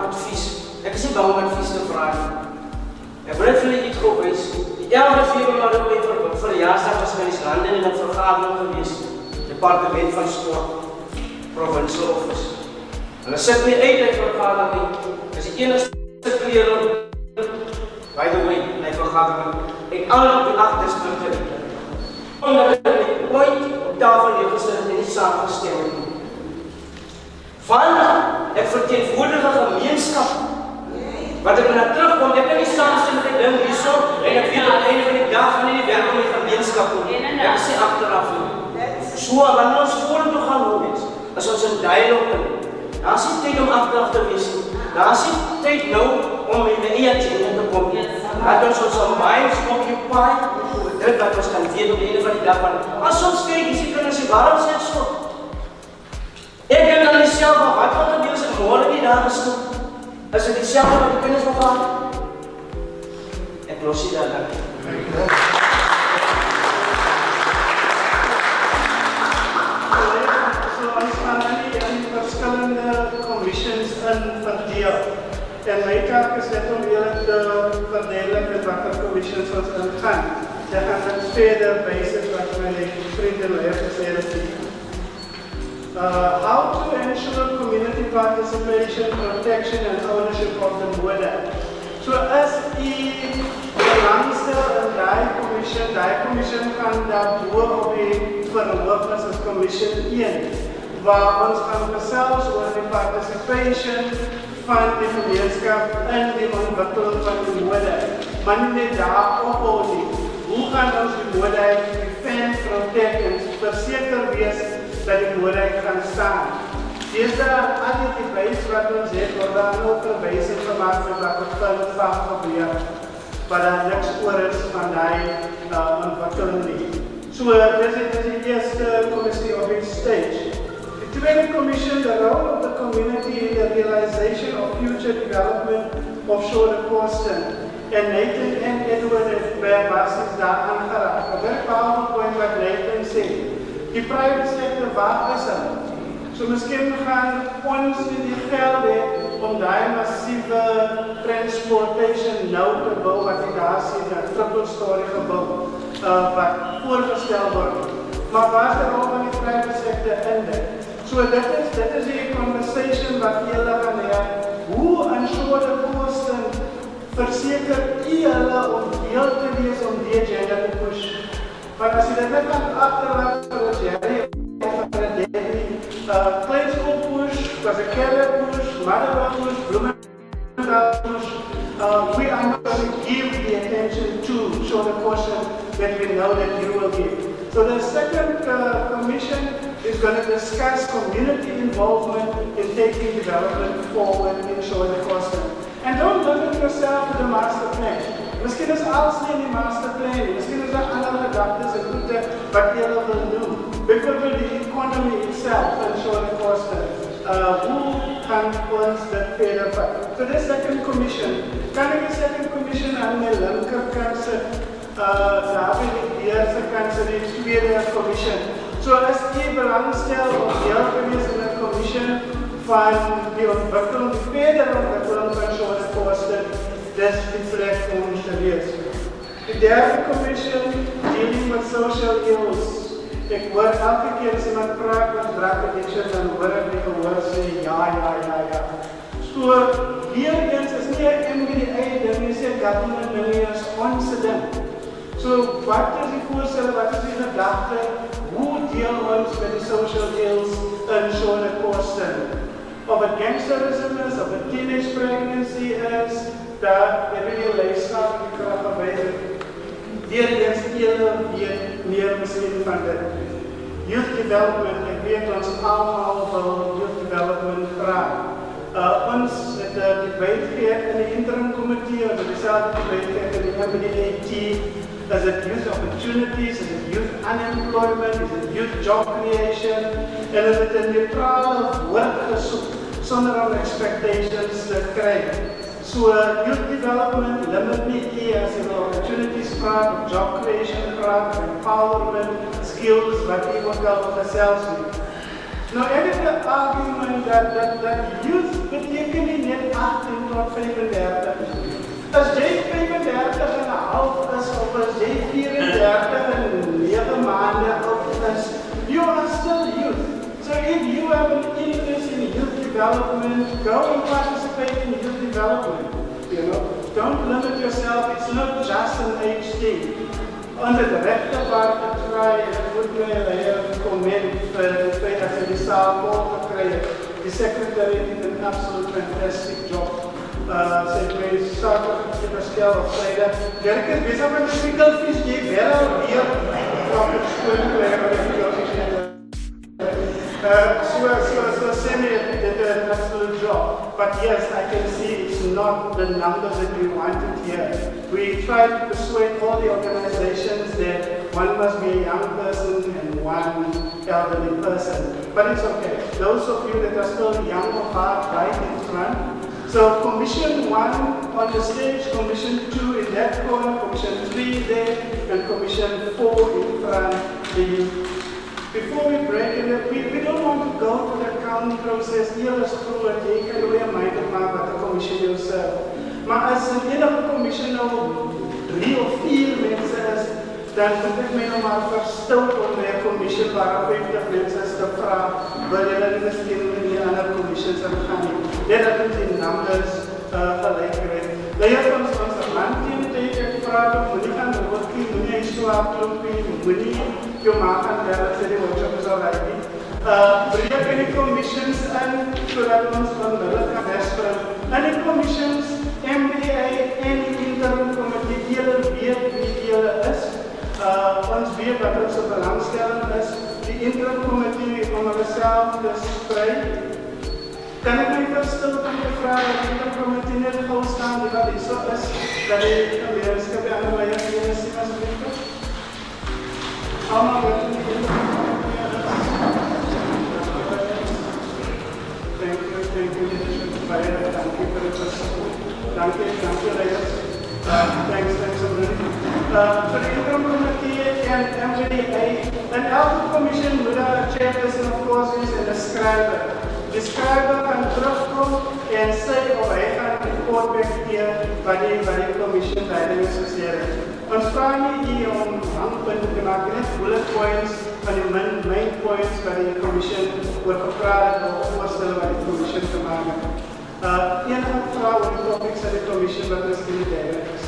advies. Ek is nie bang om advies te vraag. Ek wil net vir jy iets opwees. Die 11 Februarie op my verjaarsdag was my Landen in 'n vergadering gewees, departement van sport, provincial office. Hulle sit my uit die vergadering is die enigste klere, by the way, my vergadering, en al die 8 distrikte, omdat ek ooit op tafel neergesit en nie saamgestem het. Want ek verteenwoordig 'n gemeenskap, wat ek na terugkom, ek kan nie saamstem met die ding hierso, en ek weet aan die einde van die dag van die werk om die gemeenskap doen. Ek is nie achteraf nie. So, wanneer ons vorentoe gaan doen is, as ons in dialoog doen, daar is nie tyd om achteraf te wees nie. Daar is nie tyd nou om in die eie agenda te kom. Laat ons ons minds occupy, dit wat ons kan weet op die einde van die dag. As ons kyk, die kinders sê, waarom sê ons stop? Ek denk aan myself, maar wat gaan gebeur as ek morgen nie daar is toe? Is dit dieselfde wat die kinders nog gaan? Ek los nie daar dan. So ons gaan in die verskillende commissions in verdeel. En my taak is net om julle te verduidelik met watter commissions ons ingaan. Jy gaan dit verder wysig wat my vriend en leier gesê het. How to ensure community participation, protection and ownership of the model. So as die belangstel in die commission gaan daarboor op die verhoog as commission 1, waar ons gaan gesels oor die participation van die gemeenskap in die ontwikkeling van die model. Maar nie net daar ophou nie. Hoe gaan ons die model defend, protect en verseker wees dat die moederheid gaan staan. Deze al die debates wat ons het, word daar ook verwijzing gemaakt met wat het vaak gebeur, waar daar niks oor is van die ontwikkeling nie. So, dit is die eerste commissie op die stage. The tweede commission, the role of the community in the realization of future development of Korsten. En Nathan en Edward het bij basis daar aangeraakt. Een very powerful point wat Nathan sê. Die private sector, waar is hulle? So miskien gaan ons die geld hê om die massieve transportation nou te bou, wat jy daar sien, een triple story gebouw, wat voorgestel word. Maar waar is die rol van die private sector in dit? So dit is die conversation wat julle gaan hê. Hoe ensure Korsten verseker julle om deel te wees om die agenda te push? Maar as jy dit net kan achterlaat vir ons Jerry of vir een Debbie, Kleinskool push, was een Keller push, Motherwell push, Bloemendaal push, we are not going to give the attention to show the Korsten that we know that you will give. So the second commission is going to discuss community involvement in taking development forward in showing the Korsten. And don't limit yourself to the master plan. Miskien is alles nie in die masterplan nie. Miskien is daar ander gedagtes en goede wat julle wil doen. Byvoorbeeld die economy itself en Korsten. Hoe gaan ons dit verder vat? So this second commission, kan ek die second commission aan my linkerkant sit, daar by die eerste kant sit die tweede commission. So as jy belangstel om deel te wees in die commission van die ontwikkeling, die verder ontwikkeling van Korsten, dis die plek om ons te wees. Die derde commission, dealing with social ills. Ek hoor elke keer as iemand praat met drug addiction, dan hoor ek die gehoor sê, ja. So, weer eens is nie een MBDA ding, nie sê government ding, nie is ons ding. So, wat is die voorstel, wat is die gedagte, hoe deel ons met die social ills in Korsten? Of het gangsterism is, of het teenage pregnancy is, daar heb je die leesgraaf die kracht gewijzig. Weer eens julle weet meer misschien van dit. Youth development, ek weet ons allemaal wil youth development graag. Ons het die debate gehad in die interim committee, ons het dezelfde debate gehad in die MBDAT. Is it youth opportunities, is it youth unemployment, is it youth job creation, en is it een neutrale woord gesoek, sonder om expectations te krijgen. So youth development, limit nie as jy wil opportunities praat, of job creation praat, of empowerment, skills, wat jy ook al gesels nie. Nou ek het die argument dat youth beteken nie net 18 tot 35. As jy 35 en een half is, of as jy 34 en 9 maanden oud is, you are still youth. So if you have an interest in youth development, go and participate in youth development. limit yourself. It's not just an age thing. On the director part, I try and put me a comment for the fact that the Saal the secretary did an absolute fantastic job. Sy het my saak gestel op Vrydag. Dirk is besig met die spiekelvis, jy bel weer van die skoonklere. So Sammy did an absolute job. But yes, I can see it's not the numbers that we wanted here. We tried to persuade all the organizations that one must be a young person and one elderly person. But it's okay. Those of you that are still young or hard, right in front. So Commission 1 on the stage, Commission 2 in that corner, Commission 3 there, and Commission 4 in front. Before we break it, we don't want to go to the county process. Here is true that you can wear mind of the commission yourself. Maar as in enige commission nou 3 of 4 mensen is, dan moet ik mij nog maar verstout om een commission waar 50 mensen is te vragen, wil je dan misschien in die andere commissions gaan niet. Dat is in numbers gelijk krijgt. Dat is onze landteam tegen te vragen, moet niet aan de working, moet niet eens toe afkloppen, moet niet je maken bellen, ze die workshop is al right. Breek in die commissions en zodat ons van hulle kan herspelen. En die commissions, MBA en die interim committee, die weet wie die is. Ons weet wat onze belangstelling is. Die interim committee om onszelf te spreiden. Kan ik mij verstilten om te vragen dat die interim committee net gauw staan, die wat zo is, dat die gemeenschap aan de leier is, alsjeblieft. Allemaal wat in die interim committee is. Thank you, leadership. Thank you for the support. Thank you, leaders. Thanks, everybody. For the interim committee and MBA, an elder commission with a chairperson, of course, is a scriber. The scriber can terugkomen en sê of hy gaan report back hier by die commission leiding associëren. Ons vraag nie hier om hangpunte te maak, net bullet points van die main points by die commission oor gepraat of voorstellen by die commission te maken. Enige vraag oor die topics van die commission wat ons in die derde is.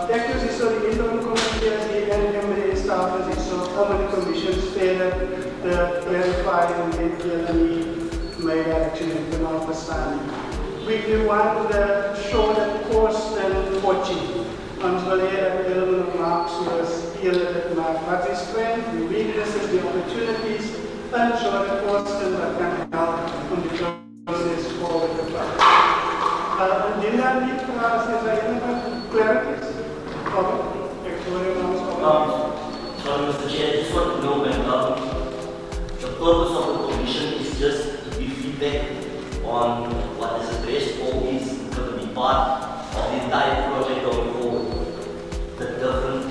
Ek is hier so die interim committee as die NMA staff is hier so om in die commissions verder te clarify en dit die my direction in te nou verstaan. We want to show that Korsten coaching. Ons wil hier dat julle moet maak soos julle dit maak. Wat is strength, the weaknesses, the opportunities, and show that Korsten that can help on the process forward to drive. Indien daar nie vraag is, daar enige clarities? Sorry, Mr. Chair, I just want to know when the purpose of the commission is just to give feedback on what is addressed or is going to be part of the entire project going forward. The different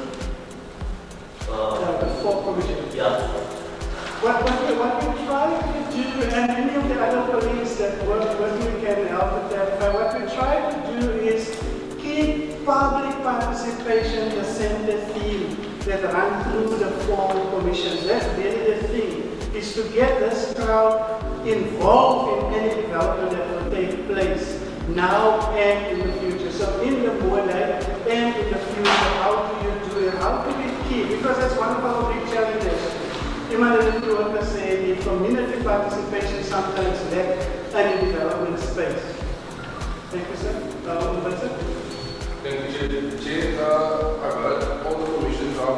the 4 commissions. Yeah. What we try to do, and many of the other colleagues that work with me can help with that, but what we try to do is keep public participation the center theme that run through the 4 commissions. That's really the thing, is to get this crowd involved in any development that will take place now and in the future. So in the Moorlei and in the future, how do you do it? How do we keep? Because that's one of our big challenges. Iemand in the work say the community participation sometimes lack any development space. Thank you, sir. Thank you, Chair. I've heard all the commissions are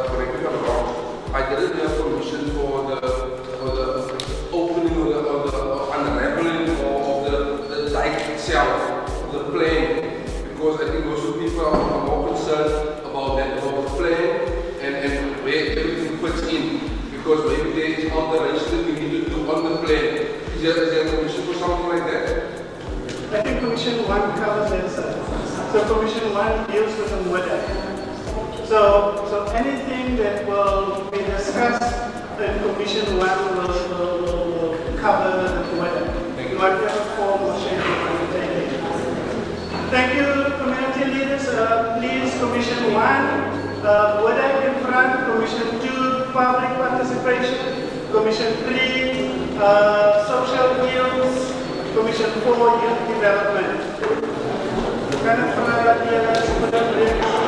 correct me if I'm wrong. I didn't hear permission for the opening or the unraveling of the dike itself, the plan, because I think most of the people are more concerned about that, about the plan and where everything fits in. Because maybe there is alteration we need to do on the plan. Is there a commission for something like that? I think Commission 1 covers that, sir. So Commission 1 deals with the model. So anything that will be discussed in Commission 1 will cover the model. Whatever form or shape it will take. Thank you, community leaders. Please, Commission 1. Model in front, Commission 2, public participation, Commission 3, social ills, Commission 4, youth development. kan het vanuit dat je supervisor.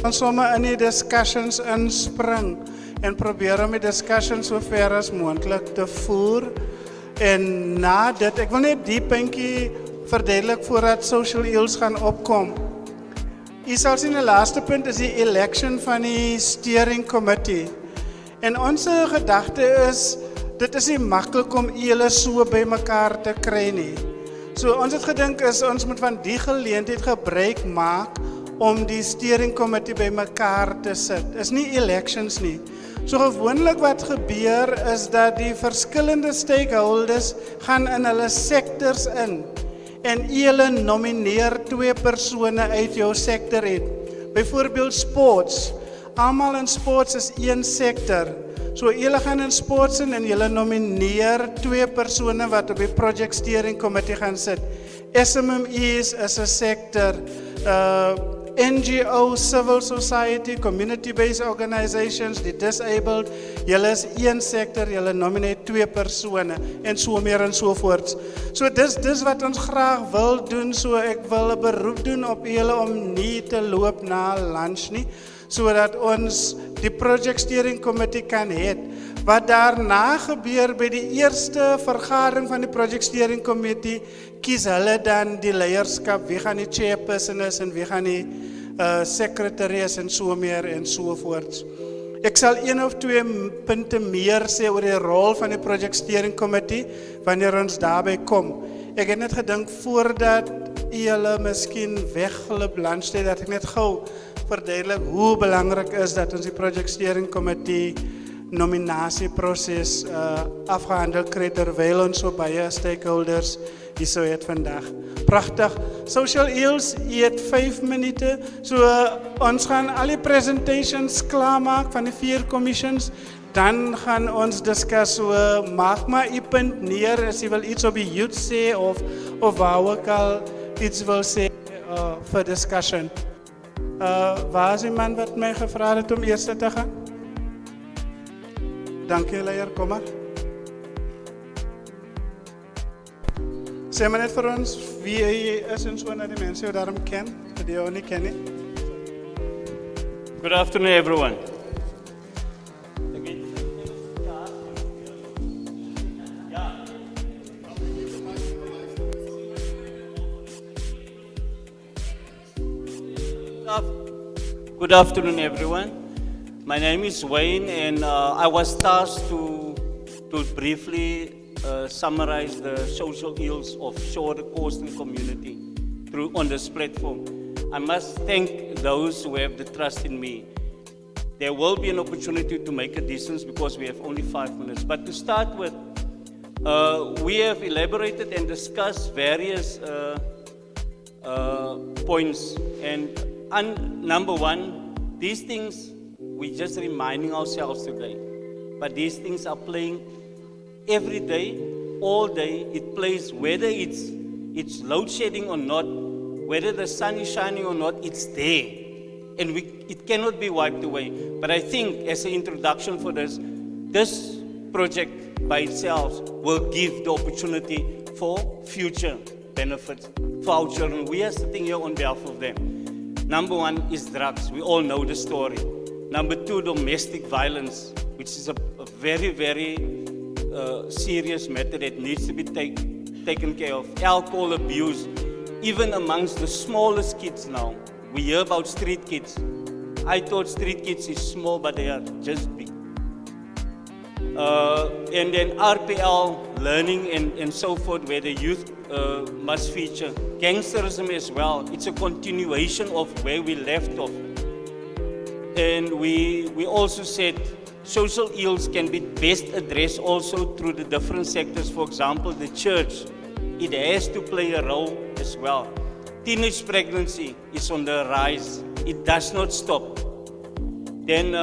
Ons sommer in die discussions inspring en probeer om die discussions so ver as moontlik te voer. En na dit, ek wil net die puntjie verduidelik voordat social ills gaan opkom. U sal sien die laaste punt is die election van die steering committee. En ons gedagte is, dit is nie maklik om julle so by mekaar te kry nie. So ons het gedink is ons moet van die geleentheid gebruik maak om die steering committee by mekaar te sit. Is nie elections nie. So gewoonlik wat gebeur is dat die verskillende stakeholders gaan in hulle sectors in en julle nomineer 2 persone uit jou sector uit. Byvoorbeeld sports. Almal in sports is een sector. So julle gaan in sports in en julle nomineer 2 persone wat op die project steering committee gaan sit. SMMEs is 'n sector. NGO, civil society, community-based organizations, die disabled, julle is een sector, julle nomineer 2 persone en so meer en so voorts. So dis wat ons graag wil doen, so ek wil 'n beroep doen op julle om nie te loop na lunch nie, sodat ons die project steering committee kan hê. Wat daarna gebeur by die eerste vergadering van die project steering committee, kies hulle dan die leierskap, wie gaan die chairperson is en wie gaan die secretary is en so meer en so voorts. Ek sal 1 of 2 punte meer sê oor die rol van die project steering committee wanneer ons daarby kom. Ek het net gedink voordat julle miskien wegglip lunchtyd dat ek net gou verduidelik hoe belangrik is dat ons die project steering committee nominasieproses afgehandel kry terwyl ons so baie stakeholders hier so het vandag. Pragtig. Social ills, jy het 5 minute. So ons gaan al die presentations klaarmaak van die 4 commissions. Dan gaan ons discuss, so maak maar die punt neer as jy wil iets op die youth sê of waar ook al iets wil sê vir discussion. Waar is die man wat my gevra het om eerst te gaan? Dankie, leier, kom maar. Sê maar net vir ons wie jy is en so na die mense wat daarom ken, dat jy ook nie ken nie. Good afternoon, everyone. Good afternoon, everyone. My name is Wayne, and I was tasked to briefly summarize the social ills of Korsten community on this platform. I must thank those who have the trust in me. There will be an opportunity to make a difference because we have only 5 minutes. But to start with, we have elaborated and discussed various points. And number 1, these things, we're just reminding ourselves today. But these things are playing every day, all day. It plays whether it's load shedding or not, whether the sun is shining or not, it's there. And it cannot be wiped away. But I think as an introduction for this project by itself will give the opportunity for future benefits for our children. We are sitting here on behalf of them. Number 1 is drugs. We all know the story. Number 2, domestic violence, which is a very, very serious matter that needs to be taken care of. Alcohol abuse, even amongst the smallest kids now. We hear about street kids. I thought street kids is small, but they are just big. And then RPL, learning and so forth, where the youth must feature. Gangsterism as well. It's a continuation of where we left off. And we also said social ills can be best addressed also through the different sectors. For example, the church, it has to play a role as well. Teenage pregnancy is on the rise. It does not stop. Then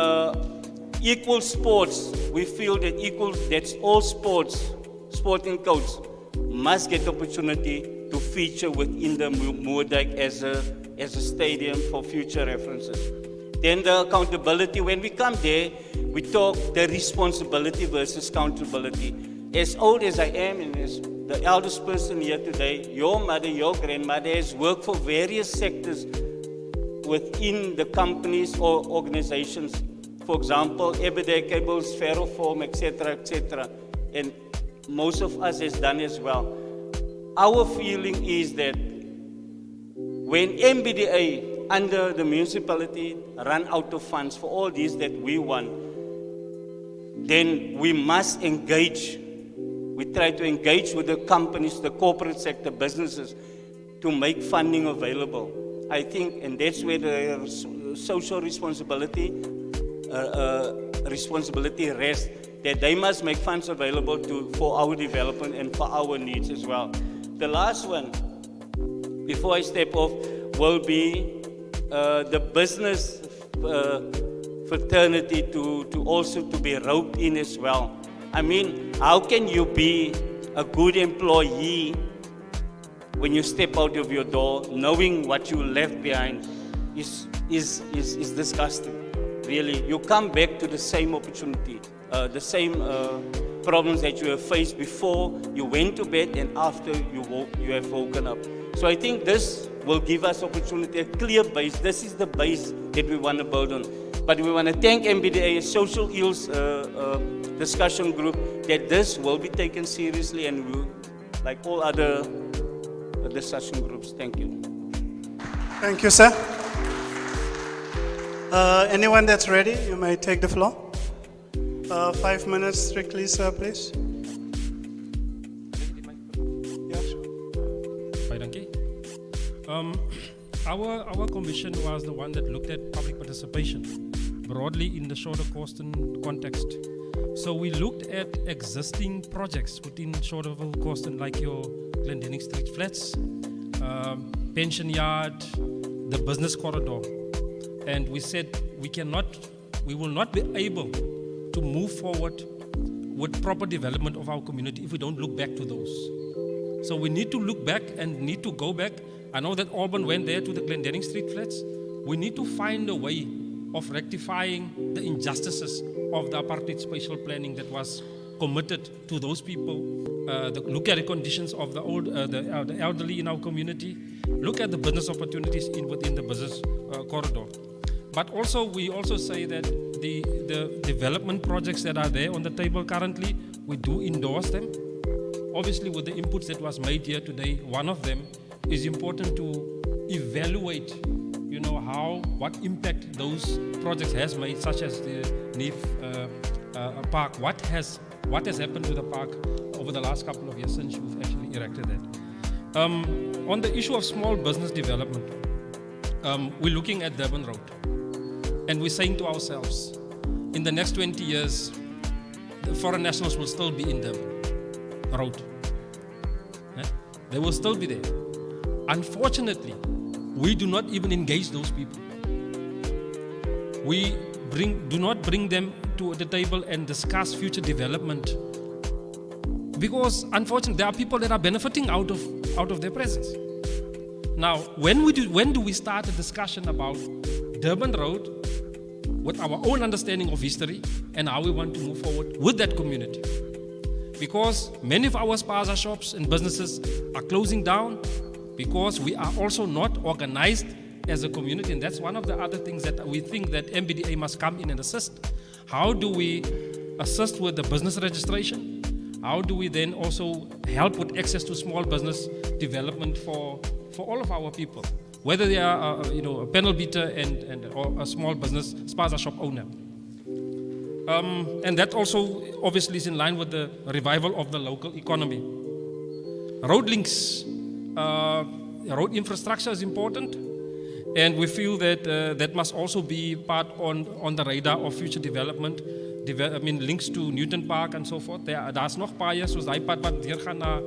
equal sports, we feel that all sporting codes must get the opportunity to feature within the Moerdijk as a stadium for future references. Then the accountability, when we come there, we talk the responsibility versus accountability. As old as I am and as the eldest person here today, your mother, your grandmother has worked for various sectors within the companies or organizations. For example, Everyday Cables, Ferroform, etc., and most of us has done as well. Our feeling is that when MBDA under the municipality run out of funds for all these that we want, then we must engage. We try to engage with the companies, the corporate sector, businesses, to make funding available. I think, and that's where the social responsibility rests, that they must make funds available for our development and for our needs as well. The last one, before I step off, will be the business fraternity to also to be roped in as well. I mean, how can you be a good employee when you step out of your door knowing what you left behind is disgusting. Really, you come back to the same opportunity, the same problems that you have faced before you went to bed and after you have woken up. So I think this will give us opportunity, a clear base. This is the base that we want to build on. But we want to thank MBDA, Social Ills discussion group, that this will be taken seriously and will, like all other discussion groups. Thank you. Thank you, sir. Anyone that's ready, you may take the floor. 5 minutes strictly, sir, please. Our commission was the one that looked at public participation broadly in the Schauderville context. So we looked at existing projects within Schauderville, Korsten, like your Glendinning Street flats, pension yard, the business corridor. And we said we will not be able to move forward with proper development of our community if we don't look back to those. So we need to look back and need to go back. I know that Auburn went there to the Glendinning Street flats. We need to find a way of rectifying the injustices of the apartheid spatial planning that was committed to those people. Look at the conditions of the elderly in our community. Look at the business opportunities within the business corridor. But also, we also say that the development projects that are there on the table currently, we do endorse them. Obviously, with the inputs that was made here today, one of them is important to evaluate, what impact those projects has made, such as the NIF park. What has happened to the park over the last couple of years since you've actually erected that? On the issue of small business development, we're looking at Durban Road. And we're saying to ourselves, in the next 20 years, the foreign nationals will still be in Durban Road. They will still be there. Unfortunately, we do not even engage those people. We do not bring them to the table and discuss future development, because unfortunately there are people that are benefiting out of their presence. Now, when do we start a discussion about Durban Road with our own understanding of history and how we want to move forward with that community? Because many of our spaza shops and businesses are closing down because we are also not organized as a community, and that's one of the other things that we think that MBDA must come in and assist. How do we assist with the business registration? How do we then also help with access to small business development for all of our people, whether they are a panel beater or a small business spaza shop owner? And that also obviously is in line with the revival of the local economy. Road links, road infrastructure is important, and we feel that that must also be part on the radar of future development. Links to Newton Park and so forth. Daar's nog paaie soos daai pad wat deurgaan na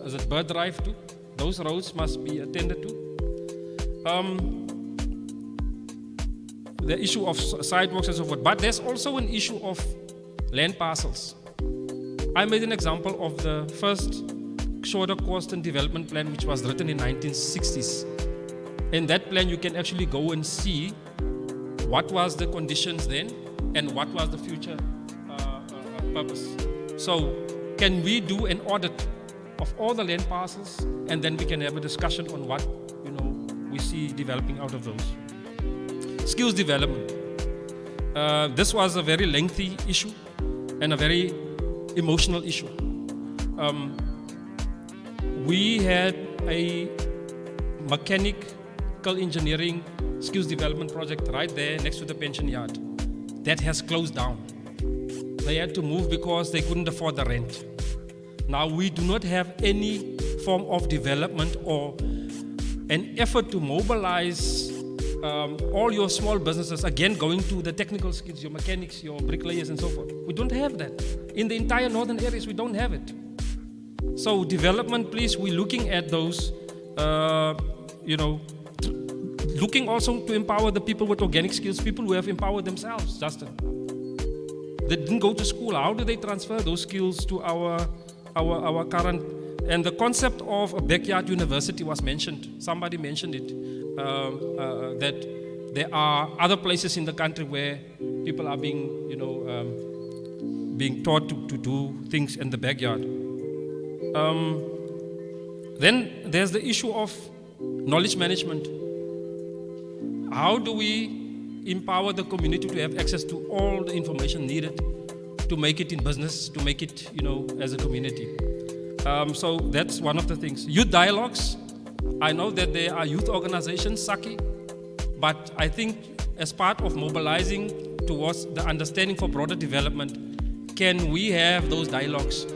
is it Bird Drive toe. Those roads must be attended to. The issue of sidewalks and so forth, but there's also an issue of land parcels. I made an example of the first Korsten development plan, which was written in 1960s. In that plan, you can actually go and see what was the conditions then and what was the future purpose. So, can we do an audit of all the land parcels, and then we can have a discussion on what we we see developing out of those. Skills development. This was a very lengthy issue and a very emotional issue. We had a mechanical engineering skills development project right there next to the pension yard. That has closed down. They had to move because they couldn't afford the rent. Now we do not have any form of development or an effort to mobilize all your small businesses, again going to the technical skills, your mechanics, your bricklayers and so forth. We don't have that. In the entire northern areas, we don't have it. So development, please, we're looking at those, looking also to empower the people with organic skills, people who have empowered themselves, Justin. They didn't go to school. How do they transfer those skills to our current? And the concept of a backyard university was mentioned. Somebody mentioned it, that there are other places in the country where people are being, being taught to do things in the backyard. Then there's the issue of knowledge management. How do we empower the community to have access to all the information needed to make it in business, to make it, as a community? So that's one of the things. Youth dialogues. I know that there are youth organizations, Saki, but I think as part of mobilizing towards the understanding for broader development, can we have those dialogues?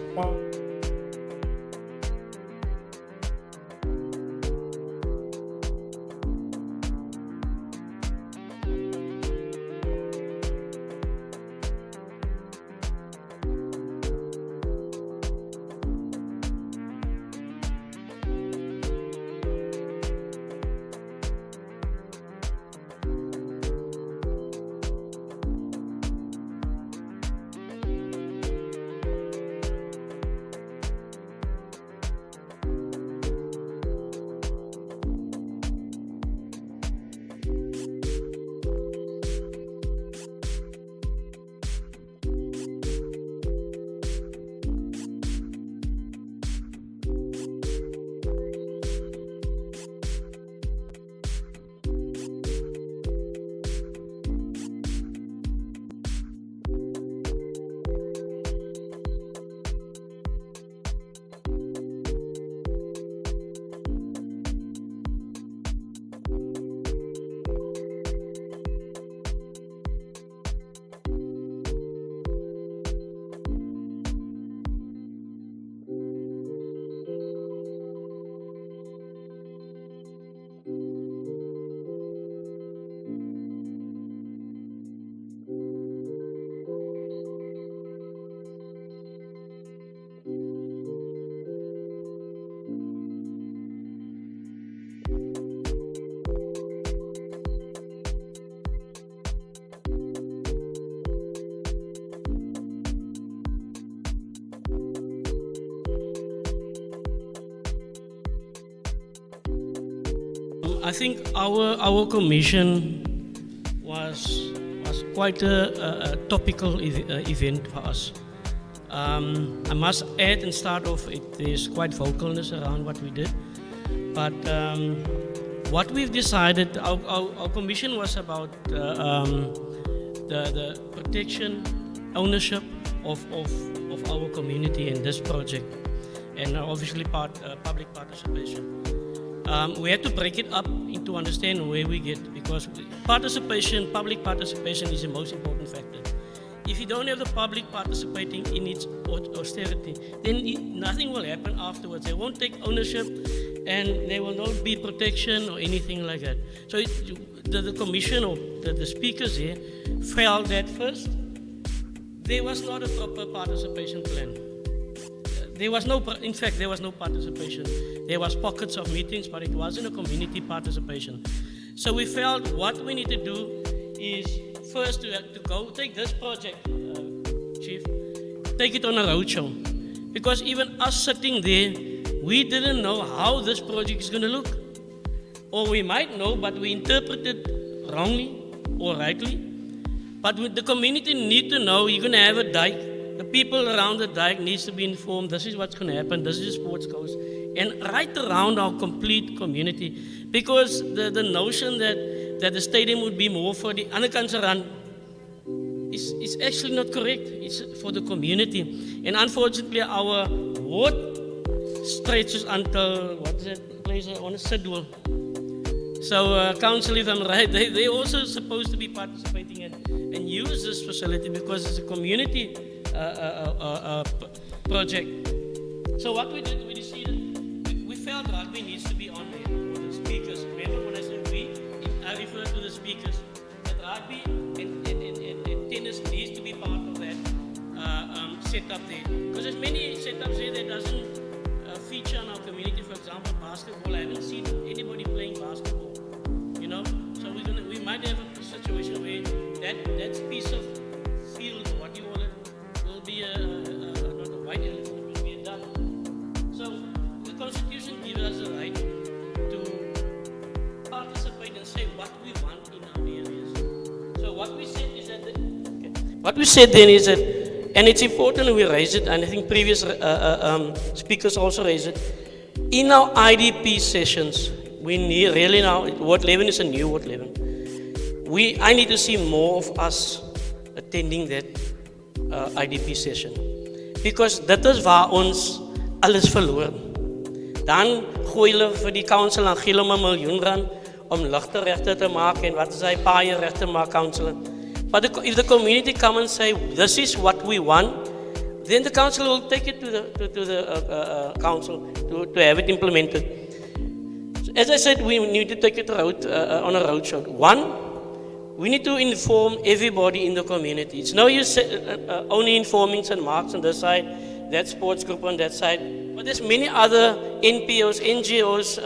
I think our commission was quite a topical event for us. I must add and start off, there's quite vocalness around what we did. But what we've decided, our commission was about the protection, ownership of our community in this project, and obviously public participation. We had to break it up to understand where we get, because public participation is the most important factor. If you don't have the public participating in its austerity, then nothing will happen afterwards. They won't take ownership and there will not be protection or anything like that. So the commission or the speakers here felt that first, there was not a proper participation plan. In fact, there was no participation. There was pockets of meetings, but it wasn't a community participation. So we felt what we need to do is first to go take this project, Chief, take it on a roadshow. Because even us sitting there, we didn't know how this project is going to look. Or we might know, but we interpreted wrongly or rightly. But the community need to know you're going to have a dike. The people around the dike needs to be informed, this is what's going to happen, this is the sports course. and right around our complete community. Because the notion that the stadium would be more for the Anakantse run is actually not correct. It's for the community. And unfortunately, our ward stretches until, what is that place on a Sidwell. So, council, if I'm right, they also supposed to be participating and use this facility because it's a community project. So what we did, we decided, we felt rugby needs to be on there for the speakers. Remember when I said we, I refer to the speakers. That rugby and tennis needs to be part of that setup there. Because there's many setups there that doesn't feature in our community. For example, basketball. I haven't seen anybody playing basketball. You know, so we might have a situation where that piece of field, what you call it, will be not a white elephant, it will be a duck. So the Constitution gives us the right to participate and say what we want in our areas. So what we said is that what we said then is that, and it's important we raise it, and I think previous speakers also raised it, in our IDP sessions, we need really now, Ward 11 is a new Ward 11. I need to see more of us attending that IDP session. Because dit is waar ons alles verloor. Dan gooi hulle vir die council en gee hulle 'n miljoen rand om ligte regte te maak en wat is hy paaie regte maak council. But if the community come and say this is what we want, then the council will take it to the council to have it implemented. So as I said, we need to take it on a roadshow. One, we need to inform everybody in the community. It's no use only informing St. Mark's on this side, that sports group on that side, but there's many other NPOs, NGOs,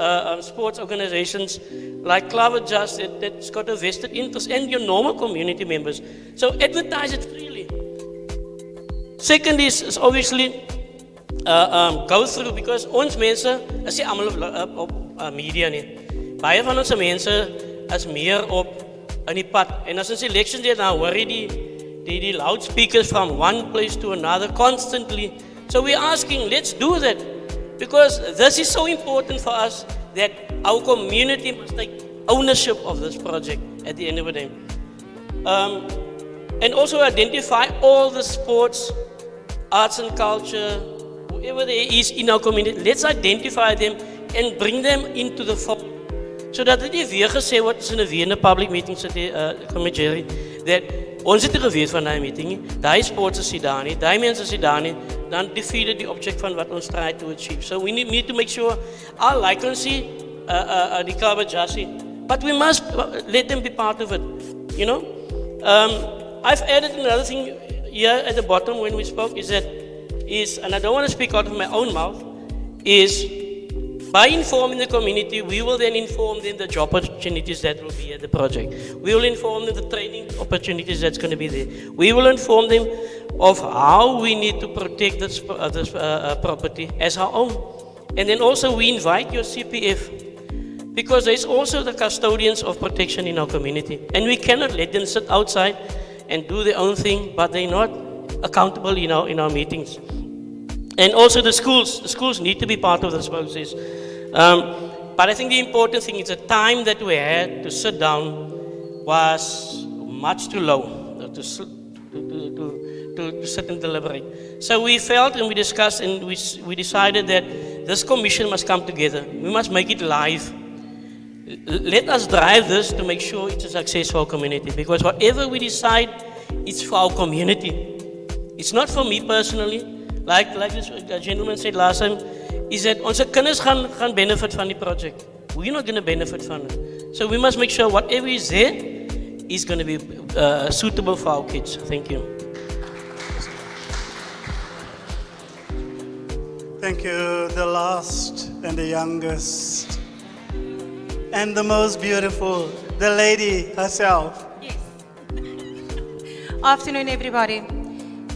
sports organizations like Clover Just that's got a vested interest, and your normal community members. So advertise it freely. Second is obviously go through, because ons mense is nie almal op media nie. Baie van ons mense is meer op in die pad. En as ons elections het, dan hoor jy die loudspeakers from one place to another constantly. So we're asking, let's do that. Because this is so important for us that our community must take ownership of this project at the end of the day. And also identify all the sports, arts and culture, whoever there is in our community. Let's identify them and bring them into the fold. So dat dit nie weer gesê word in 'n Wiener public meeting sit Jerry, that ons het geweet van daai meeting nie, daai sports is daar nie, daai mense is daar nie, dan defeated the object van wat ons try to achieve. So we need to make sure our license the cover Jassie, but we must let them be part of it, you know. I've added another thing here at the bottom when we spoke is, and I don't want to speak out of my own mouth, is by informing the community, we will then inform them the job opportunities that will be at the project. We will inform them the training opportunities that's going to be there. We will inform them of how we need to protect this property as our own. And then also we invite your CPF, because there's also the custodians of protection in our community. And we cannot let them sit outside and do their own thing, but they're not accountable in our meetings. And also the schools need to be part of this process. But I think the important thing is the time that we had to sit down was much too low to sit and deliberate. So we felt and we discussed and we decided that this commission must come together. We must make it live. Let us drive this to make sure it's a success for our community, because whatever we decide, it's for our community. It's not for me personally. Like this gentleman said last time, is that onze kinders gaan benefit van die project. We're not going to benefit from it. So we must make sure whatever is there is going to be suitable for our kids. Thank you. Thank you, the last and the youngest and the most beautiful, the lady herself. Yes. Afternoon, everybody.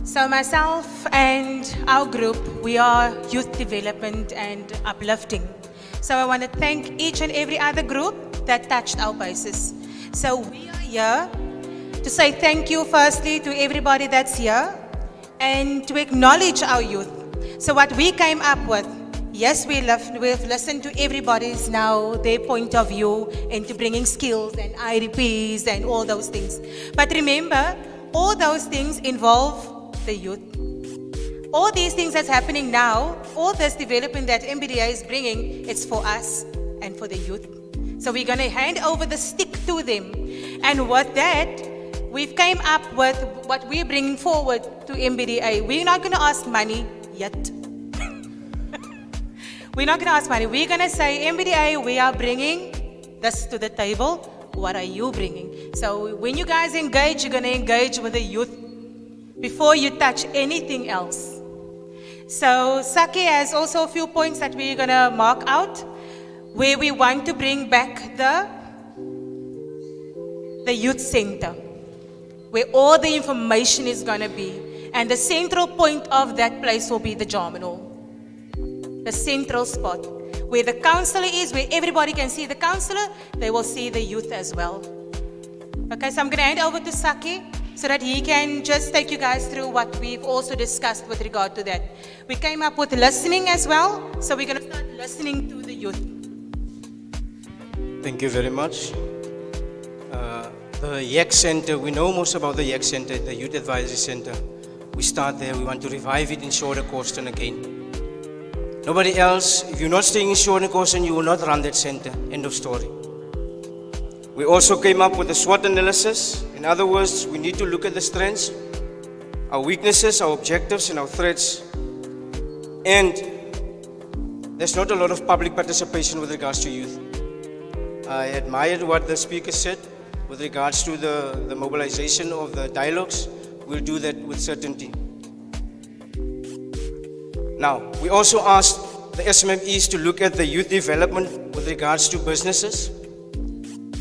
So myself and our group, we are youth development and uplifting. So I want to thank each and every other group that touched our bases. So we are here to say thank you firstly to everybody that's here and to acknowledge our youth. So what we came up with, yes, we've listened to everybody's now, their point of view into bringing skills and IDPs and all those things. But remember, all those things involve the youth. All these things that's happening now, all this development that MBDA is bringing, it's for us and for the youth. So we're going to hand over the stick to them. And with that, we've came up with what we're bringing forward to MBDA. We're not going to ask money yet. We're not going to ask money. We're going to say, MBDA, we are bringing this to the table. What are you bringing? So when you guys engage, you're going to engage with the youth before you touch anything else. So Saki has also a few points that we're going to mark out where we want to bring back the youth center, where all the information is going to be. And the central point of that place will be the Germinal. The central spot. Where the counselor is, where everybody can see the counselor, they will see the youth as well. Okay, so I'm going to hand over to Saki so that he can just take you guys through what we've also discussed with regard to that. We came up with listening as well, so we're going to start listening to the youth. Thank you very much. The YEC Center, we know most about the YEC Center, the Youth Advisory Center. We start there, we want to revive it in Korsten again. Nobody else, if you're not staying in Korsten, you will not run that center. End of story. We also came up with a SWOT analysis. In other words, we need to look at the strengths, our weaknesses, our objectives, and our threats. And there's not a lot of public participation with regards to youth. I admired what the speaker said with regards to the mobilization of the dialogues. We'll do that with certainty. Now, we also asked the SMMEs to look at the youth development with regards to businesses.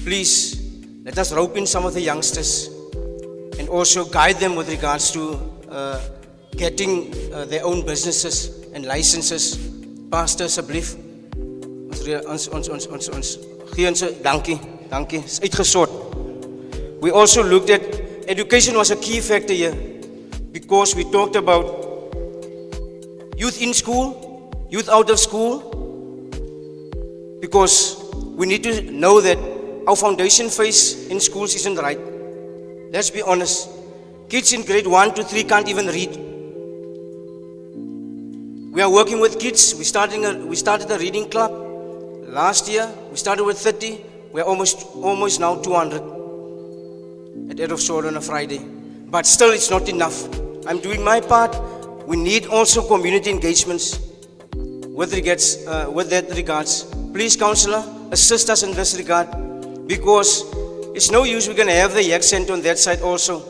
Please, let us rope in some of the youngsters and also guide them with regards to getting their own businesses and licenses. Pastor, asseblief. Dankie. Is uitgesort. We also looked at education was a key factor here because we talked about youth in school, youth out of school, because we need to know that our foundation phase in schools isn't right. Let's be honest. Kids in grade 1 to 3 can't even read. We are working with kids. We started a reading club. Last year, we started with 30. We're almost now 200 at Edofshoor on a Friday. But still, it's not enough. I'm doing my part. We need also community engagements with that regards. Please, councillor, assist us in this regard, because it's no use we're going to have the YEC Center on that side also.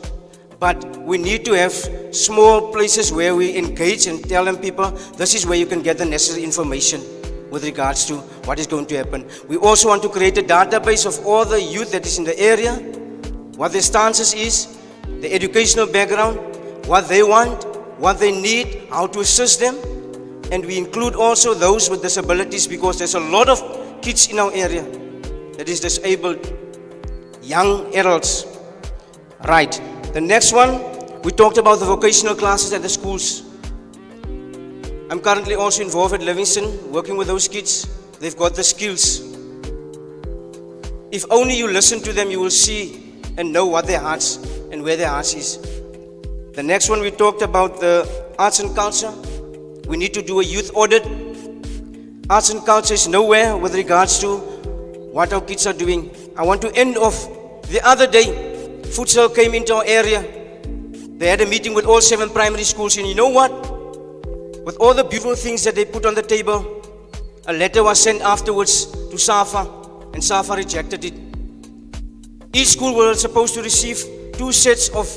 But we need to have small places where we engage and tell them people, this is where you can get the necessary information with regards to what is going to happen. We also want to create a database of all the youth that is in the area, what their stances is, the educational background, what they want, what they need, how to assist them. And we include also those with disabilities, because there's a lot of kids in our area that is disabled, young adults. Right. The next one, we talked about the vocational classes at the schools. I'm currently also involved at Livingston, working with those kids. They've got the skills. If only you listen to them, you will see and know what their hearts and where their hearts is. The next one, we talked about the arts and culture. We need to do a youth audit. Arts and culture is nowhere with regards to what our kids are doing. I want to end off. The other day, Futsal came into our area. They had a meeting with all 7 primary schools, and you know what? With all the beautiful things that they put on the table, a letter was sent afterwards to SAFA, and SAFA rejected it. Each school was supposed to receive 2 sets of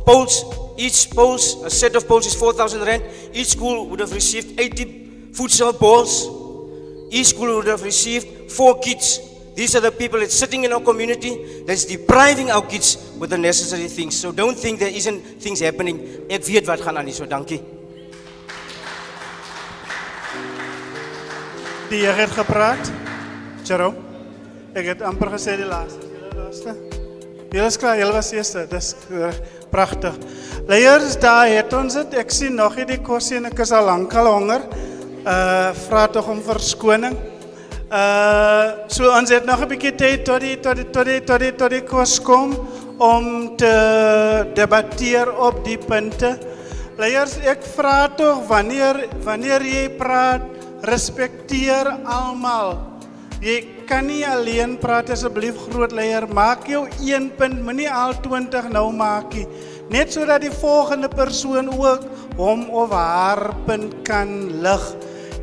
poles. Each poles, a set of poles is 4,000 rand. Each school would have received 80 futsal balls. Each school would have received 4 kits. These are the people that's sitting in our community that's depriving our kids with the necessary things. So don't think there isn't things happening. Ek weet wat gaan aan hier, so dankie. Die heer het gepraat. Jerome, ek het amper gesê die laaste. Julle is klaar, julle was eerste. Dis pragtig. Leiers, daar het ons het. Ek sien nog nie die kos en ek is al lank al honger. Vra tog om verskoning. So ons het nog 'n bietjie tyd tot die kos kom om te debatteer op die punte. Leiers, ek vra tog wanneer jy praat, respekteer almal. Jy kan nie alleen praat asseblief groot leier, maak jou 1 punt, moenie al 20 nou maak nie. Net sodat die volgende persoon ook hom of haar punt kan lig.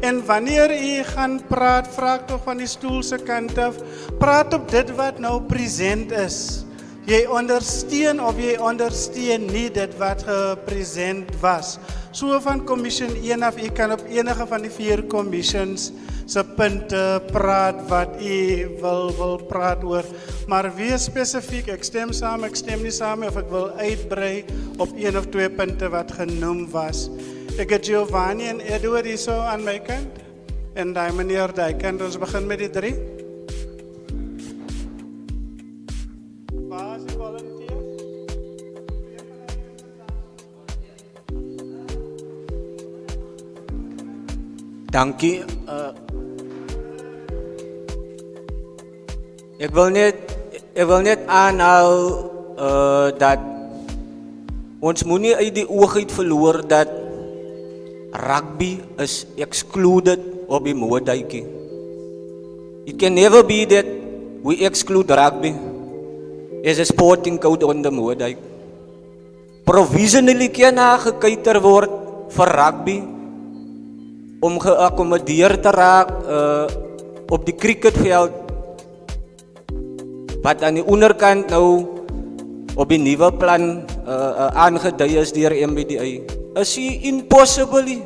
En wanneer jy gaan praat, vra tog van die stoel se kant af, praat op dit wat nou present is. Jy ondersteun of jy ondersteun nie dit wat gepresent was. So van Commission 1 af, jy kan op enige van die 4 commissions se punte praat wat jy wil praat oor. Maar wees spesifiek, ek stem saam, ek stem nie saam, of ek wil uitbrei op 1 of 2 punte wat genoem was. Ek het Giovanni en Edward hier so aan my kant, en die meneer die kant, ons begin met die 3. Dankie. Ek wil net aanhaal dat ons moenie uit die oog uit verloor dat rugby is excluded op die Moerdijkie. It can never be that we exclude rugby as a sporting code on the Moerdijk. Provisionally kan gekyker word vir rugby om geakkommodeer te raak op die cricketveld wat aan die onderkant nou op die nuwe plan aangedui is deur MBDA. Is it impossible?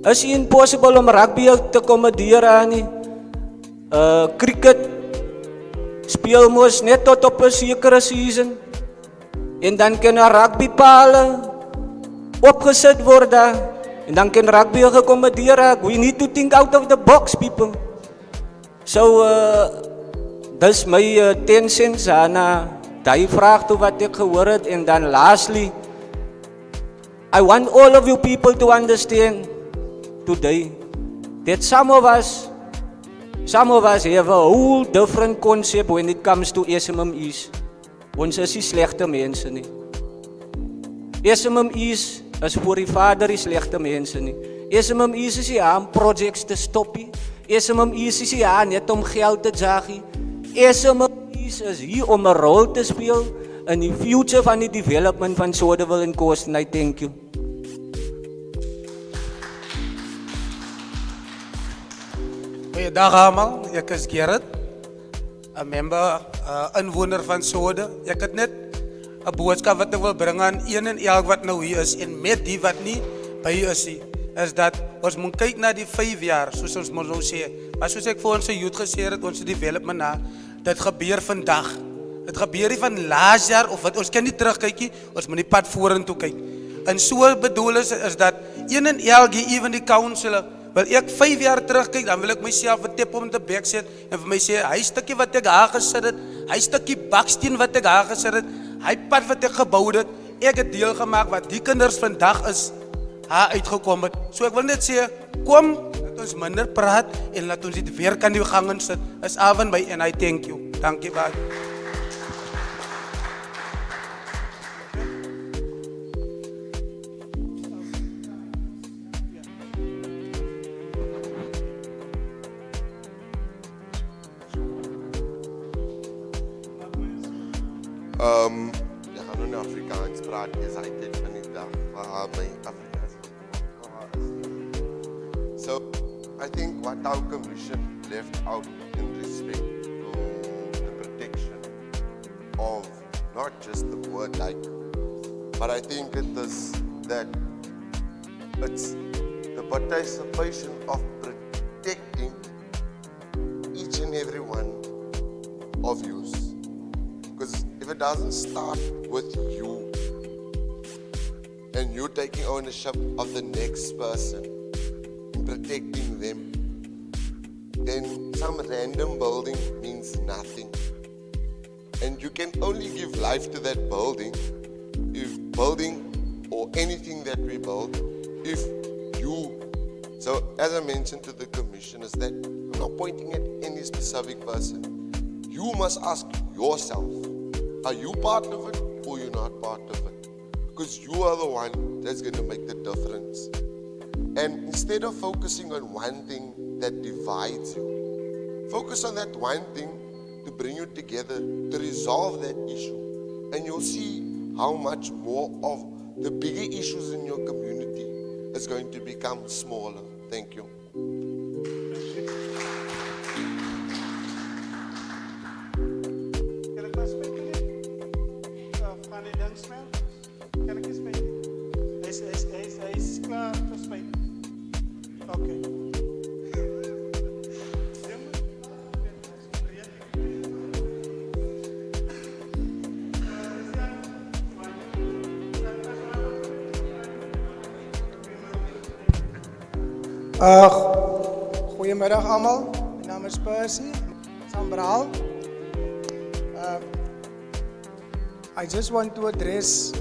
Is it impossible om rugby te akkommodeer aan die cricket speel mos net tot op 'n sekere season en dan kan rugbypale opgesit word daar. En dan kan rugby geakkommodeer raak. We need to think out of the box, people. So, dis my 10 cents aan die vraag toe wat ek gehoor het. And then lastly, I want all of you people to understand today that some of us have a whole different concept when it comes to SMMEs. Ons is nie slegte mense nie. SMMEs is voor die vader die slegte mense nie. SMMEs is nie aan projects te stop nie. SMMEs is nie aan net om geld te jaag nie. SMMEs is hier om 'n rol te speel in die future van die development van Schauderville en Korsten. I thank you. Goeiedag allemaal, ek is Gerrit, 'n member, inwoner van Schauder. Ek het net 'n boodskap wat ek wil bring aan een en elk wat nou hier is en met die wat nie by is nie, is dat ons moet kyk na die 5 jaar, soos ons moet nou sê. Maar soos ek vir ons youth gesê het, ons development na, dit gebeur vandag. Dit gebeur nie van laas jaar of wat, ons kan nie terugkyk nie, ons moet die pad vorentoe kyk. En so bedoel is dat een en elk hier, even die councilor, wil ek 5 jaar terugkyk, dan wil ek myself 'n tip om te bek sit en vir my sê, hy stukkie wat ek daar gesit het, hy stukkie baksteen wat ek daar gesit het, hy pad wat ek gebou het, ek het deel gemaak wat die kinders vandag is, uitgekom het. So ek wil net sê, kom, laat ons minder praat en laat ons dit weer kan die gang sit, is Avan by en I thank you. Dankie baie. Ek gaan nou in Afrikaans praat, is hy dit van die dag waar my Afrikaans is. So, I think what our commission left out in respect to the protection of not just the word like, but I think it is that it's the participation of protecting each and every one of you. Because if it doesn't start with you and you taking ownership of the next person and protecting them, then some random building means nothing. And you can only give life to that building or anything that we build if you So as I mentioned to the commissioners, that I'm not pointing at any specific person. You must ask yourself, are you part of it or you're not part of it? Because you are the one that's going to make the difference. And instead of focusing on one thing that divides you, focus on that one thing to bring you together, to resolve that issue. And you'll see how much more of the bigger issues in your community is going to become smaller. Thank you. Kan ek maar spyt nie? Van die ding smel? Kan ek nie spyt nie? Hy is klaar vir spyt. Okay. Goedemiddag allemaal, mijn naam is Percy Sambraal. I just want to address,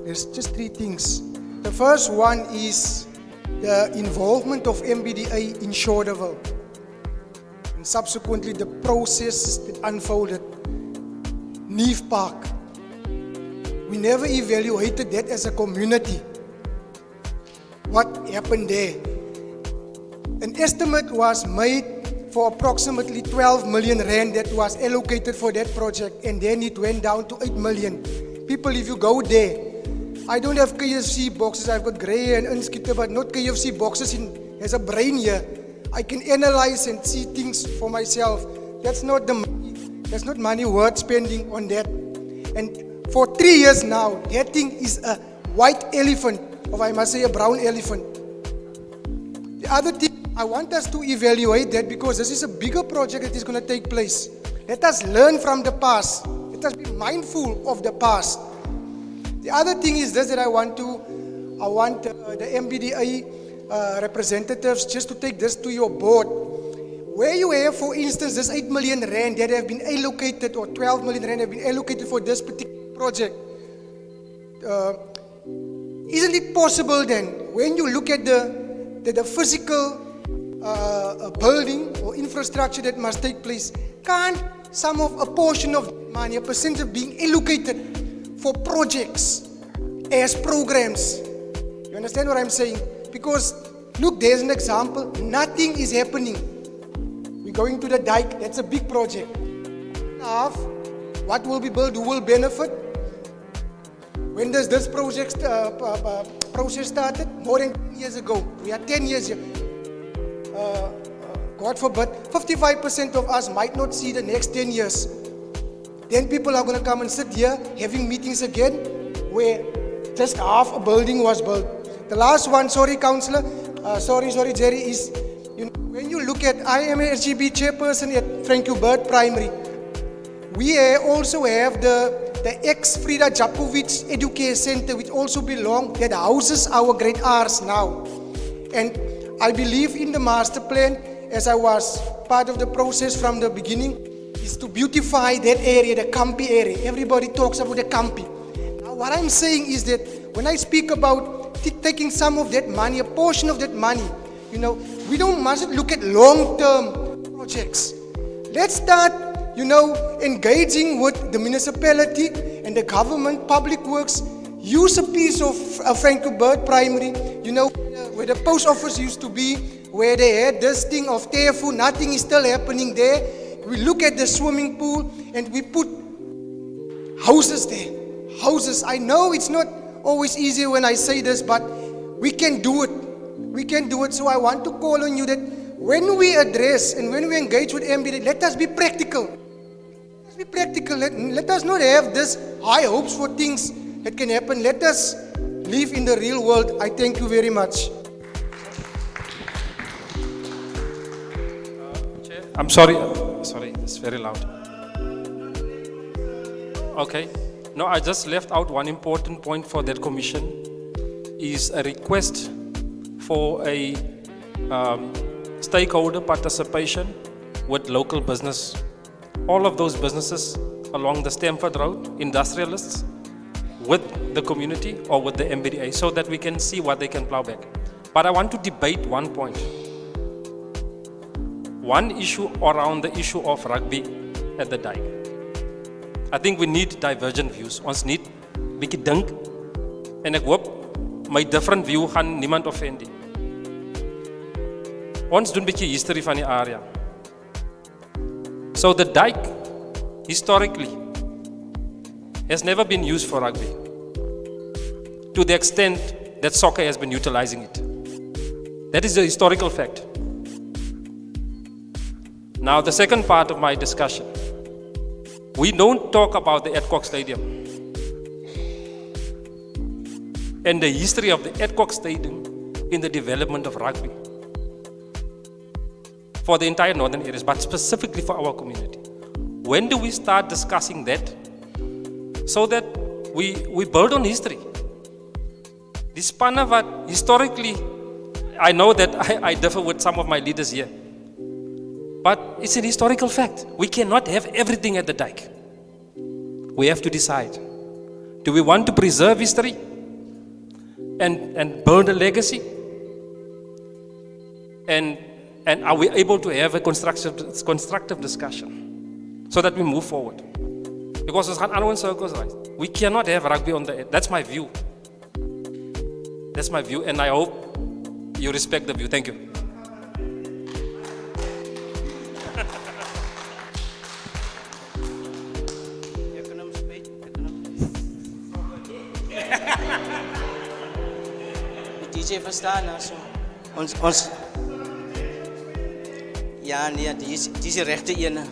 there's just three things. The first one is the involvement of MBDA in Schauderville. And subsequently the process that unfolded. Neve Park. We never evaluated that as a community. What happened there? An estimate was made for approximately 12 million rand that was allocated for that project, and then it went down to 8 million. People, if you go there, I don't have KFC boxes, I've got grey and unskitter, but not KFC boxes. There's a brain here. I can analyze and see things for myself. That's not money worth spending on that. And for 3 years now, that thing is a white elephant, or I must say a brown elephant. The other thing, I want us to evaluate that because this is a bigger project that is going to take place. Let us learn from the past. Let us be mindful of the past. The other thing is this that I want the MBDA representatives just to take this to your board. Where you have, for instance, this 8 million rand that have been allocated, or 12 million rand have been allocated for this particular project. Isn't it possible then, when you look at the physical building or infrastructure that must take place, can't a portion of money, a percentage being allocated for projects as programs? You understand what I'm saying? Because look, there's an example. Nothing is happening. We're going to the dike. That's a big project. What will be built? Who will benefit? When does this project process started? More than 10 years ago. We are 10 years here. God forbid, 55% of us might not see the next 10 years. Then people are going to come and sit here having meetings again where just half a building was built. The last one, sorry councillor, sorry Jerry, is when you look at, I am a SGB chairperson at Frankie Bird Primary. We also have the ex-Frida Jakovic Educare Center, which also that houses our grade R's now. And I believe in the master plan, as I was part of the process from the beginning, is to beautify that area, the Kampi area. Everybody talks about the Kampi. Now what I'm saying is that when I speak about taking some of that money, a portion of that money, we mustn't look at long-term projects. Let's start, engaging with the municipality and the government, public works. Use a piece of Frankie Bird Primary, where the post office used to be, where they had this thing of Tefu, nothing is still happening there. We look at the swimming pool and we put houses there. Houses. I know it's not always easy when I say this, but we can do it. We can do it. So I want to call on you that when we address and when we engage with MBD, let us be practical. Let's be practical. Let us not have this high hopes for things that can happen. Let us live in the real world. I thank you very much. Chair, I'm sorry, it's very loud. Okay, no, I just left out one important point for that commission, is a request for a stakeholder participation with local business. All of those businesses along the Stamford Road, industrialists, with the community or with the MBDA, so that we can see what they can plow back. But I want to debate one point. One issue around the issue of rugby at the dike. I think we need divergent views. Ons need bietjie dink en ek hoop my different view gaan niemand offend nie. Ons doen bietjie history van die area. So the dike historically has never been used for rugby to the extent that soccer has been utilizing it. That is a historical fact. Now, the second part of my discussion, we don't talk about the Adcock Stadium and the history of the Adcock Stadium in the development of rugby for the entire northern areas, but specifically for our community. When do we start discussing that so that we build on history? This spanne wat historically, I know that I differ with some of my leaders here, but it's an historical fact. We cannot have everything at the dike. We have to decide. Do we want to preserve history and build a legacy? And are we able to have a constructive discussion so that we move forward? Because ons gaan in circles, right? We cannot have rugby on the. That's my view. That's my view, and I hope you respect the view. Thank you. DJ verstaan also. Ons ja nee, die is die regte ene.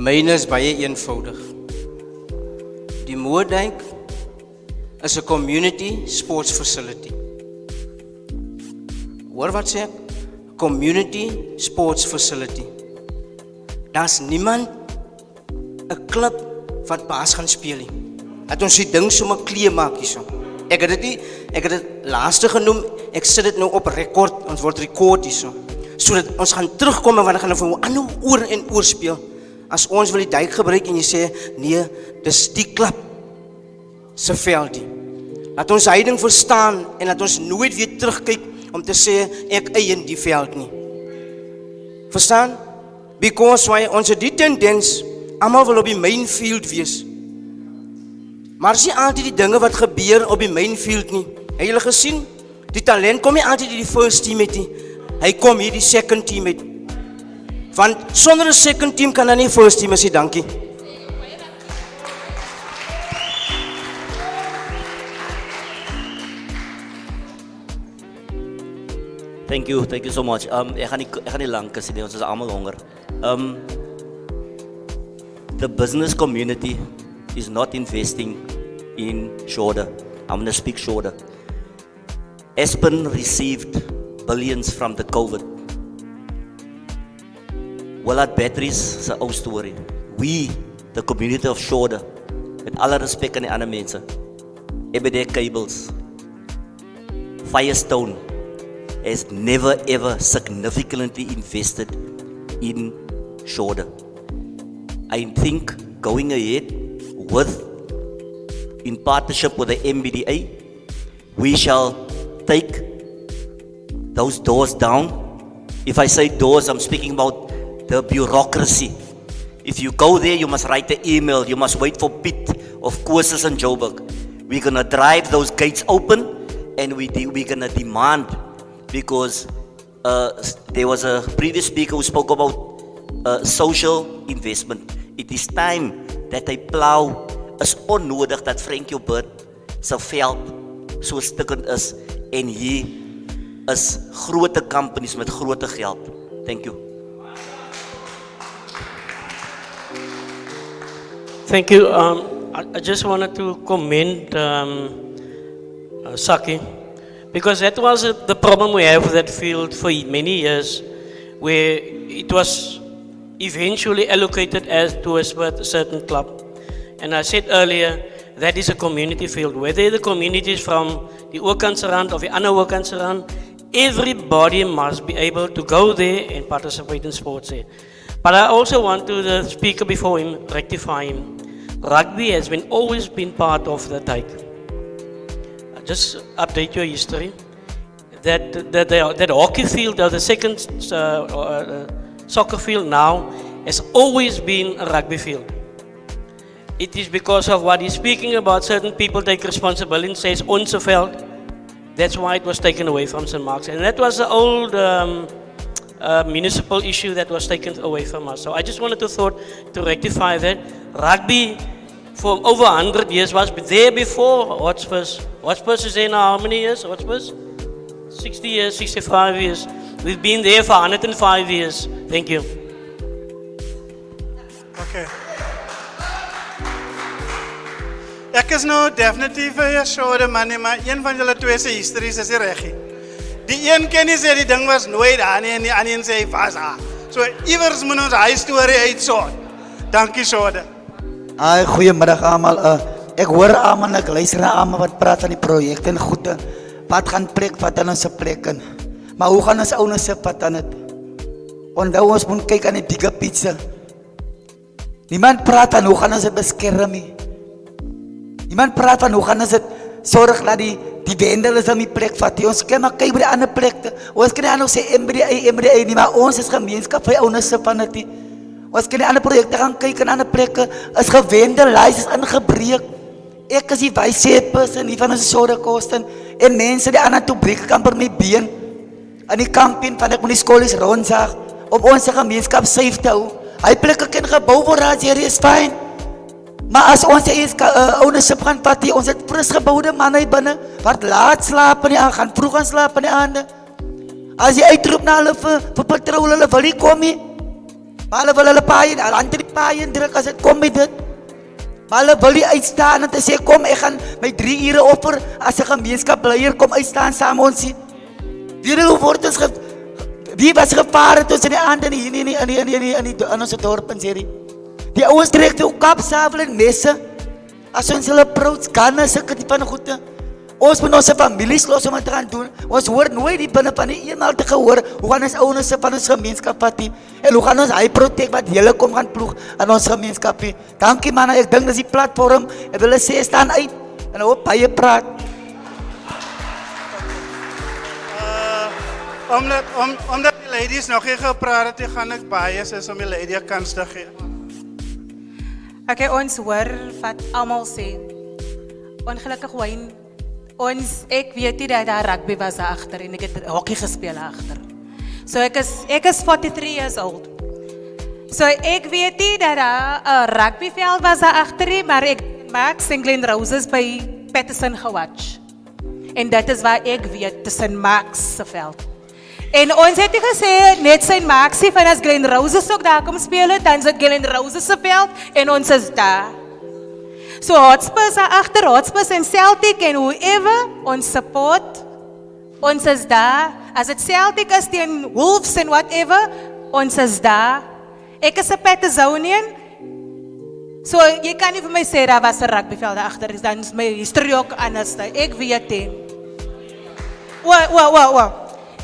Myne is baie eenvoudig. Die Moerdijk is 'n community sports facility. Hoor wat sê ek? Community sports facility. Daar's niemand 'n klub wat baas gaan speel nie. Dat ons die ding sommer kleer maak hierso. Ek het dit laaste genoem. Ek sit dit nou op rekord. Ons word rekord hierso. Sodat ons gaan terugkom en wanneer gaan ons aanhou oor en oor speel. As ons wil die dijk gebruik en jy sê, nee, dis die klub se veldie. Laat ons hy ding verstaan en laat ons nooit weer terugkyk om te sê, ek eien die veld nie. Verstaan? Because why, ons het die tendens, almal wil op die main field wees. Maar is nie altyd die dinge wat gebeur op die main field nie. Het julle gesien? Die talent kom nie altyd die first team met nie. Hy kom hier die second team met. Want sonder 'n second team kan dan nie first team as jy dankie. Thank you so much. Ek gaan nie lank sê nie, ons is almal honger. The business community is not investing in Schauder. I'm going to speak Schauder. Aspen received billions from the COVID. Willard Batteries is 'n ou storie. We, the community of Schauder, met alle respek aan die ander mense, EBD Cables, Firestone has never ever significantly invested in Schauder. I think going ahead in partnership with the MBDA, we shall take those doors down. If I say doors, I'm speaking about the bureaucracy. If you go there, you must write an email, you must wait for Piet of courses in Joburg. We're gonna drive those gates open and we're gonna demand, because there was a previous speaker who spoke about social investment. It is time dat hy plow. Is onnodig dat Frankie Burt se veld so stukkend is en hier is groot companies met groot geld. Thank you. Thank you. I just wanted to commend Saki, because that was the problem we have with that field for many years, where it was eventually allocated as to a certain club. And I said earlier, that is a community field. Whether the community is from the Oorkantsrand or the ander Oorkantsrand, everybody must be able to go there and participate in sports there. But I also want to, the speaker before him, rectify him. Rugby has always been part of the dike. Just update your history. That hockey field, or the second soccer field now, has always been a rugby field. It is because of what he's speaking about, certain people take responsibility and says onze veld. That's why it was taken away from St. Mark's. And that was the old municipal issue that was taken away from us. So I just wanted to rectify that. Rugby for over 100 years was there before Hotspurs. Hotspurs is there now how many years? Hotspurs? 60 years, 65 years. We've been there for 105 years. Thank you. Okay. Ek is nou definitief vir Shauder manne, maar een van julle twee se histories is die reggie. Die een ken nie sê die ding was nooit daar nie en die ander sê hy was daar. So iewers moet ons hy storie uitsort. Dankie Shauder. Goeiemiddag almal. Ek hoor almal, ek luister na almal wat praat van die projekte en goede. Wat gaan plek vat aan ons plek in? Maar hoe gaan ons ouens se pad aan dit? Onthou ons moet kyk aan die bigger picture. Niemand praat aan hoe gaan ons dit beskerm nie. Niemand praat van hoe gaan ons dit sorg dat die wendeles aan die plek vat. Ons kan maar kyk by die ander plekte. Ons kan nie aan ons sê MBDA nie, maar ons is gemeenskap vir ouens se van dit. Ons kan die ander projekte gaan kyk in ander plekke. Is gewende lys is ingebreek. Ek is die wyseperson hier van ons Korsten en mense die ander toe breek kan per my been. In die kampien van ek moet die skolies rondzag om ons gemeenskap safe te hou. Hy plekke kan gebou word, hier is fyn. Maar as ons ownership gaan vat, ons het frisgebouwde manne hier binnen, wat laat slaap in die aand, gaan vroeg gaan slaap in die aande. As jy uitroep na hulle vir patrol, hulle wil nie kom nie. Maar hulle wil hulle paaien, hulle hand in die paaien druk as het kom met dit. Maar hulle wil nie uitstaan en te sê, kom, ek gaan my 3 ure offer, as een gemeenskap leier, kom uitstaan saam ons hier. Wie was gevaar het ons in die aand in onze dorp en serie. Die ouens trek die kapsavel en messe. As ons hulle approach, kan as ek die van goede. Ons moet onze families los om het te gaan doen. Ons hoor nooit die binnen van die eenmaal te gehoor. Hoe gaan ons ouens van ons gemeenskap vat die? En hoe gaan ons hy protect wat hele kom gaan ploeg aan ons gemeenskap die? Dankie man, ek dink dis die platform. Ek wil sê, staan uit. En hoop baie praat. Omdat die ladies nog nie gepraat het, gaan ek baie soos om die lady 'n kans te gee. Okay, ons hoor wat almal sê. Ongelukkig Wayne, ek weet nie dat daar rugby was daar agter en ek het hockey gespeel agter. So ek is 43 years old. So ek weet nie dat daar 'n rugbyveld was daar agter nie, maar ek Max en Glen Roses by Patterson gewatch. En dit is waar ek weet tussen Max se veld. En ons het nie gesê net St. Maxie van as Glen Roses ook daar kom speel het, dan is het Glen Roses se veld en ons is daar. So Hotspurs daar agter, Hotspurs en Celtic en whoever, ons support, ons is daar. As het Celtic is teen Wolves en whatever, ons is daar. Ek is 'n Pattersonian. So jy kan nie vir my sê daar was 'n rugbyveld daar agter, dan is my history ook anders. Ek weet dit. Wow.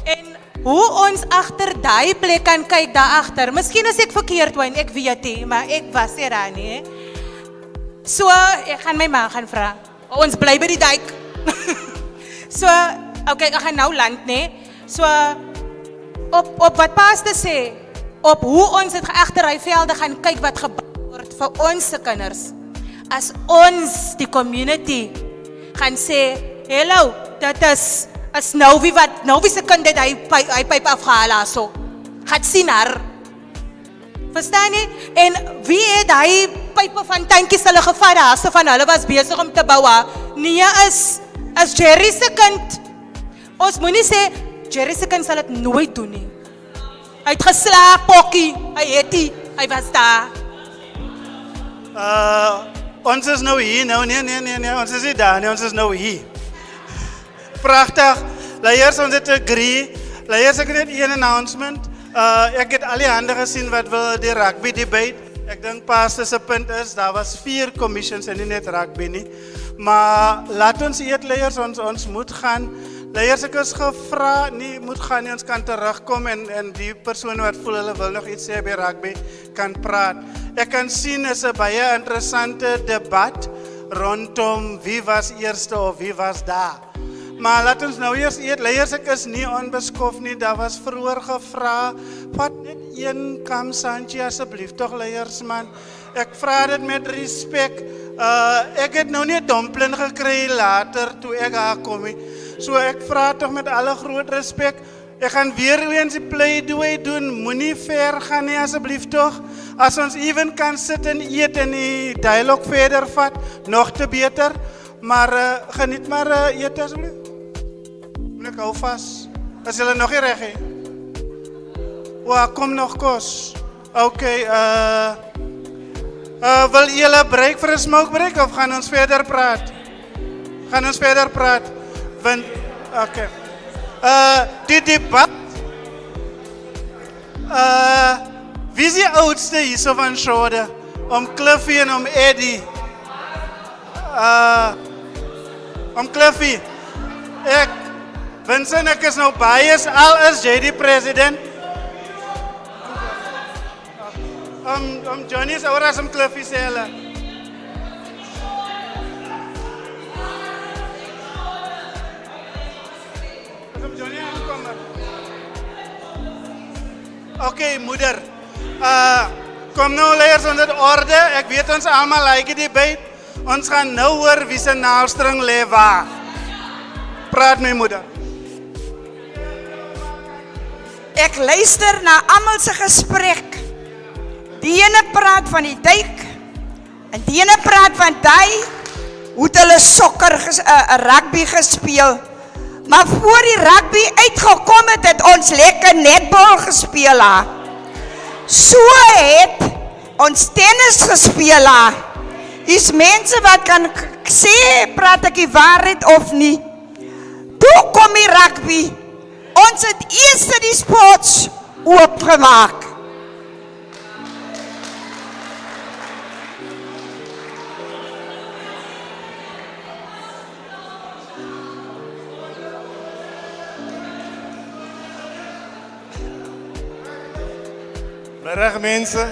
En hoe ons agter daai plek kan kyk daar agter. Miskien is ek verkeerd, Wayne, ek weet nie, maar ek was hier daar nie. So, ek gaan my ma gaan vra. Ons bly by die dijk. So, okay, ek gaan nou land, nee. So, op wat Paas te sê, op hoe ons het agter hy velde gaan kyk wat gebou word vir ons se kinders. As ons die community gaan sê, hello, dit is as Novi se kind het hy pyp afgehaal so. Gaat sien haar. Verstaan jy? En wie het hy pype van tankies hulle gevat daar? So van hulle was besig om te bou. Nee, as Jerry se kind. Ons moenie sê Jerry se kind sal dit nooit doen nie. Hy het geslaap, pokkie. Hy was daar. Ons is nou hier, nou nee, ons is nie daar nie, ons is nou hier. Pragtig, leiers, ons het agree, leiers, ek het net een announcement, ek het al die hande gesien wat wil die rugby debate, ek dink Pastor se punt is, daar was 4 commissions en nie net rugby nie, maar laat ons eet leiers, ons moet gaan, leiers, ek is gevra, nie moet gaan nie, ons kan terugkom en die persoon wat voel hulle wil nog iets sê by rugby, kan praat. Ek kan sien is 'n baie interessante debat rondom wie was eerste of wie was daar. Maar laat ons nou eers eet, leiers, ek is nie onbeskof nie, daar was vroeër gevra, vat net een kamsantjie asseblief, toch leiers man, ek vra dit met respek, ek het nou nie 'n dumpling gekry later, toe ek daar kom nie, so ek vra toch met alle groot respek, ek gaan weer eens die pleidooi doen, moenie ver gaan nie asseblief toch, as ons even kan sit en eet en die dialoog verder vat, nog te beter, maar geniet maar eet asseblief. Ek hou vast. Is julle nog nie reg hê? Kom nog kos. Okay, wil julle break vir 'n smoke break of gaan ons verder praat? Gaan ons verder praat? Want okay. Die debat. Wie is die oudste hierso van Schauder? Om Cliffy en om Eddie. Om Cliffy. Vincent, ek is nou bias, al is jy die president. Johnny is ouer as om Cliffy sê hulle. As om Johnny aankom. Okay, moeder. Kom nou leiers onder orde, ek weet ons almal like die debate. Ons gaan nou hoor wie se naaldstring lê waar. Praat my moeder. Ek luister na almal se gesprek. Die ene praat van die duik en die ene praat van daai hoe het hulle sokker rugby gespeel. Maar voor die rugby uitgekom het, het ons lekker netbal gespeel. So het ons tennis gespeel. Is mense wat kan sê praat ek die waarheid of nie. Toe kom die rugby. Ons het eers die sports oopgemaak. Middag mense.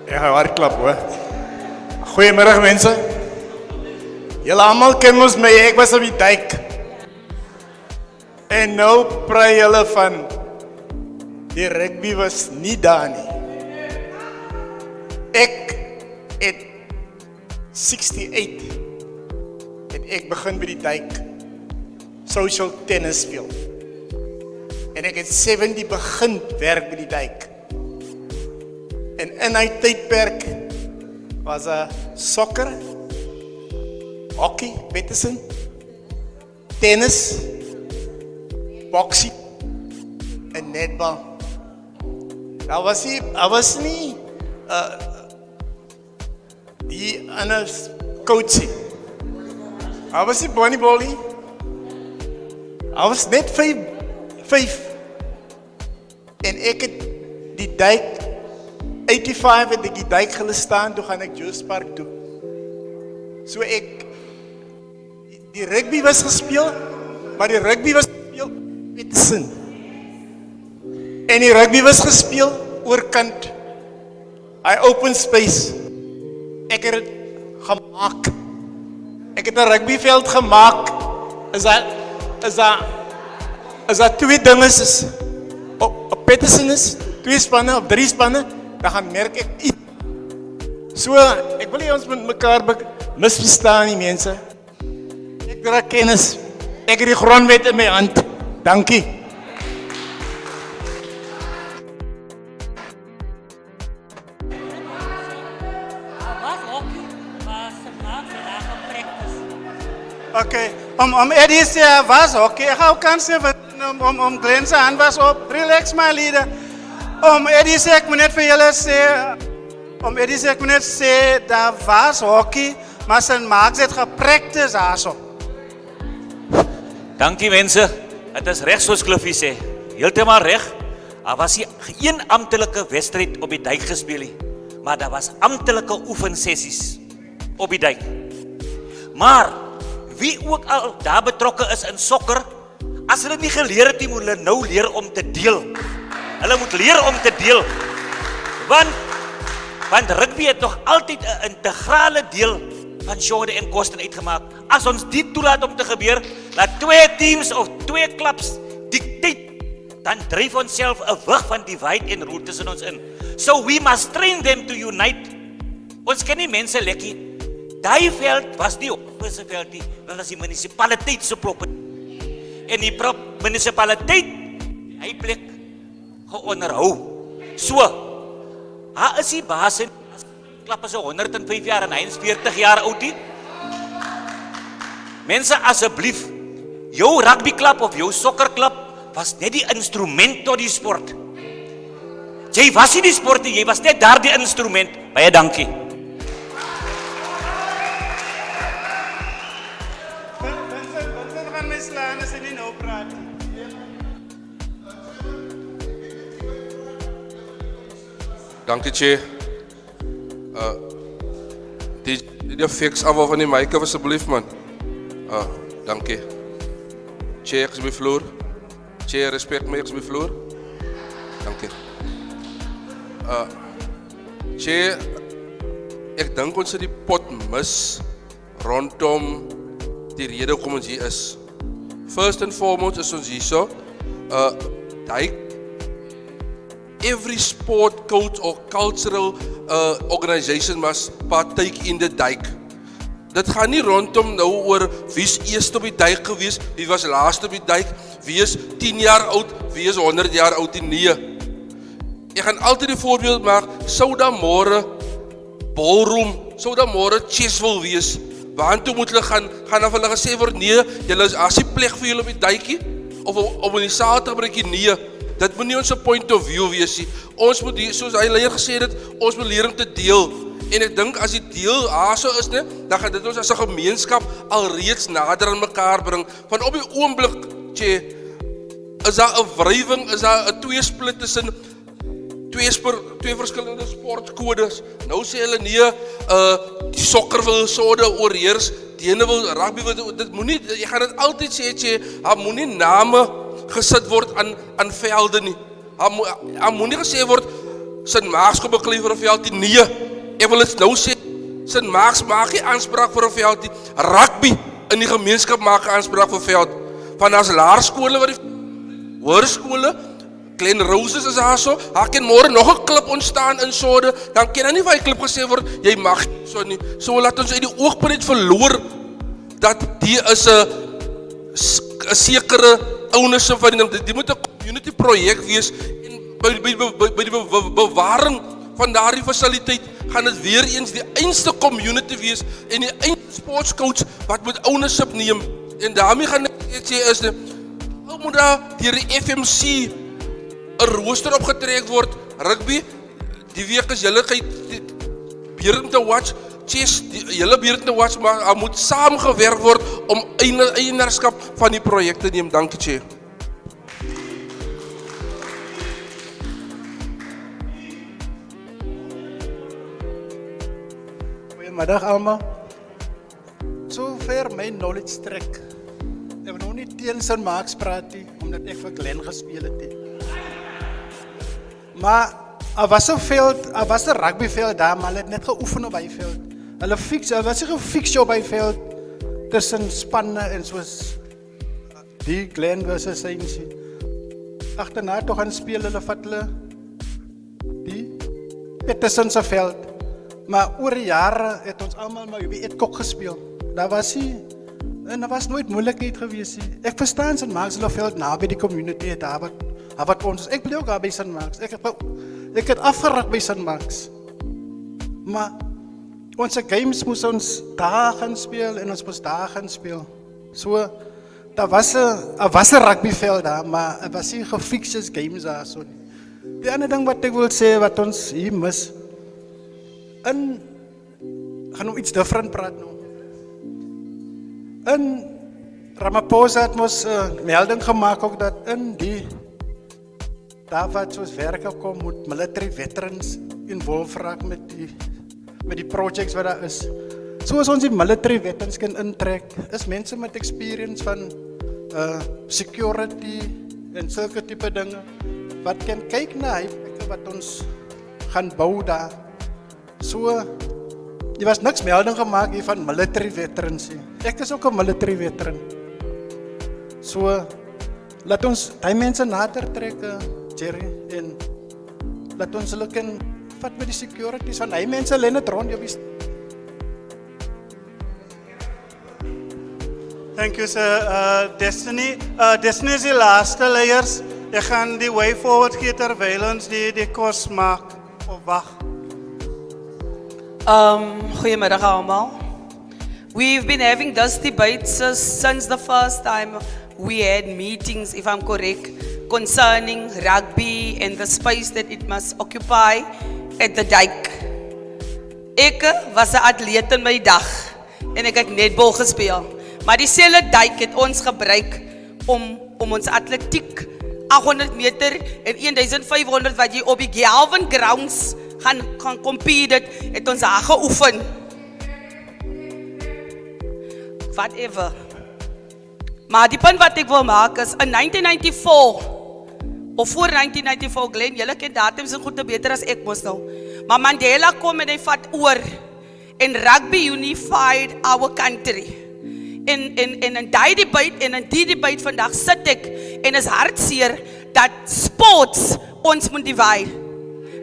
Ek gaan hardklap hoor. Goeiemiddag mense. Julle almal ken mos my, ek was op die duik. En nou praat julle van die rugby was nie daar nie. Ek het 68 het ek begin by die duik social tennis speel. En ek het 70 begin werk by die duik. En in die tydperk was sokker, hockey, Peterson, tennis, boxing en netbal. Daar was nie die ander coaching. Daar was nie volleybal nie. Daar was net 5. En ek het die duik 85 het ek die duik gele staan, toe gaan ek Joes Park toe. So die rugby was gespeel, maar die rugby was gespeel met sin. En die rugby was gespeel oorkant, hy open space. Ek het het gemaak. Ek het 'n rugbyveld gemaak, is daar 2 dinges is, op Peterson is, 2 spanne, of 3 spanne, dan gaan merk ek iets. So, ek wil nie ons met mekaar misverstaan nie, mense. Ek dra kennis. Ek het die grondwet in my hand. Dankie. Okay, Eddie sê was hockey. Ek hou kan sê Glenn se hand was op. Relax my leader. Eddie sê ek moet net vir julle sê Eddie sê ek moet net sê daar was hockey, maar St. Marks het gepractice daarso. Dankie mense. Dit is reg soos Cliffy sê. Heeltemal reg. Daar was nie een amptelike wedstryd op die dijk gespeel nie, maar daar was amptelike oefensessies op die dijk. Maar wie ook al daar betrokke is in sokker, as hulle nie geleer het nie, moet hulle nou leer om te deel. Hulle moet leer om te deel. Want rugby het nog altyd 'n integrale deel van Schauder en Korsten uitgemaak. As ons dit toelaat om te gebeur, dat 2 teams of 2 clubs dictate, dan dryf ons self 'n wig van divide en rule tussen ons in. So we must train them to unite. Ons kan nie mense lekkie. Daai veld was die opperse veld nie, dit was die munisipaliteit se property. En die munisipaliteit, hy plek geonderhou. So, hy is die baas en klap is 105 jaar en hy is 40 jaar oud nie. Mense, asseblief, jou rugbyklub of jou sokkerklub was net die instrument tot die sport. Jy was nie die sport nie, jy was net daar die instrument. Baie dankie. Vincent gaan my slaan as hy nie nou praat. Dankie, Che. Die fix af van die mic asseblief man. Dankie. Che, ek is by vloer. Che, respect my, ek is by vloer. Dankie. Che, ek dink ons het die pot mis rondom die rede hoekom ons hier is. First and foremost is ons hier so. Every sport coach or cultural organization must partake in the dike. Dit gaan nie rondom nou oor wie is eerst op die dijk gewees, wie was laatst op die dijk, wie is 10 jaar oud, wie is 100 jaar oud, nee. Ek gaan altyd die voorbeeld maak, sou daar môre ballroom, sou daar môre chess wil wees, waartoe moet hulle gaan af hulle gesê word, nee, julle is as die plek vir julle op die dijkie, of om in die saal te gebruik, nee. Dit moet nie ons point of view wees nie. Ons moet, soos hy leier gesê het, ons moet leer om te deel. En ek dink as die deel so is, ne, dan gaan dit ons as 'n gemeenskap alreeds nader aan mekaar bring. Van op die oomblik, Che, is daar 'n wrywing, is daar 'n tweesplit tussen twee verskillende sportkodes. Nou sê hulle nee, die sokker wil sode oorheers, die ene wil rugby wil, dit moenie, jy gaan dit altyd sê, Che, daar moenie name gesit word aan velde nie. Daar moenie gesê word, St. Marks kom beklei vir 'n veld nie, nee. Ek wil dit nou sê, St. Marks maak nie aanspraak vir 'n veld nie. Rugby in die gemeenskap maak aanspraak vir veld. Van as laerskole wat die hoërskole, Glen Roses is daar so, daar kan môre nog 'n klub ontstaan in Sode, dan kan nie vir die klub gesê word, jy mag so nie. So laat ons uit die oogpunt verloor, dat die is 'n sekere ownership van die moet 'n community projek wees, en by die bewaring van daardie fasiliteit, gaan dit weer eens die einste community wees, en die einste sportscoach, wat moet ownership neem, en daarmee gaan dit sê is, hoe moet daar deur die FMC 'n rooster opgetrek word, rugby, die week is julle beurend te watch, chess, julle beurend te watch, maar daar moet saamgewerk word, om eienaarskap van die projek te neem, dankie, Che. Goeiemiddag allemaal. So ver my knowledge trek. Ek wil nou nie teen St. Marks praat nie, omdat ek vir Glen gespeel het nie. Maar er was 'n rugbyveld daar, maar hulle het net geoefen op die veld. Hulle was nie gefiks op die veld tussen spanne en soos die Glen versus Saints. Agterna toe gaan speel hulle vat hulle die Peterson se veld. Maar oor die jare het ons almal maar wie het kok gespeel. Daar was nie en daar was nooit moeilikheid gewees nie. Ek verstaan St. Marksveld naby die community het daar wat ons ek bly ook daar by St. Marks. Ek het afgerak by St. Marks. Maar onze games moes ons daar gaan speel en ons moes daar gaan speel. So daar was 'n rugbyveld daar, maar het was nie gefixes games daar so nie. Die ander ding wat ek wil sê wat ons hier mis gaan nou iets different praat nou. In Ramaphosa het ons melding gemaak ook dat in die daar wat soos werke kom moet military veterans involved raak met die projects wat daar is. Soos ons die military veterans kan intrek, is mense met experience van security en sulke tipe dinge wat kan kyk na wat ons gaan bou daar. So, er was niks melding gemaakt hier van military veterans. Ek is ook een military veteran. So, laat ons die mense nader trekken, Jerry, en laat ons hulle kan vat met die securities, want die mense leen het rond, Thank you, sir. Destiny is die laaste leiers. Ek gaan die way forward gee terwyl ons die kos maak of wag. Goedemiddag allemaal. We've been having this debate since the first time we had meetings, if I'm correct, concerning rugby and the space that it must occupy at the dike. Ek was 'n atleet in my dag en ek het netbal gespeel. Maar dieselfde dike het ons gebruik om ons atletiek 800 meter en 1500 wat jy op die Galvin grounds gaan compete het ons daar geoefen. Whatever. Maar die punt wat ek wil maak is in 1994 of voor 1994 Glenn, julle ken datums en goed beter as ek mos nou. Maar Mandela kom en hy vat oor en rugby unified our country. En in die debate vandag sit ek en is hartseer dat sports ons moet divide.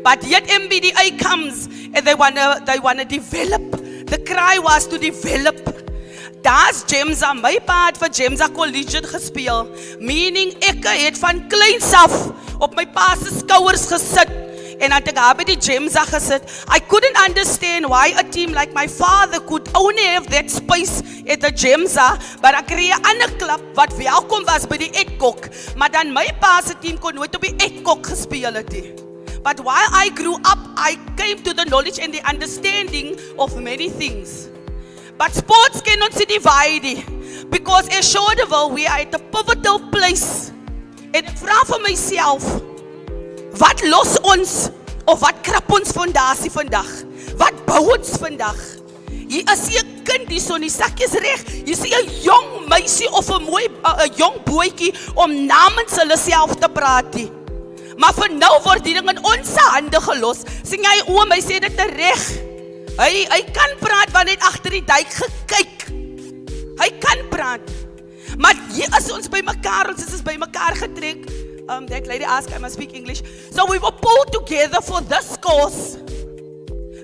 But yet MBDA comes and they wanna develop. The cry was to develop. Daar's Gemsa, my paat vir Gemsa Collegiate gespeel. Meaning ek het van kleins af op my pa se skouers gesit. En at ek daar by die Gemsa gesit. I couldn't understand why a team like my father could only have that space at the Gemsa, but ek kry 'n ander klub wat welkom was by die Edkok. Maar dan my pa se team kon nooit op die Edkok gespeel het nie. But while I grew up, I came to the knowledge and the understanding of many things. But sports cannot be divided because at Schauderville we are at a pivotal place. En ek vra vir myself, wat los ons of wat krap ons fondasie vandag? Wat bou ons vandag? Hier is 'n kind hier so in die sakkies reg. Jy sien 'n jong meisie of 'n jong boetjie om namens hulle self te praat nie. Maar vir nou word die ding in ons hande gelos. Sien jy oom, hy sê dit reg. Hy kan praat want hy het agter die duik gekyk. Hy kan praat. Maar hier is ons by mekaar, ons is by mekaar getrek. That lady asked, I must speak English. So we were pulled together for this cause.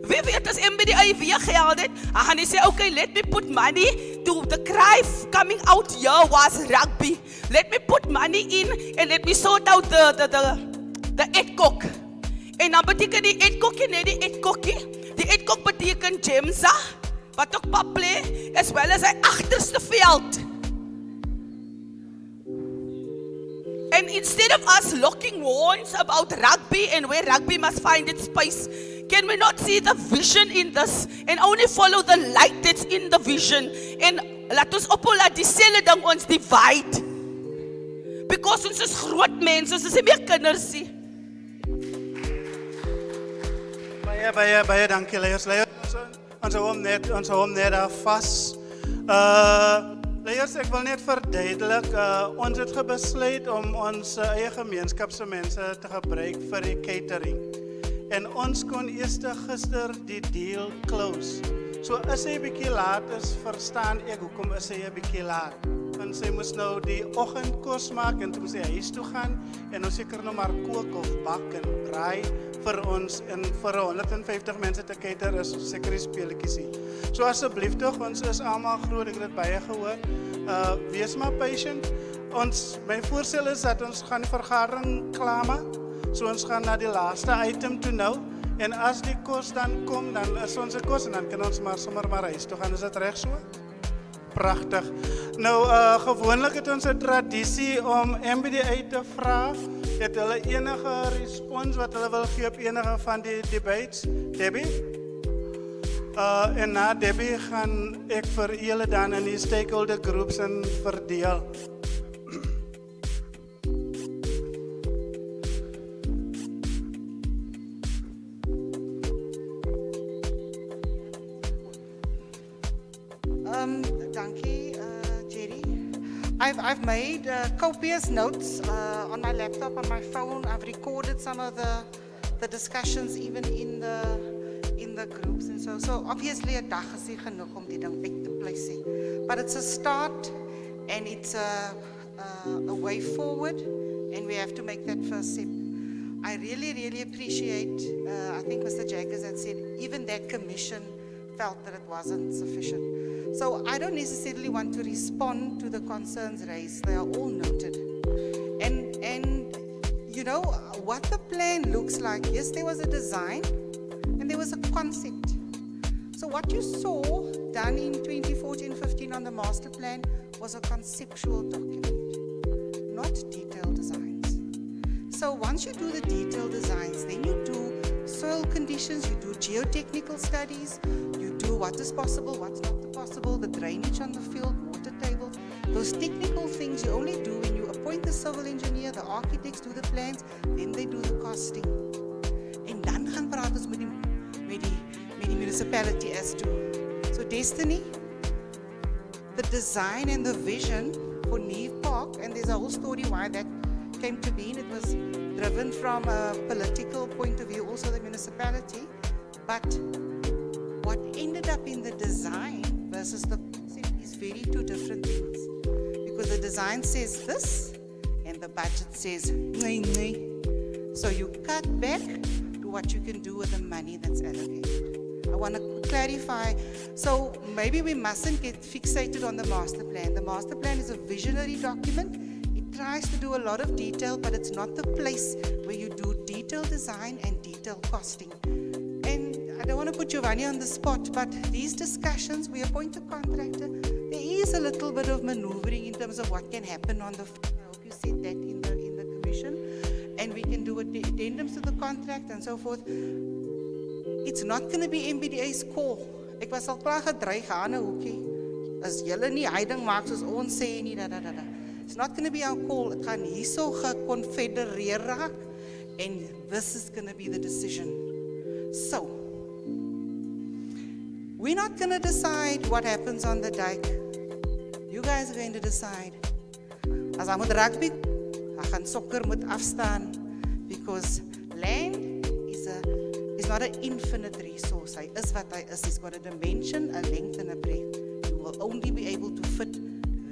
Wie weet as MBDA weer geld het, dan gaan hy sê, okay, let me put money to the cry coming out here was rugby. Let me put money in and let me sort out the Edkok. En dan beteken die Edkokkie net die Edkokkie. Die Edkok beteken Gemsa, wat ook pap play, as well as hy agterste veld. And instead of us locking horns about rugby and where rugby must find its space, can we not see the vision in this and only follow the light that's in the vision? En laat ons ophou laat dieselfde ding ons divide. Because ons is groot mense, ons is nie meer kinders nie. Baie dankie leiers. Ons hou net daar vas. Leiers, ek wil net verduidelik, ons het besluit om ons eie gemeenskapse mense te gebruik vir die catering. En ons kon eers gister die deal close. So as hy 'n bietjie laat is, verstaan ek hoekom is hy 'n bietjie laat. en sy moes nou die oggendkos maak en toe moes sy huis toe gaan en ons seker nog maar kook of bak en braai vir ons en vir 150 mense te cater is seker die speletjies hier. So asseblief tog, ons is almal groot, ek het dit baie gehoor. Wees maar patient. My voorstel is dat ons gaan die vergadering klaarmaak. So ons gaan na die laaste item toe nou. En as die kos dan kom, dan is ons die kos en dan kan ons maar sommer maar huis toe gaan. Is dit reg so? Pragtig. Nou, gewoonlik het ons 'n tradisie om MBDA te vra. Het hulle enige respons wat hulle wil gee op enige van die debates? Debbie? En na Debbie gaan ek vir julle dan in die stakeholder groups en verdeel. Dankie, Jerry. I've made copious notes on my laptop, on my phone. I've recorded some of the discussions even in the groups and so obviously 'n dag is nie genoeg om die ding uit te place nie. But it's a start and it's a way forward and we have to make that first step. I really appreciate, I think Mr. Jaggers had said, even that commission felt that it wasn't sufficient. So I don't necessarily want to respond to the concerns raised. They are all noted. And you know, what the plan looks like, yes, there was a design and there was a concept. So what you saw done in 2014-15 on the master plan was a conceptual document, not detailed designs. So once you do the detailed designs, then you do soil conditions, you do geotechnical studies, you do what is possible, what's not possible, the drainage on the field, water tables. Those technical things you only do when you appoint the civil engineer, the architects do the plans, then they do the costing. En dan gaan praat ons met die municipality as to. So Destiny, the design and the vision for Neve Park, and there's a whole story why that came to be, and it was driven from a political point of view, also the municipality, but what ended up in the design versus the concept is very two different things. Because the design says this, and the budget says, nee, nee. So you cut back to what you can do with the money that's allocated. I want to clarify, so maybe we mustn't get fixated on the master plan. The master plan is a visionary document. It tries to do a lot of detail, but it's not the place where you do detailed design and detailed costing. I don't want to put Giovanni on the spot, but these discussions, we appoint a contractor. There is a little bit of maneuvering in terms of what can happen on the field. I hope you said that in the commission. And we can do addendums to the contract and so forth. It's not going to be MBDA's call. Ek was al klaar gedreig aan 'n hoekie. As julle nie heiding maak soos ons sê nie, It's not going to be our call. Dit gaan hierso geconfedereer raak and this is going to be the decision. So, we're not going to decide what happens on the dike. You guys are going to decide. As I moet rugby, I gaan soccer moet afstaan because land is not an infinite resource. Hy is wat hy is. He's got a dimension, a length and a breadth. You will only be able to fit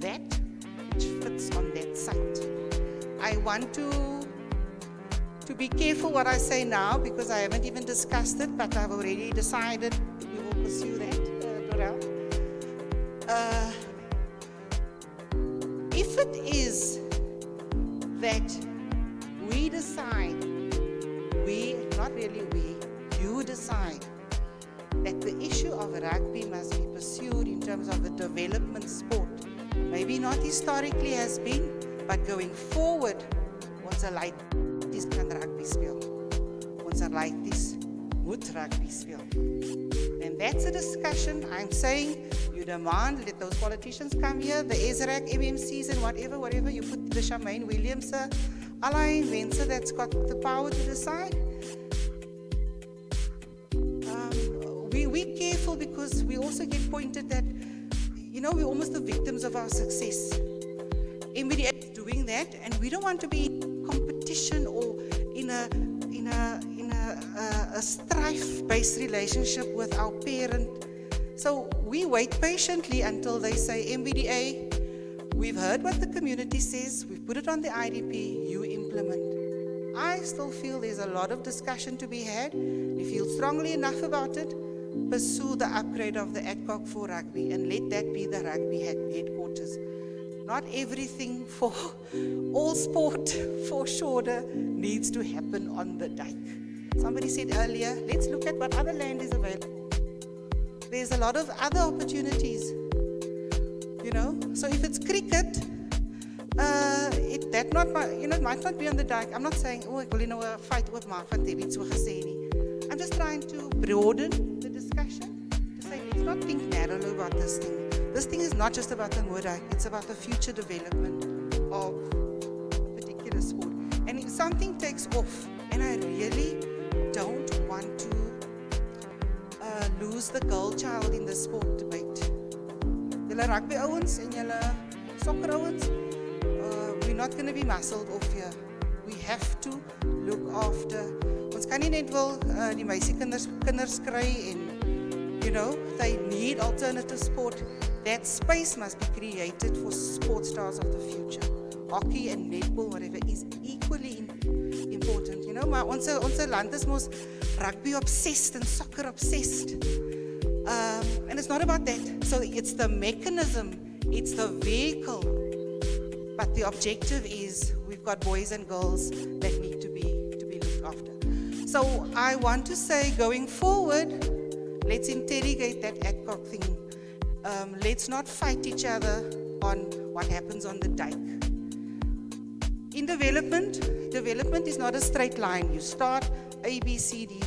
that which fits on that site. I want to be careful what I say now because I haven't even discussed it, but I've already decided we will pursue that, Dorel. If it is that we decide, you decide that the issue of rugby must be pursued in terms of a development sport, maybe not historically has been, but going forward, ons lei dis kan rugby speel. Ons lei dis moet rugby speel. And that's a discussion. I'm saying you demand, let those politicians come here, the ESRAC, MMCs and whatever, you put the Charmaine Williams, allerlei mense that's got the power to decide. We're careful because we also get pointed that, you know, we're almost the victims of our success. MBDA is doing that, and we don't want to be in competition or in a strife-based relationship with our parent. So we wait patiently until they say, MBDA, We've heard what the community says, we've put it on the IDP, you implement. I still feel there's a lot of discussion to be had. If you feel strongly enough about it, pursue the upgrade of the Adcock for rugby and let that be the rugby headquarters. Not everything for all sport for Schauder needs to happen on the dike. Somebody said earlier, let's look at what other land is available. There's a lot of other opportunities, you know. So if it's cricket, it might not be on the dike. I'm not saying, oh, ek wil nie nou 'n fight oop maak van dit so gesê nie. I'm just trying to broaden the discussion to say let's not think narrowly about this thing. This thing is not just about the Moerdijk, it's about the future development of a particular sport. And if something takes off, and I really don't want to lose the girl child in the sport debate. Julle rugby ouens en julle soccer ouens, we're not going to be muscled off here. We have to look after. Ons kan nie net wil die meisiekinders kry en, you know, they need alternative sport. That space must be created for sports stars of the future. Hockey and netball, whatever, is equally important. You know, maar onze land is mos rugby obsessed and soccer obsessed. And it's not about that. So it's the mechanism, it's the vehicle. But the objective is we've got boys and girls that need to be looked after. So I want to say going forward, let's interrogate that Adcock thing. Let's not fight each other on what happens on the dike. In development is not a straight line. You start A, B, C, D.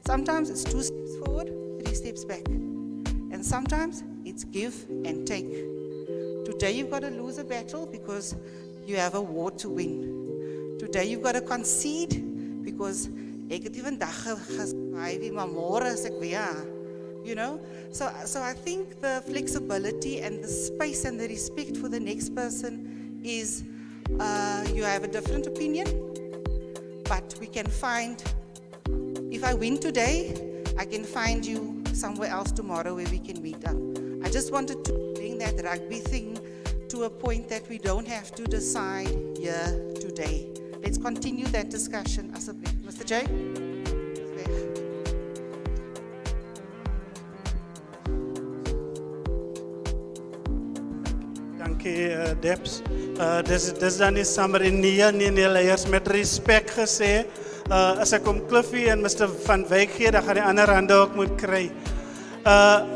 Sometimes it's 2 steps forward, 3 steps back. And sometimes it's give and take. Today you've got to lose a battle because you have a war to win. Today you've got to concede because ek het even dag geskryf, maar môre is ek weer. You know, so I think the flexibility and the space and the respect for the next person is, you have a different opinion, but we can find, if I win today, I can find you somewhere else tomorrow where we can meet up. I just wanted to bring that rugby thing to a point that we don't have to decide here today. Let's continue that discussion. Mr. J? Debs. Dis dan nie sommer nie die leiers met respek gesê. As ek om Cliffy en Mr. Van Wyk gee, dan gaan die ander hande ook moet kry.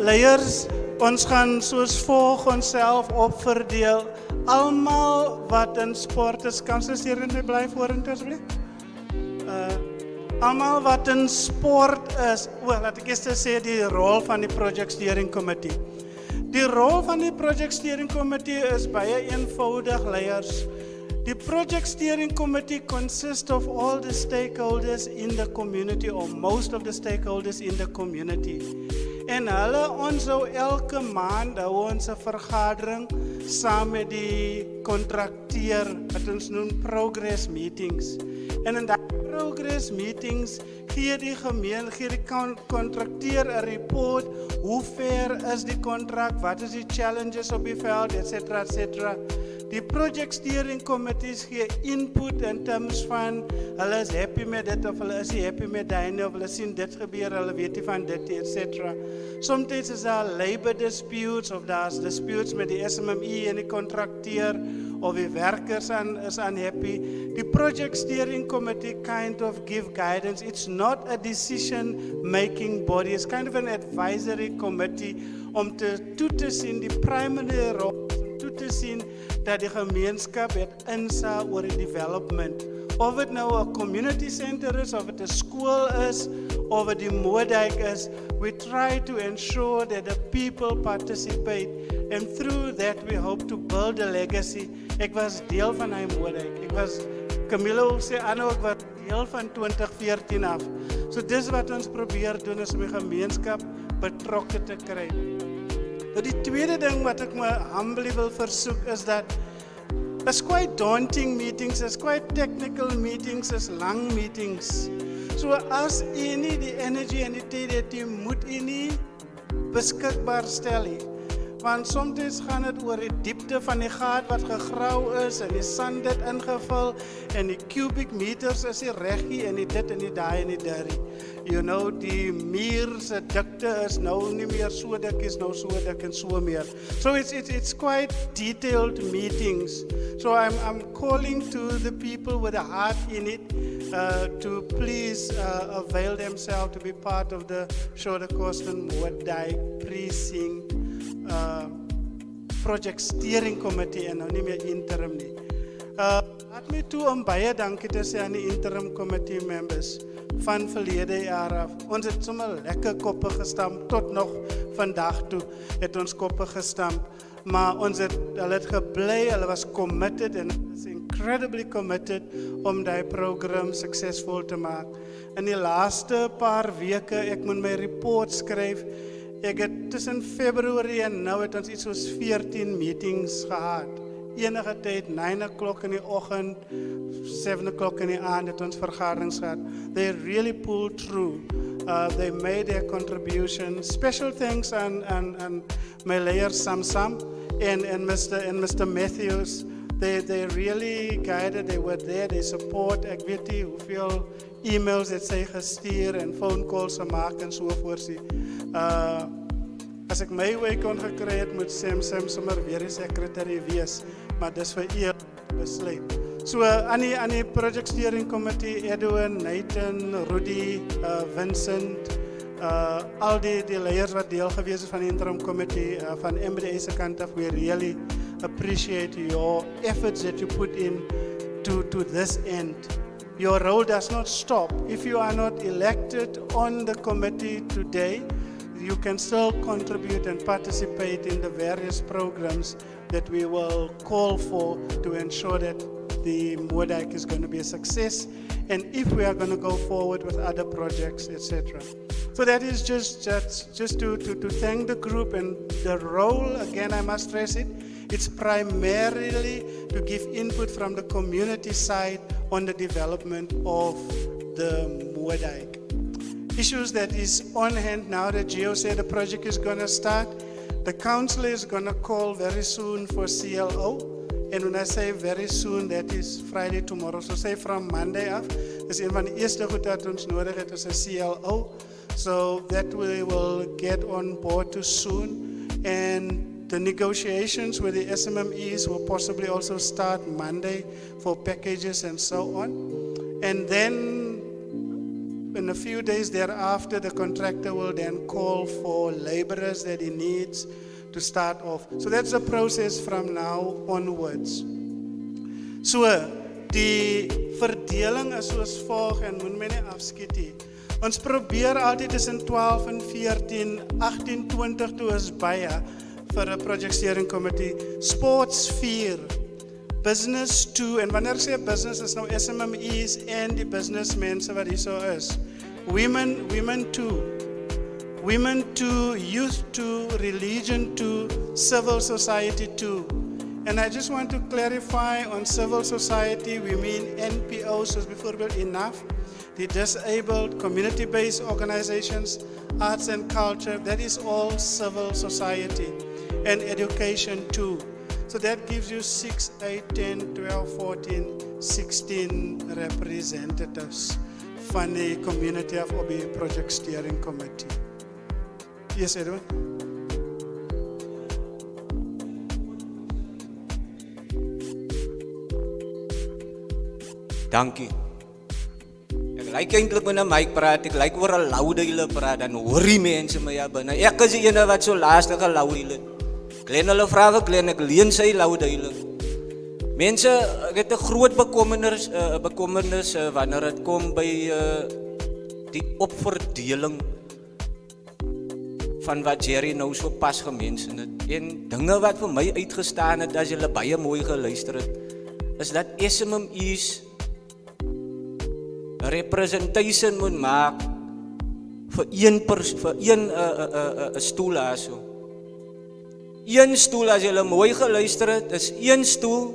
Leiers, ons gaan soos volg onsself opverdeel. Almal wat in sport is, kan sies hier in die bly vorentoe asseblief. Almal wat in sport is, laat ek eers sê die rol van die project steering committee. Die rol van die project steering committee is baie eenvoudig, leiers. The project steering committee consists of all the stakeholders in the community, or most of the stakeholders in the community. En hulle ons hou elke maand ons 'n vergadering saam met die kontrakteur, wat ons noem progress meetings. En in daai progress meetings gee die kontrakteur 'n report, hoe ver is die kontrak, wat is die challenges op die veld, etc. etc. Die project steering committees gee input in terms van hulle is happy met dit of hulle is nie happy met dit of hulle sien dit gebeur, hulle weet nie van dit etc. Sometimes is daar labor disputes of daar's disputes met die SMME en die kontrakteur of die werkers is unhappy. The project steering committee kind of give guidance. It's not a decision making body, it's kind of an advisory committee om toe te sien die primary role, toe te sien dat die gemeenskap het insig oor die development. Of het nou 'n community center is, of het 'n skool is, of het die Moerdijk is, we try to ensure that the people participate, and through that we hope to build a legacy. Ek was deel van hy Moerdijk. Camilo sê aanhou ek was deel van 2014 af. So dis wat ons probeer doen is om die gemeenskap betrokke te kry. Die tweede ding wat ek my humbly wil versoek is dat it's quite daunting meetings, it's quite technical meetings, it's long meetings. So as u nie die energy en die tyd het, jy moet u nie beskikbaar stel nie. Want soms gaan het oor die diepte van die gat wat gegrauw is en die sand het ingevul en die cubic meters is die reggie en die dit en die daai en die derrie. You know, die muur se dikte is nou nie meer so dik, is nou so dik en so meer. So it's quite detailed meetings. So I'm calling to the people with a heart in it to please avail themselves to be part of the Schauderville Moordijk Precinct Project Steering Committee en nou nie meer interim nie. Laat my toe om baie dankie te sê aan die interim committee members van verlede jaar af. Ons het sommer lekker koppe gestamp, tot nog vandag toe het ons koppe gestamp. Maar hulle het gebly, hulle was committed en is incredibly committed om die program succesvol te maak. In die laaste paar weke, ek moet my report skryf, ek het tussen Februarie en nou het ons iets soos 14 meetings gehad. Enige tyd, 9 o'clock in die oggend, 7 o'clock in die aand het ons vergaderings gehad. They really pulled through. They made their contribution. Special thanks aan my layer Samsam and Mr. Matthews. They really guided, they were there, they support. Ek weet nie hoeveel e-mails het sy gestuur en phone calls gemaak en sovoorts. As ek my way kon gekry het, moet Sam sommer weer die secretary wees, maar dis vir eer besluit. So aan die project steering committee, Edwin, Nathan, Rudy, Vincent, al die leiers wat deel gewees is van die interim committee, van MBDA se kant af, we really appreciate your efforts that you put in to this end. Your role does not stop. If you are not elected on the committee today, you can still contribute and participate in the various programs that we will call for to ensure that the Moordijk is going to be a success, and if we are going to go forward with other projects, etc. So that is just to thank the group, and the role, again I must stress it, it's primarily to give input from the community side on the development of the Moordijk. Issues that is on hand now that Geo said the project is going to start. The council is going to call very soon for CLO. And when I say very soon, that is Friday tomorrow. So say from Monday af. Dis een van die eerste goed wat ons nodig het is 'n CLO. So that we will get on board too soon. And the negotiations with the SMMEs will possibly also start Monday for packages and so on. And then in a few days thereafter, the contractor will then call for laborers that he needs to start off. So that's the process from now onwards. So, die verdeling is soos volg en moet my nie afskiet nie. Ons probeer altyd tussen 12 en 14, 18, 20 toe is baie vir 'n project steering committee. Sports 4, business 2, en wanneer ek sê business is nou SMMEs en die businessmense wat hier so is. Women 2, women 2, youth 2, religion 2, civil society 2. And I just want to clarify on civil society, we mean NPOs, soos byvoorbeeld Enough, the disabled, community-based organizations, arts and culture, that is all civil society, and education too. So that gives you 6, 8, 10, 12, 14, 16 representatives van die community of OB Project Steering Committee. Yes, Edwin? Dankie. Ek lyk eintlik met 'n mic praat, ek lyk oor 'n loudeile praat, dan hoor die mense my ja binne. Ek is die ene wat so laaste geloudeile. Glen hulle vra vir Glen, ek leen sy loudeile. Mense, ek het 'n groot bekommernis wanneer dit kom by die opverdeling van wat Jerry nou so pas gemensen het. En dinge wat vir my uitgestaan het as julle baie mooi geluister het, is dat SMMEs representation moet maak vir een stoel daarso. Een stoel, as julle mooi geluister het, is een stoel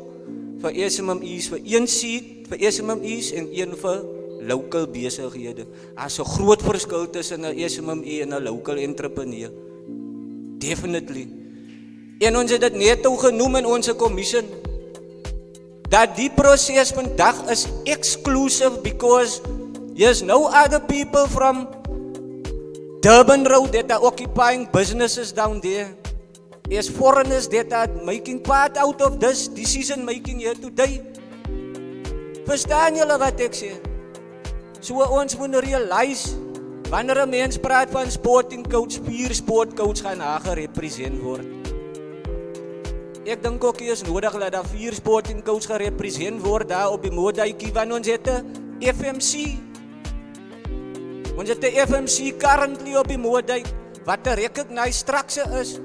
vir SMMEs, vir een seat vir SMMEs en een vir local besighede. Daar's 'n groot verskil tussen 'n SMME en 'n local entrepreneur. Definitely. En ons het dit net ook genoem in onze commission, dat die proces vandag is exclusive because there's no other people from Durban Road that are occupying businesses down there. There's foreigners that are making part out of this decision making here today. Verstaan julle wat ek sê? So ons moet realize, wanneer 'n mens praat van sporting coach, 4 sportcoach gaan daar gerepresent word. Ek dink ook is nodig dat daar 4 sporting coach gerepresent word daar op die moordhuitjie, want ons het 'n FMC. Ons het 'n FMC currently op die moordhuit, wat 'n recognized structure is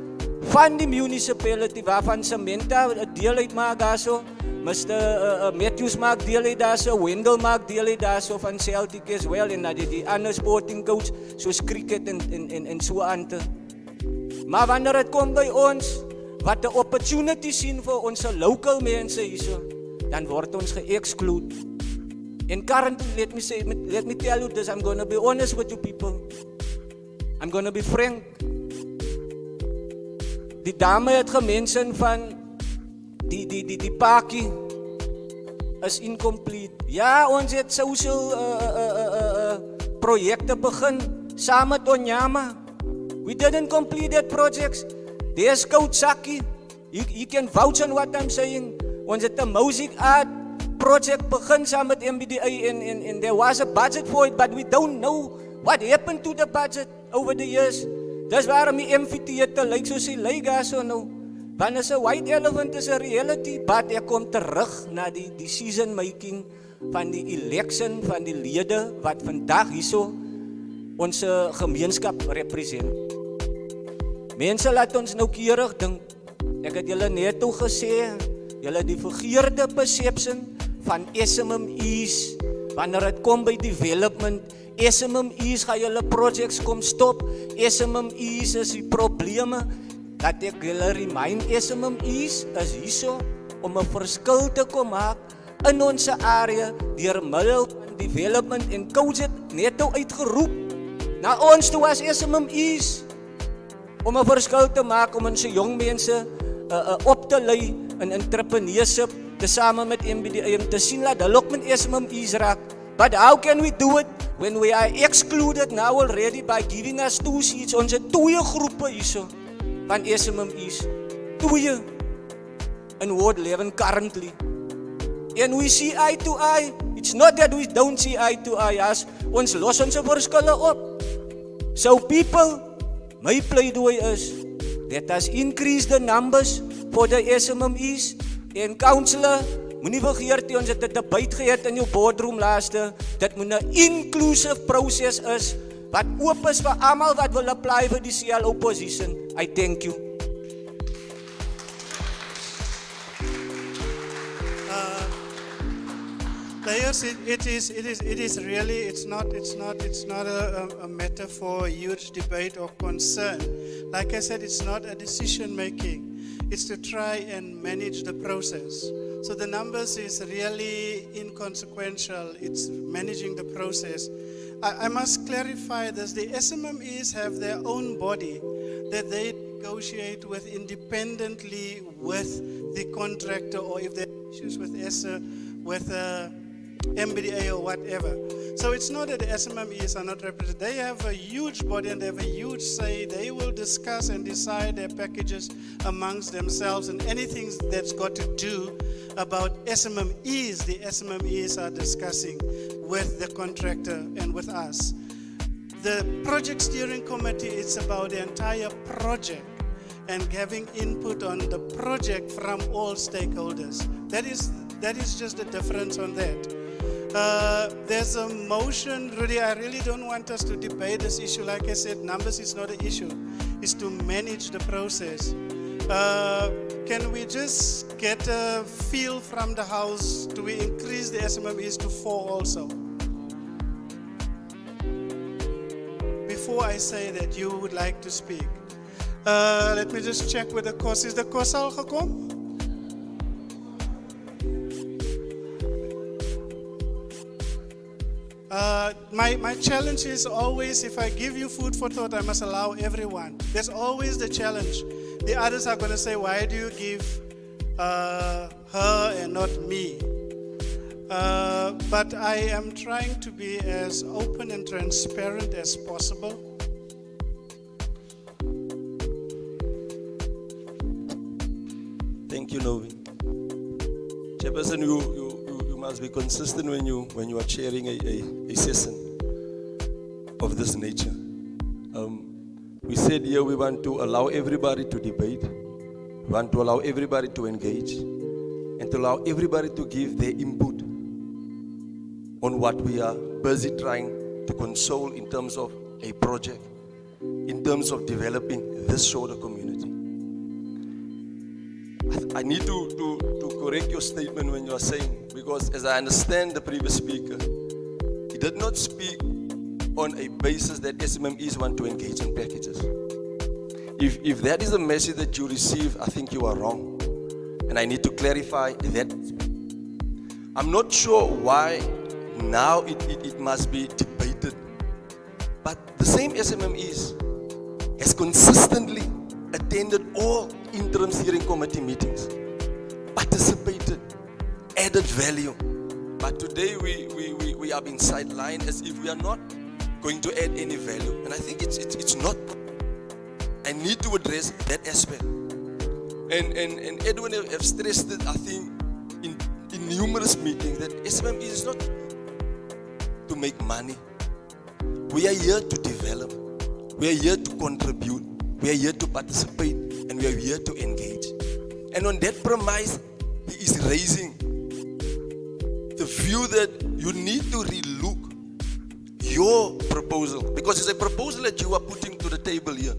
van die municipality, waarvan Samantha 'n deel uitmaak daarso, Mr. Matthews maak deel uit daarso, Wendell maak deel uit daarso van Celtic as well, en dat die ander sporting coach, soos cricket en so aan te. Maar wanneer het kom by ons, wat 'n opportunity sien vir ons local mense hierso, dan word ons ge-exclude. And currently, let me tell you this, I'm going to be honest with you people. I'm going to be frank. Die dame het gemention van die pakkie is incomplete. Ja, ons het social projekte begin saam met Onyama. We didn't complete that projects. There's Coach Saki. You can vouch on what I'm saying. Ons het 'n music art project begin saam met MBDA and there was a budget for it, but we don't know what happened to the budget over the years. Dis waarom die amphitheater lyk soos hy lyk daarso nou. Want is 'n white elephant is 'n reality, but ek kom terug na die decision making van die election van die lede wat vandag hierso ons gemeenskap represent. Mense laat ons nou keurig dink. Ek het julle net toe gesê, julle die verkeerde perception van SMMEs, wanneer het kom by development, SMMEs gaan julle projects kom stop, SMMEs is die probleme, dat ek julle remind, SMMEs is hierso om 'n verskil te kom maak in ons area, deur middel van development, en coach het net toe uitgeroep, na ons toe as SMMEs, om 'n verskil te maak, om ons jong mense op te lei in entrepreneurship, tesame met MBDA, om te sien dat hulle ook met SMMEs raak. But how can we do it when we are excluded now already by giving us 2 seats? Ons het 2 groepe hierso van SMMEs, 2 in Ward 11 currently. And we see eye to eye. It's not that we don't see eye to eye, as ons los ons verskille op. So people, my pleidooi is, let us increase the numbers for the SMMEs, en councillor, moenie vergeet, ons het 'n debat gehad in jou boardroom laaste, dit moet 'n inclusive proses is, wat oop is vir almal wat wil apply vir die CL opposition. I thank you. Players, it is really, it's not a matter for huge debate or concern. Like I said, it's not a decision making. It's to try and manage the process. So the numbers is really inconsequential. It's managing the process. I must clarify this. The SMMEs have their own body that they negotiate with independently with the contractor, or if there are issues with MBDA or whatever. So it's not that the SMMEs are not represented. They have a huge body and they have a huge say. They will discuss and decide their packages amongst themselves, and anything that's got to do about SMMEs, the SMMEs are discussing with the contractor and with us. The project steering committee is about the entire project and having input on the project from all stakeholders. That is just the difference on that. There's a motion, Rudy, I really don't want us to debate this issue. Like I said, numbers is not an issue. It's to manage the process. Can we just get a feel from the House? Do we increase the SMMEs to 4 also? Before I say that, you would like to speak. Let me just check with the course. Is the course al gekom? My challenge is always, if I give you food for thought, I must allow everyone. There's always the challenge. The others are going to say, why do you give her and not me? But I am trying to be as open and transparent as possible. Thank you, Novi. Chairperson, you must be consistent when you are chairing a session of this nature. We said here we want to allow everybody to debate, we want to allow everybody to engage, and to allow everybody to give their input on what we are busy trying to console in terms of a project, in terms of developing this Schauder community. I need to correct your statement when you are saying, because as I understand the previous speaker, he did not speak on a basis that SMMEs want to engage in packages. If that is the message that you receive, I think you are wrong. And I need to clarify that. I'm not sure why now it must be debated. But the same SMMEs has consistently attended all interim steering committee meetings, participated, added value. But today we are being sidelined as if we are not going to add any value. And I think it's not. I need to address that aspect. And Edwin have stressed it, I think, in numerous meetings, that SMME is not to make money. We are here to develop. We are here to contribute. We are here to participate. And we are here to engage. And on that premise, he is raising the view that you need to relook your proposal, because it's a proposal that you are putting to the table here.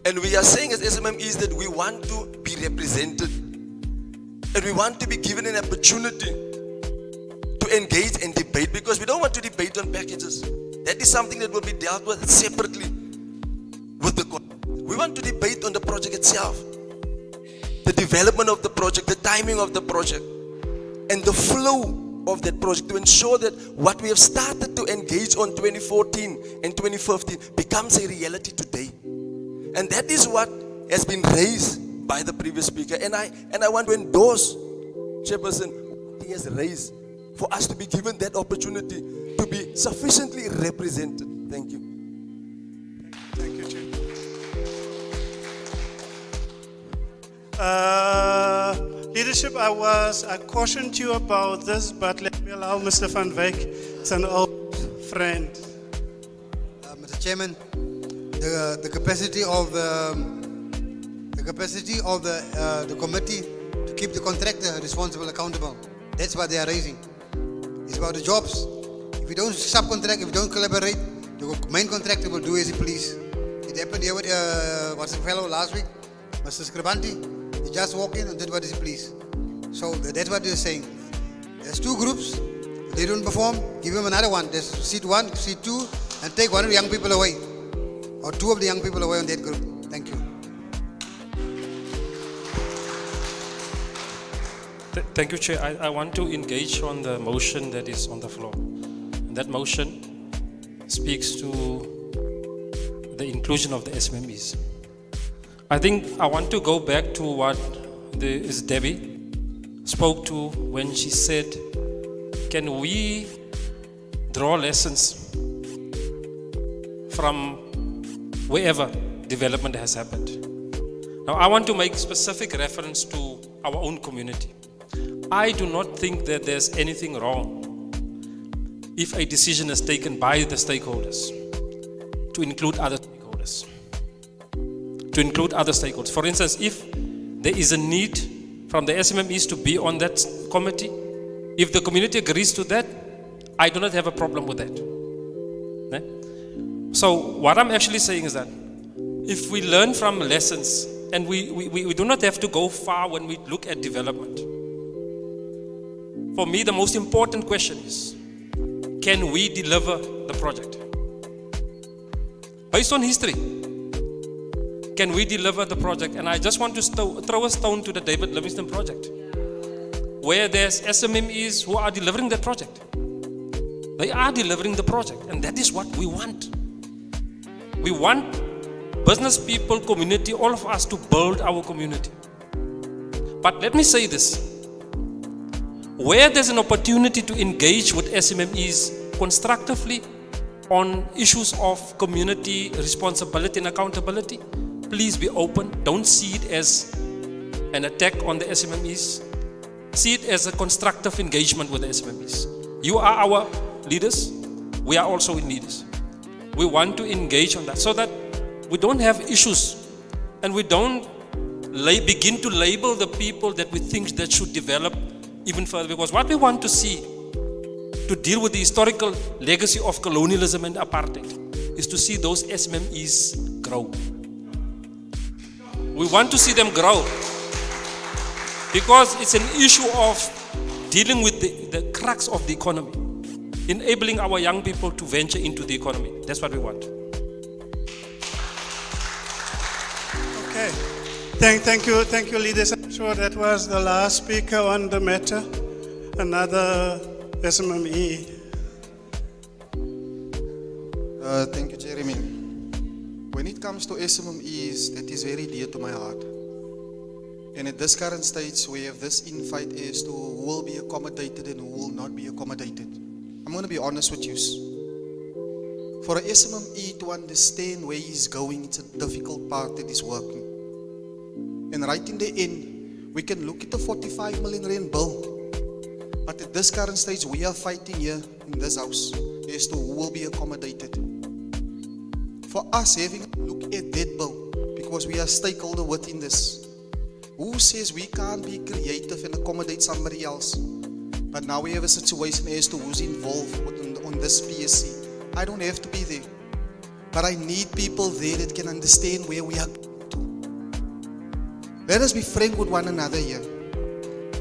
And we are saying as SMMEs that we want to be represented, and we want to be given an opportunity to engage and debate, because we don't want to debate on packages. That is something that will be dealt with separately with the court. We want to debate on the project itself, the development of the project, the timing of the project, and the flow of that project, to ensure that what we have started to engage on 2014 and 2015 becomes a reality today. And that is what has been raised by the previous speaker. And I want to endorse, Chairperson, what he has raised, for us to be given that opportunity to be sufficiently represented. Thank you. Thank you, Chair. Leadership, I cautioned you about this, but let me allow Mr. Van Wyk. It's an old friend. Mr. Chairman, the capacity of the committee to keep the contractor responsible, accountable. That's what they are raising. It's about the jobs. If you don't subcontract, if you don't collaborate, the main contractor will do as he please. It happened here with what's the fellow last week, Mr. Scribanti. He just walked in and did what he pleased. So that's what they're saying. There's two groups. If they don't perform, give them another one. There's seat 1, seat 2, and take one of the young people away, or 2 of the young people away on that group. Thank you. Thank you, Chair. I want to engage on the motion that is on the floor. And that motion speaks to the inclusion of the SMMEs. I think I want to go back to what Debbie spoke to when she said, can we draw lessons from wherever development has happened? Now, I want to make specific reference to our own community. I do not think that there's anything wrong if a decision is taken by the stakeholders to include other stakeholders. For instance, if there is a need from the SMMEs to be on that committee, if the community agrees to that, I do not have a problem with that. So what I'm actually saying is that if we learn from lessons, and we do not have to go far when we look at development. For me, the most important question is, can we deliver the project? Based on history, can we deliver the project? And I just want to throw a stone to the David Livingstone project, where there's SMMEs who are delivering that project. They are delivering the project, and that is what we want. We want business people, community, all of us to build our community. But let me say this. Where there's an opportunity to engage with SMMEs constructively on issues of community responsibility and accountability, please be open. Don't see it as an attack on the SMMEs. See it as a constructive engagement with the SMMEs. You are our leaders. We are also leaders. We want to engage on that so that we don't have issues and we don't begin to label the people that we think that should develop even further. Because what we want to see to deal with the historical legacy of colonialism and apartheid is to see those SMMEs grow. We want to see them grow because it's an issue of dealing with the crux of the economy, enabling our young people to venture into the economy. That's what we want. Okay. Thank you, leaders. I'm sure that was the last speaker on the matter. Another SMME. Thank you, Jeremy. When it comes to SMMEs, that is very dear to my heart. And at this current stage, we have this infight as to who will be accommodated and who will not be accommodated. I'm going to be honest with you. For a SMME to understand where he's going, it's a difficult part that is working. And right in the end, we can look at the 45 million rand bill. But at this current stage, we are fighting here in this house as to who will be accommodated. For us, having a look at that bill, because we are stakeholder within this. Who says we can't be creative and accommodate somebody else? But now we have a situation as to who's involved on this PSC. I don't have to be there. But I need people there that can understand where we are. Let us be frank with one another here.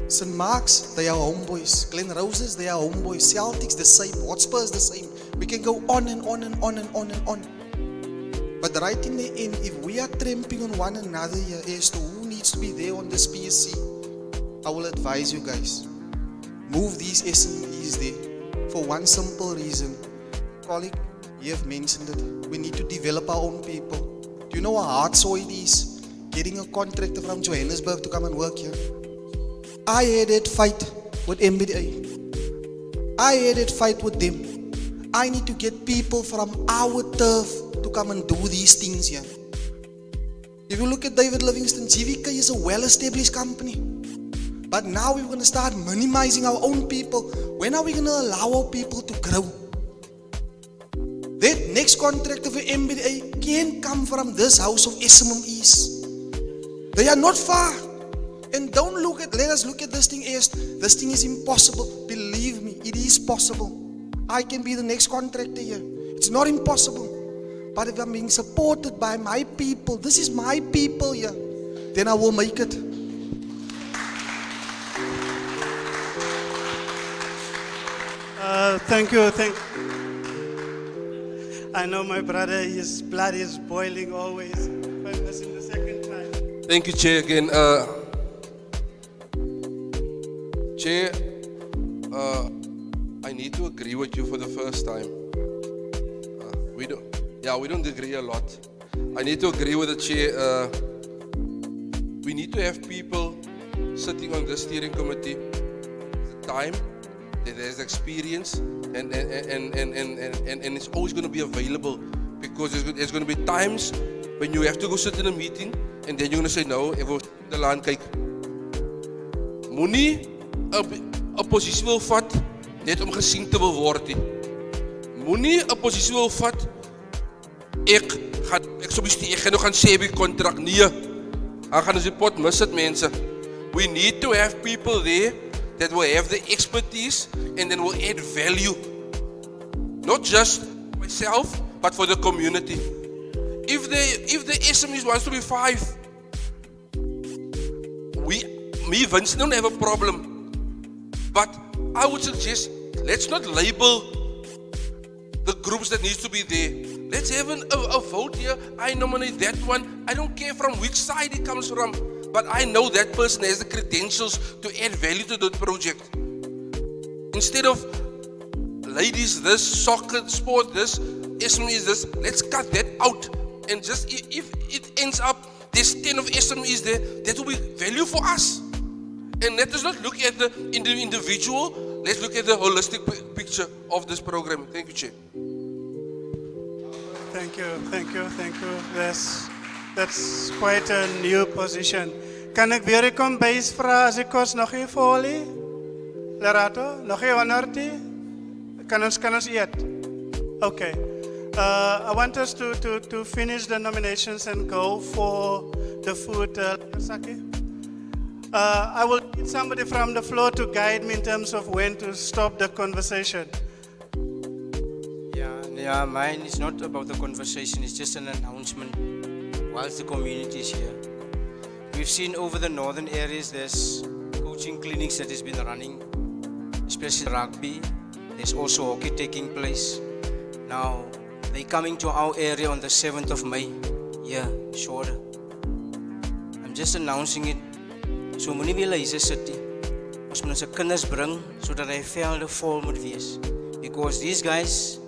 St. Mark's, they are homeboys. Glen Roses, they are homeboys. Celtics, the same. Hotspurs, the same. We can go on and on and on and on and on. But right in the end, if we are tramping on one another here as to who needs to be there on this PSC, I will advise you guys, move these SMEs there for one simple reason. Colleague, you have mentioned it. We need to develop our own people. Do you know how hard so it is? Getting a contractor from Johannesburg to come and work here. I had that fight with MBDA. I had that fight with them. I need to get people from our turf to come and do these things here. If you look at David Livingston, GVK is a well-established company. But now we're going to start minimizing our own people. When are we going to allow our people to grow? That next contractor for MBDA can come from this house of SMMEs. They are not far. And let us look at this thing as, this thing is impossible. Believe me, it is possible. I can be the next contractor here. It's not impossible. But if I'm being supported by my people, this is my people here, then I will make it. Thank you. I know my brother, his blood is boiling always. But this is the second time. Thank you, Chair, again. Chair, I need to agree with you for the first time. We don't agree a lot. I need to agree with the Chair. We need to have people sitting on this steering committee, the time, that has experience, and it's always going to be available, because there's going to be times when you have to go sit in a meeting and then you're going to say no, ek wil die land kyk. Moenie 'n posisie wil vat net om gesien te wil word nie. Moenie 'n posisie wil vat ek gaan nog gaan sê by kontrak nee. Dan gaan ons die pot mis dit mense. We need to have people there that will have the expertise and then will add value. Not just myself, but for the community. If the SMEs wants to be 5, me Vince don't have a problem. But I would suggest, let's not label the groups that needs to be there. Let's have a vote here. I nominate that one. I don't care from which side it comes from, but I know that person has the credentials to add value to the project. Instead of ladies this, soccer, sport this, SMEs this, let's cut that out. And just if it ends up, there's 10 of SMEs there, that will be value for us. And let us not look at the individual, let's look at the holistic picture of this program. Thank you, Chair. Thank you. That's quite a new position. Kan ek weer kom bys vra as ek kos nog nie folie? Lerato, nog nie honortie? Kan ons eet? Okay. I want us to finish the nominations and go for the food. Saki? I will need somebody from the floor to guide me in terms of when to stop the conversation. Yeah, mine is not about the conversation, it's just an announcement whilst the community is here. We've seen over the northern areas there's coaching clinics that has been running, especially rugby. There's also hockey taking place. Now, they're coming to our area on the 7th of May. Yeah, Schauder. I'm just announcing it. So moenie weer lyse sit nie. Ons moet ons kinders bring sodat hy velde vol moet wees. Because these guys,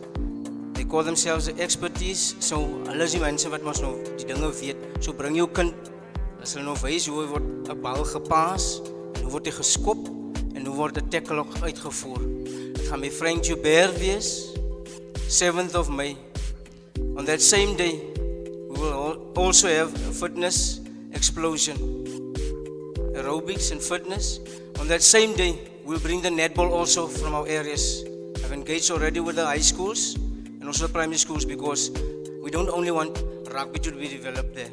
they call themselves the expertise. So hulle is die mense wat ons nou die dinge weet. So bring jou kind, as hulle nou wys hoe word 'n bal gepaas, en hoe word hy geskop en hoe word 'n tackle uitgevoer. Dit gaan my Frank Joubert wees, 7th of May. On that same day, we will also have a fitness explosion. Aerobics and fitness. On that same day, we'll bring the netball also from our areas. I've engaged already with the high schools and also the primary schools because we don't only want rugby to be developed there.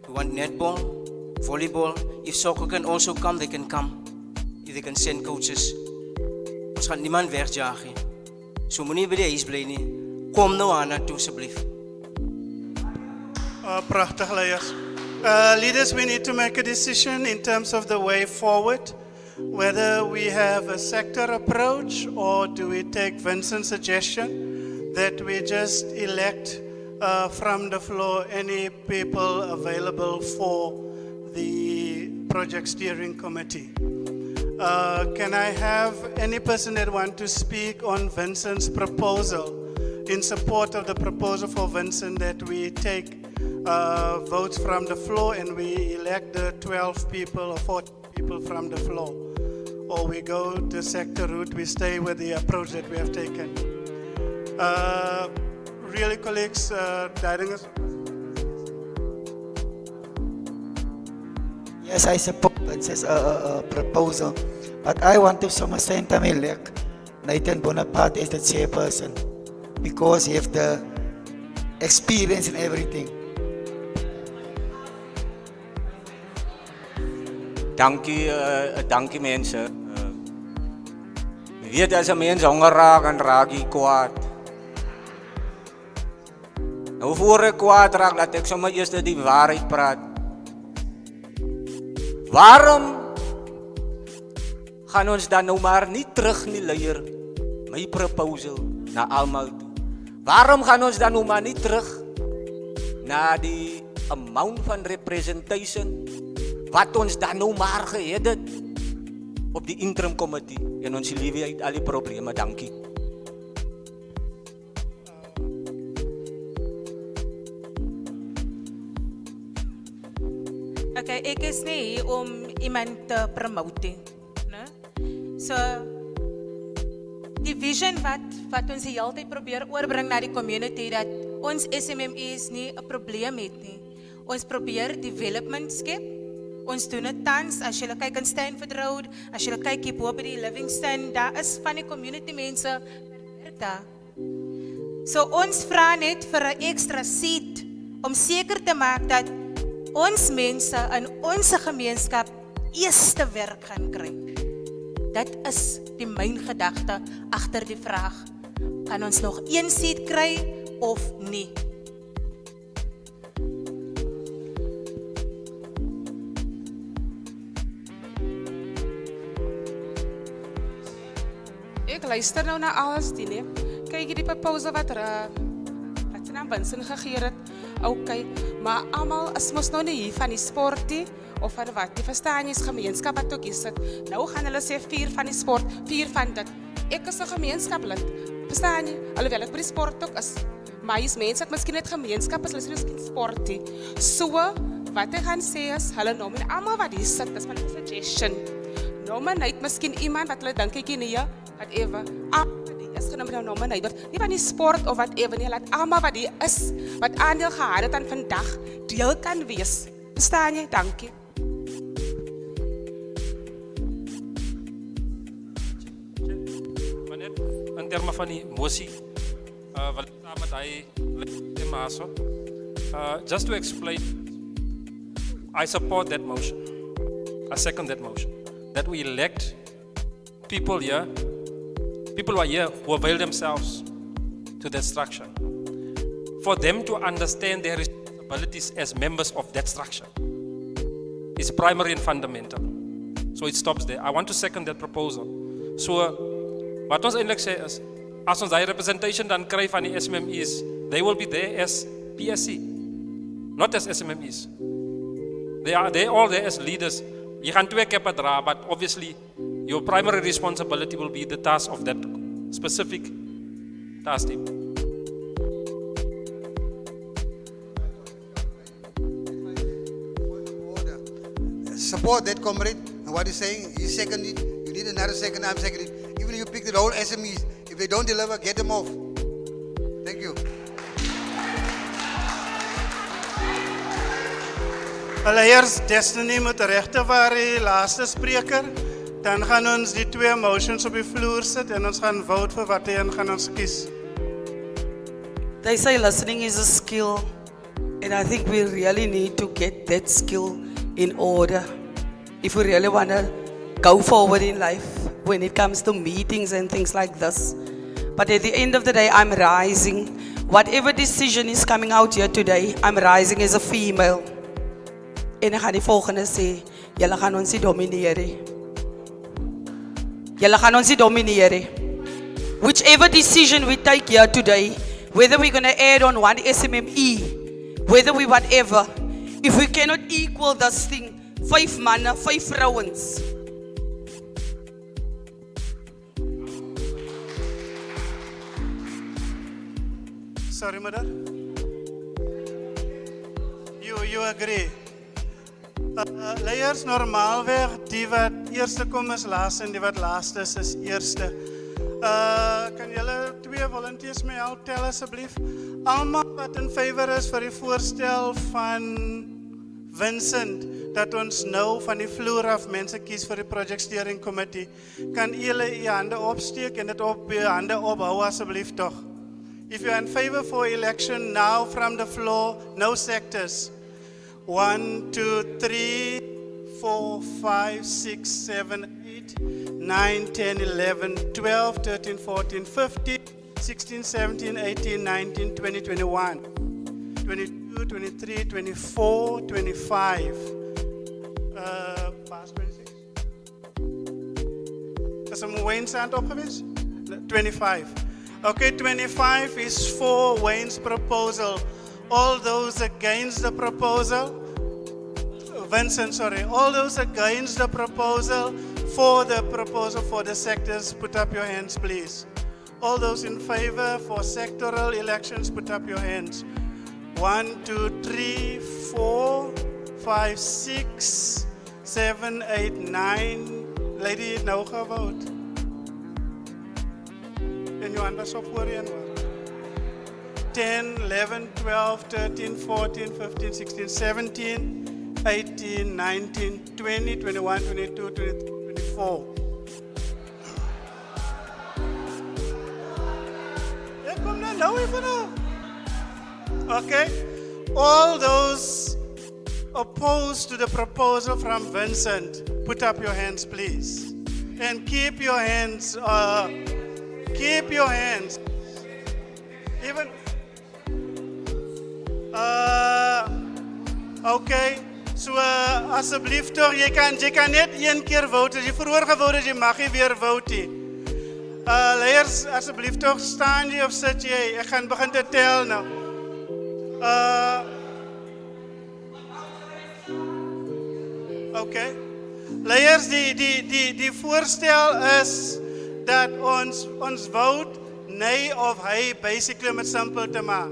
We want netball, volleyball. If soccer can also come, they can come. If they can send coaches. Ons gaan niemand wegjaag nie. So moenie by die huis bly nie. Kom nou aan na toe asseblief. Prachtig leiers. Leaders, we need to make a decision in terms of the way forward, whether we have a sector approach or do we take Vincent's suggestion that we just elect from the floor any people available for the project steering committee. Can I have any person that want to speak on Vincent's proposal in support of the proposal for Vincent that we take votes from the floor and we elect the 12 people or 14 people from the floor? Or we go the sector route, we stay with the approach that we have taken. Really, colleagues, Dairingas? Yes, I support Vince's proposal, but I want to sometimes elect Nathan Bonaparte as the chairperson because he has the experience in everything. Dankie mense. Jy weet as 'n mens honger raak en raak jy kwaad. Nou voor ek kwaad raak, laat ek sommer eers die waarheid praat. Waarom gaan ons dan nou maar nie terug nie, leier? My proposal na almal toe. Waarom gaan ons dan nou maar nie terug na die amount van representation wat ons dan nou maar gehad het op die interim committee en ons liewe uit al die probleme, dankie. Okay, ek is nie hier om iemand te promote, né? So die vision wat ons die hele tyd probeer oorbring na die community dat ons SMMEs nie 'n probleem het nie. Ons probeer development skep. Ons doen dit tans, as jy kyk in Stanford Road, as jy kyk hier bo by die Livingston, daar is van die community mense werk daar. So ons vra net vir 'n ekstra seat om seker te maak dat ons mense in ons gemeenskap eerste werk gaan kry. Dit is die myn gedagte agter die vraag, gaan ons nog een seat kry of nie? Ek luister nou na alles, Dilie. Kyk hierdie proposal wat sy naam Vincent gegee het. Okay, maar almal is mos nou nie hier van die sport nie, of van wat, die verstaan jy is gemeenskap wat ook hier sit. Nou gaan hulle sê 4 van die sport, 4 van dit. Ek is 'n gemeenskap lid, verstaan jy? Alhoewel ek by die sport ook is. maar hier's mense wat miskien net gemeenskap is, hulle is miskien sport nie. So, wat ek gaan sê is, hulle nominate almal wat hier sit, dis my suggestion. Nominate miskien iemand wat hulle dink ek nie, whatever. Die is genomineer word, nie van die sport of whatever nie, laat almal wat hier is, wat aandeel gehad het aan vandag, deel kan wees. Verstaan jy? Dankie. In termen van die motie, wat ik samen met hij just to explain, I support that motion. I second that motion. That we elect people here, people who are here who avail themselves to that structure, for them to understand their responsibilities as members of that structure. It's primary and fundamental. So it stops there. I want to second that proposal. So, wat ons eintlik sê is, as ons daai representation dan kry van die SMMEs, they will be there as PSC, not as SMMEs. They are all there as leaders. Jy gaan twee keppe dra, but obviously your primary responsibility will be the task of that specific task team. Support that comrade, and what he's saying, he's seconded, you need another second, I'm seconded. Even if you pick the whole SMEs, if they don't deliver, get them off. Thank you. Hulle eers Destiny moet regte waar die laaste spreker, dan gaan ons die twee motions op die vloer sit en ons gaan vote vir wat een gaan ons kies. They say listening is a skill, and I think we really need to get that skill in order if we really want to go forward in life when it comes to meetings and things like this. But at the end of the day, I'm rising. Whatever decision is coming out here today, I'm rising as a female. En ek gaan die volgende sê, julle gaan ons nie domineer nie. Julle gaan ons nie domineer nie. Whichever decision we take here today, whether we're going to add on one SMME, whether we whatever, if we cannot equal this thing, 5 manne, 5 vrouens. Sorry, mother. You agree? Leiers normaalweg, die wat eerste kom is laaste en die wat laaste is eerste. Kan julle twee volunteers my help tel asseblief? Almal wat in favor is vir die voorstel van Vincent, dat ons nou van die vloer af mense kies vir die Project Steering Committee, kan julle u hande opsteek en dit op u hande ophou asseblief toch? If you are in favor for election now from the floor, no sectors. 1, 2, 3, 4, 5, 6, 7, 8, 9, 10, 11, 12, 13, 14, 15, 16, 17, 18, 19, 20, 21, 22, 23, 24, 25. Past 26. Is Wayne's hand op geweest? 25. Okay, 25 is for Wayne's proposal. All those against the proposal, Vincent, sorry, all those against the proposal for the sectors, put up your hands, please. All those in favor for sectoral elections, put up your hands. 1, 2, 3, 4, 5, 6, 7, 8, 9. Lady, nou gevote. En jou hand was op voorheen, hoor. 10, 11, 12, 13, 14, 15, 16, 17, 18, 19, 20, 21, 22, 23, 24. Ja, kom nou even nou. Okay. All those opposed to the proposal from Vincent, put up your hands, please. And keep your hands, Even... Okay, so asseblief toch, jy kan net een keer vote, as jy vroeër gewote het, jy mag nie weer vote nie. Leiers, asseblief toch, staan jy of sit jy? Ek gaan begin te tel nou. Okay. Leiers, die voorstel is dat ons vote nee of hy, basically om het simpel te maak.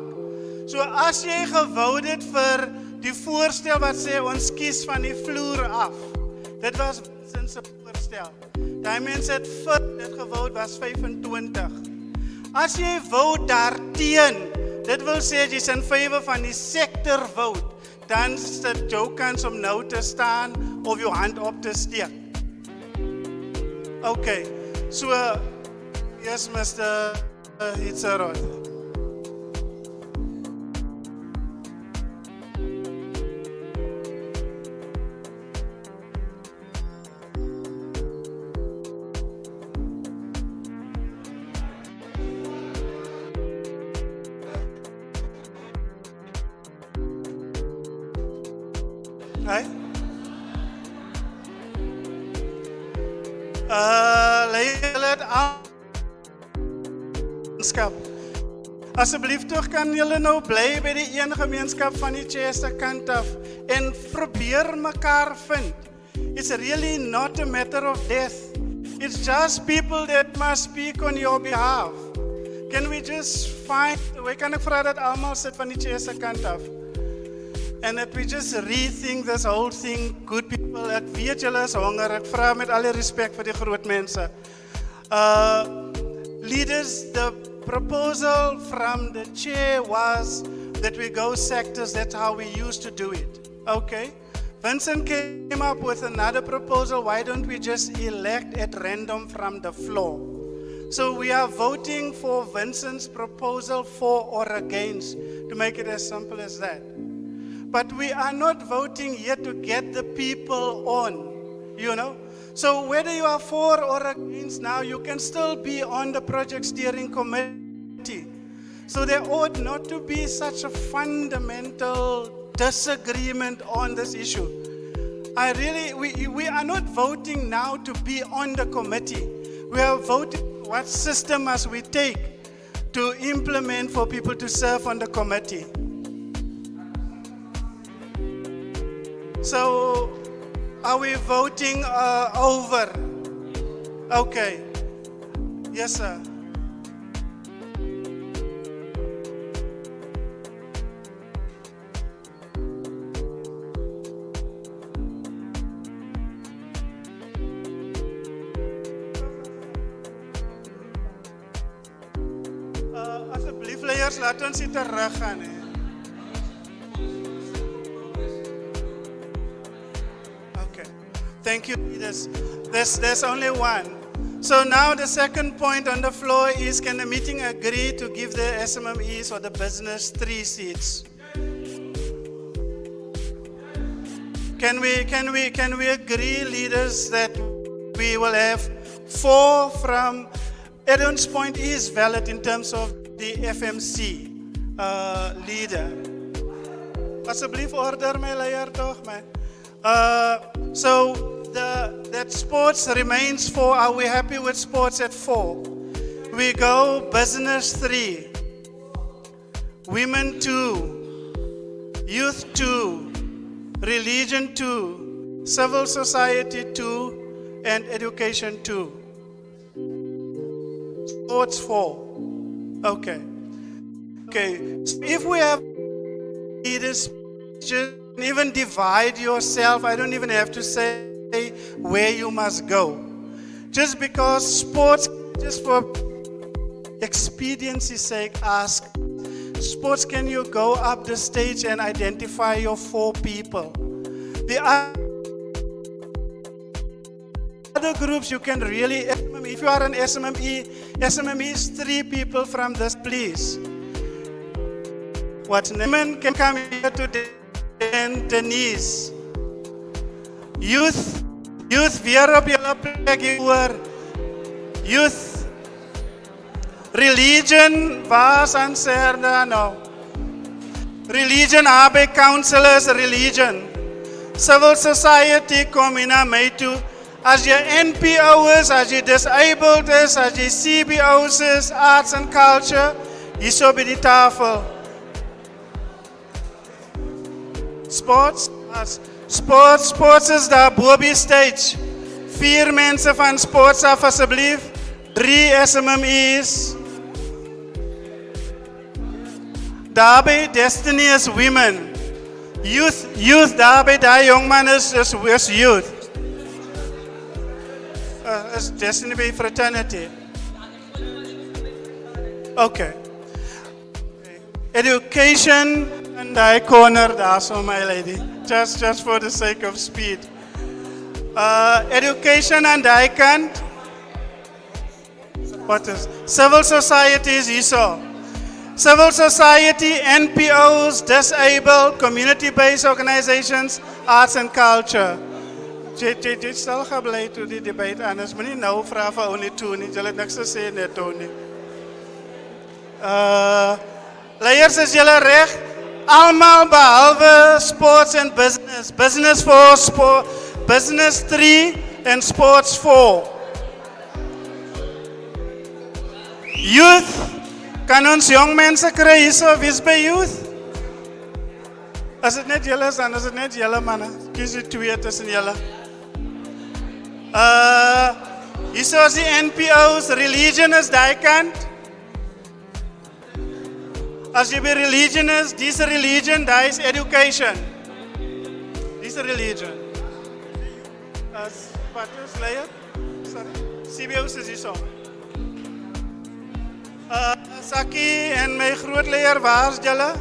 So as jy gewou het vir die voorstel wat sê ons kies van die vloer af, dit was Vincent se voorstel. Die mense het vir dit gewou was 25. As jy wou daarteen, dit wil sê as jy in favor van die sektor vote, dan is dit jou kans om nou te staan of jou hand op te steek. Okay, so yes, Mr. Hitzerod. Hey? Leier gemeenskap. Asseblief toch kan julle nou bly by die een gemeenskap van die Chester kant af en probeer mekaar vind. It's really not a matter of death. It's just people that must speak on your behalf. Can we just find, we kan ek vra dat almal sit van die Chester kant af. And that we just rethink this whole thing, good people. Ek weet julle is honger, ek vra met alle respect vir die groot mense. Leaders, the proposal from the chair was that we go sectors, that's how we used to do it. Okay. Vincent came up with another proposal, why don't we just elect at random from the floor? So we are voting for Vincent's proposal for or against, to make it as simple as that. But we are not voting yet to get the people on, you know. So whether you are for or against now, you can still be on the project steering committee. So there ought not to be such a fundamental disagreement on this issue. We are not voting now to be on the committee. We are voting what system must we take to implement for people to serve on the committee. So, are we voting over? Okay. Yes, sir. Asseblief, leiers, laat ons hier terug gaan. Thank you, leaders. There's only one. So now the second point on the floor is, can the meeting agree to give the SMMEs or the business 3 seats? Can we agree, leaders, that we will have 4 from, Edwin's point is valid in terms of the FMC leader. Asseblief order my leier toch, man. So that sports remains 4. Are we happy with sports at 4? We go business 3, women 2, youth 2, religion 2, civil society 2, and education 2. Sports 4. Okay. So if we have leaders, just even divide yourself. I don't even have to say where you must go. Just because sports, just for expediency's sake, ask, sports, can you go up the stage and identify your 4 people? The other groups you can really, if you are an SMME is 3 people from this, please. What women can come here today? And Denise, youth weer op julle plek hier. Youth, religion, waar aan Serda nou? Religion, arbeid counselors, religion. Civil society kom in na my toe. As jy NPO is, as jy disabled is, as jy CBO's is, arts and culture, hier so by die tafel. Sports is daar Bobby stage. 4 mense van sports af asseblief. 3 SMME's. daarbij destiny is women. Youth daarbij, die jongman is youth. Is destiny bij fraternity. Okay. Education and die corner daar so my lady. Just for the sake of speed. Education aan die kant. What is civil society is hierso. Civil society, NPOs, disabled, community-based organizations, arts and culture. Jy sal gebly toe die debate anders, maar nie nou vra vir ou nie toe nie. Jy het niks te sê net toe nie. Leiers, is julle reg? Almal behalwe sports and business. Business 4, business 3 and sports 4. Youth, kan ons jong mense kry hierso, wie's by youth? As dit net julle is dan, as dit net julle manne. Kies die twee tussen julle. Hierso is die NPO's, religion is die kant. As jy by religion is, dis religion, die is education. Dis religion. As wat is leier? CBO's is hierso. Saki en my grootleier, waar is julle?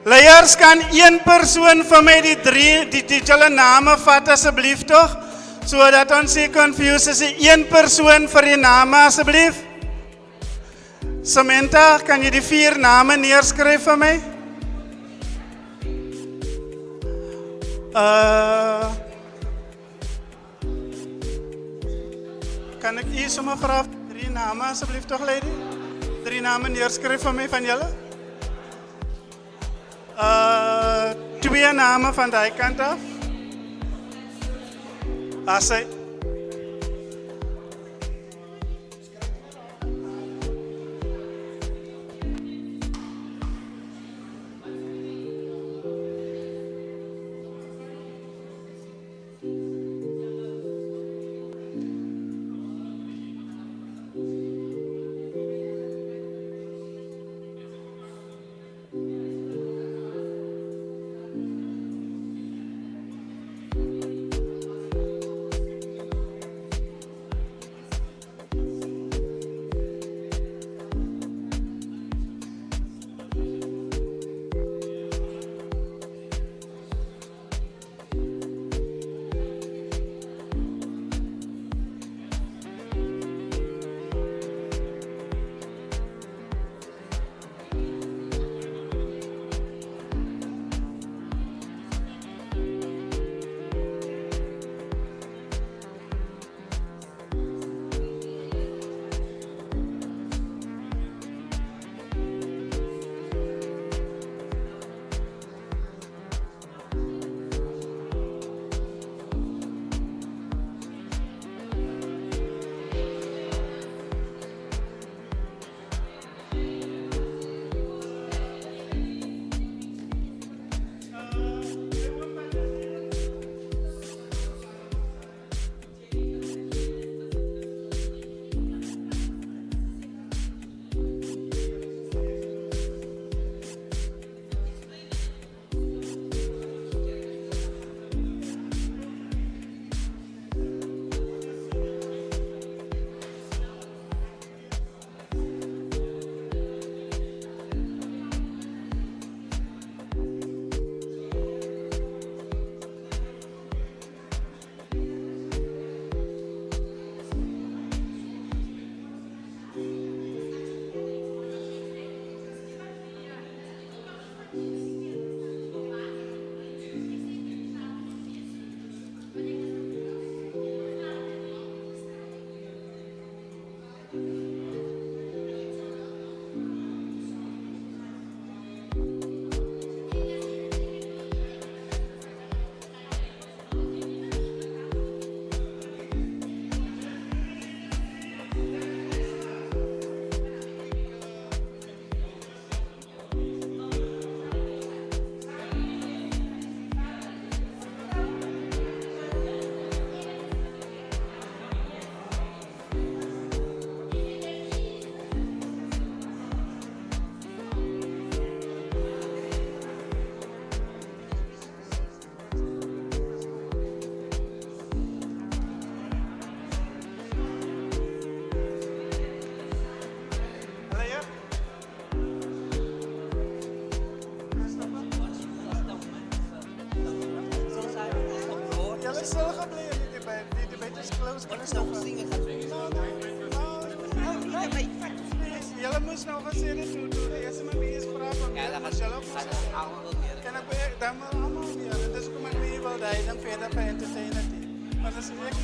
Leiers, kan een persoon vir my die julle name vat asseblief toch? Sodat ons nie confused is. Een persoon vir die name asseblief. Samantha, kan jy die 4 name neerskryf vir my? Kan ek hier sommer vra 3 name asseblief toch, lady? 3 name neerskryf vir my van julle? 2 name van die kant af. As hy... close. Ons nog sing. Julle moes nou gesê het toe die eerste manier is vra van my. Ja, dan kan ek weer dan maar almal weer. Dit is kom ek nie wil daai dan verder vir entertainment. Maar dis ek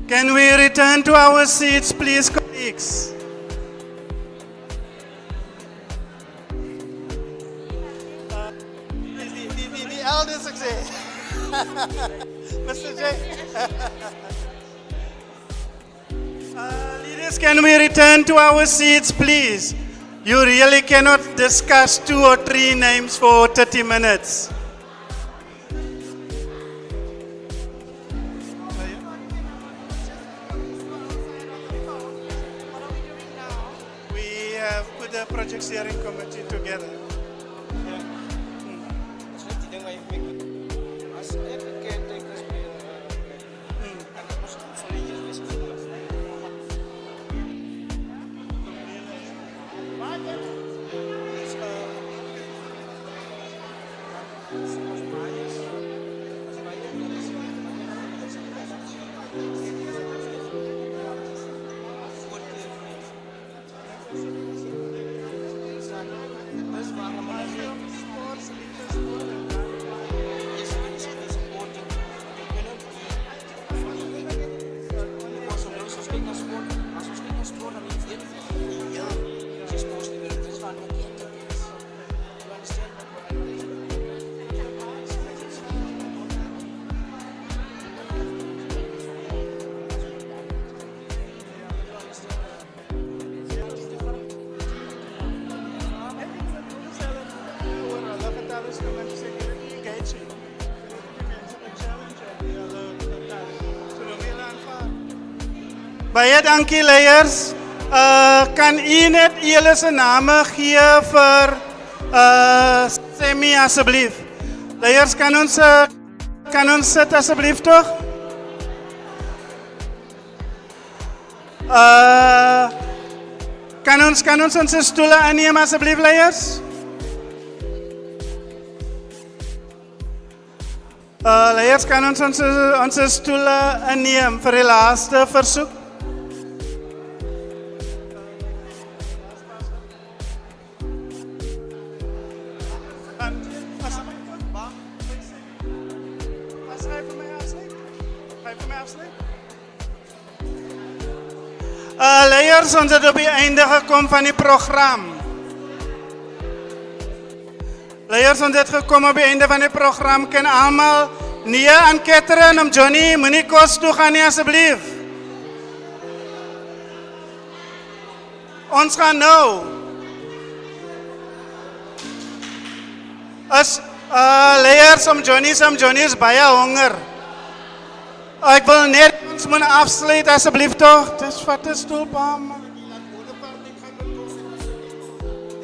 Can we return to our seats, please, colleagues? The eldest success. Mr. J. Leaders, can we return to our seats, please? You really cannot discuss 2 or 3 names for 30 minutes. We have put the project steering committee together. Baie dankie leiers. Kan u net julle se name gee vir Semi asseblief. Leiers, kan ons sit asseblief tog? Kan ons onze stoele aanneem asseblief leiers? Leiers, kan ons onze stoele aanneem vir die laaste versoek? Leiers, ons het op die einde gekom van die program. Leiers, ons het gekom op die einde van die program. Kan allemaal nee aan Catherine om Johnny, moenie kos toe gaan nie asseblief. Ons gaan nou. As leiers om Johnny is baie honger. Ek wil net ons moet afsluit asseblief toch. Dis wat is stoel, pa man.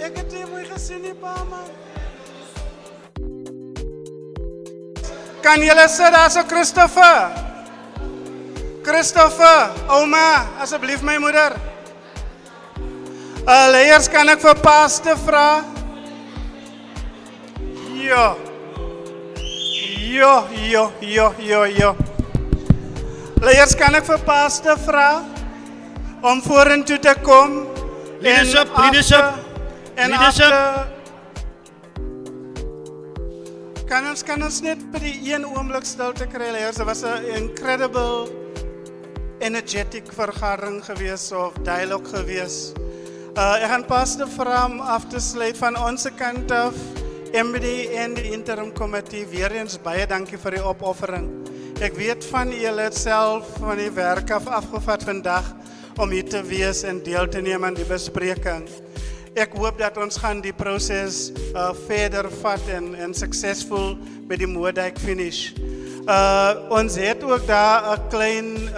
Ek het nie mooi gesien nie, pa man. Kan julle sit daar so Christopher? Christopher, oma, asseblief my moeder. Leiers, kan ek vir Pastor vra? Jo. Leiers, kan ek vir Pastor vra om vorentoe te kom? Leadership. Kan ons net vir die een oomblik stilte kry, leiers? Dit was 'n incredible energetic vergadering gewees of dialoog gewees. Ek gaan Pastor vra om af te sluit van ons kant af. MBD en die interim committee, weer eens baie dankie vir die opoffering. Ek weet van julle het self van die werk afgevat vandag om hier te wees en deel te neem aan die bespreking. Ek hoop dat ons gaan die proses verder vat en succesvol by die Moerdijk finish. Ons het ook daar 'n klein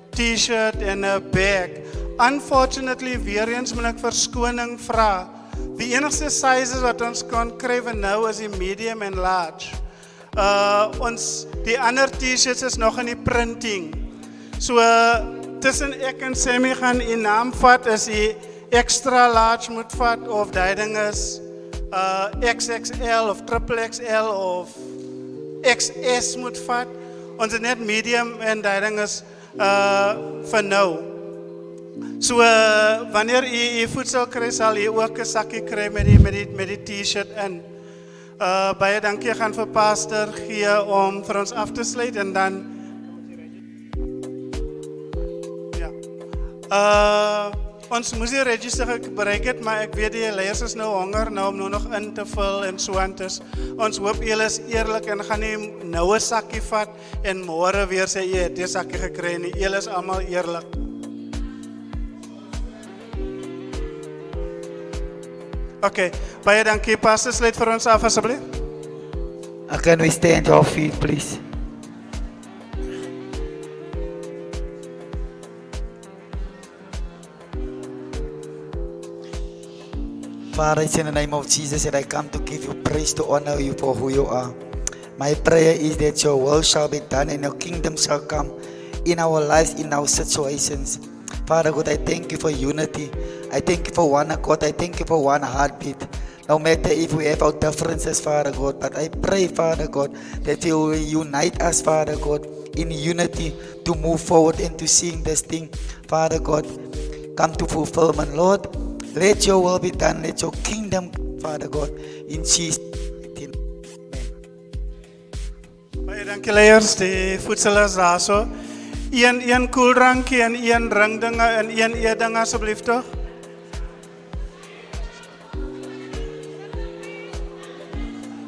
t-shirt en 'n bag. Unfortunately, weer eens moet ek verskoning vra. Die enigste sizes wat ons kan kry nou is die medium en large. Die ander t-shirts is nog in die printing. So tussen ek en Sammy gaan die naam vat as die extra large moet vat of die ding is XXL of XXL of XS moet vat. Ons het net medium en die ding is vir nou. So wanneer u voedsel kry, sal u ook 'n sakkie kry met die t-shirt in. Baie dankie, gaan vir Pastor gee om vir ons af te sluit en dan ons moes die register bereik het, maar ek weet die leiers is nou honger nou om nog in te vul en so aan. Ons hoop julle is eerlik en gaan nie nou 'n sakkie vat en môre weer sê jy het 'n sakkie gekry nie. Julle is almal eerlik. Okay, baie dankie. Pastor, sluit vir ons af asseblief. Can we stand our feet, please? Father, it's in the name of Jesus that I come to give you praise, to honor you for who you are. My prayer is that your will shall be done and your kingdom shall come in our lives, in our situations. Father God, I thank you for unity. I thank you for one accord. I thank you for one heartbeat. No matter if we have our differences, Father God, but I pray, Father God, that you will unite us, Father God, in unity to move forward and to seeing this thing, Father God, come to fulfillment. Lord, let your will be done. Let your kingdom, Father God, in Jesus' name. Baie dankie leiers, die voedsel is daar so. Een koeldrankie en een drinkdinge en een eetding asseblief toch?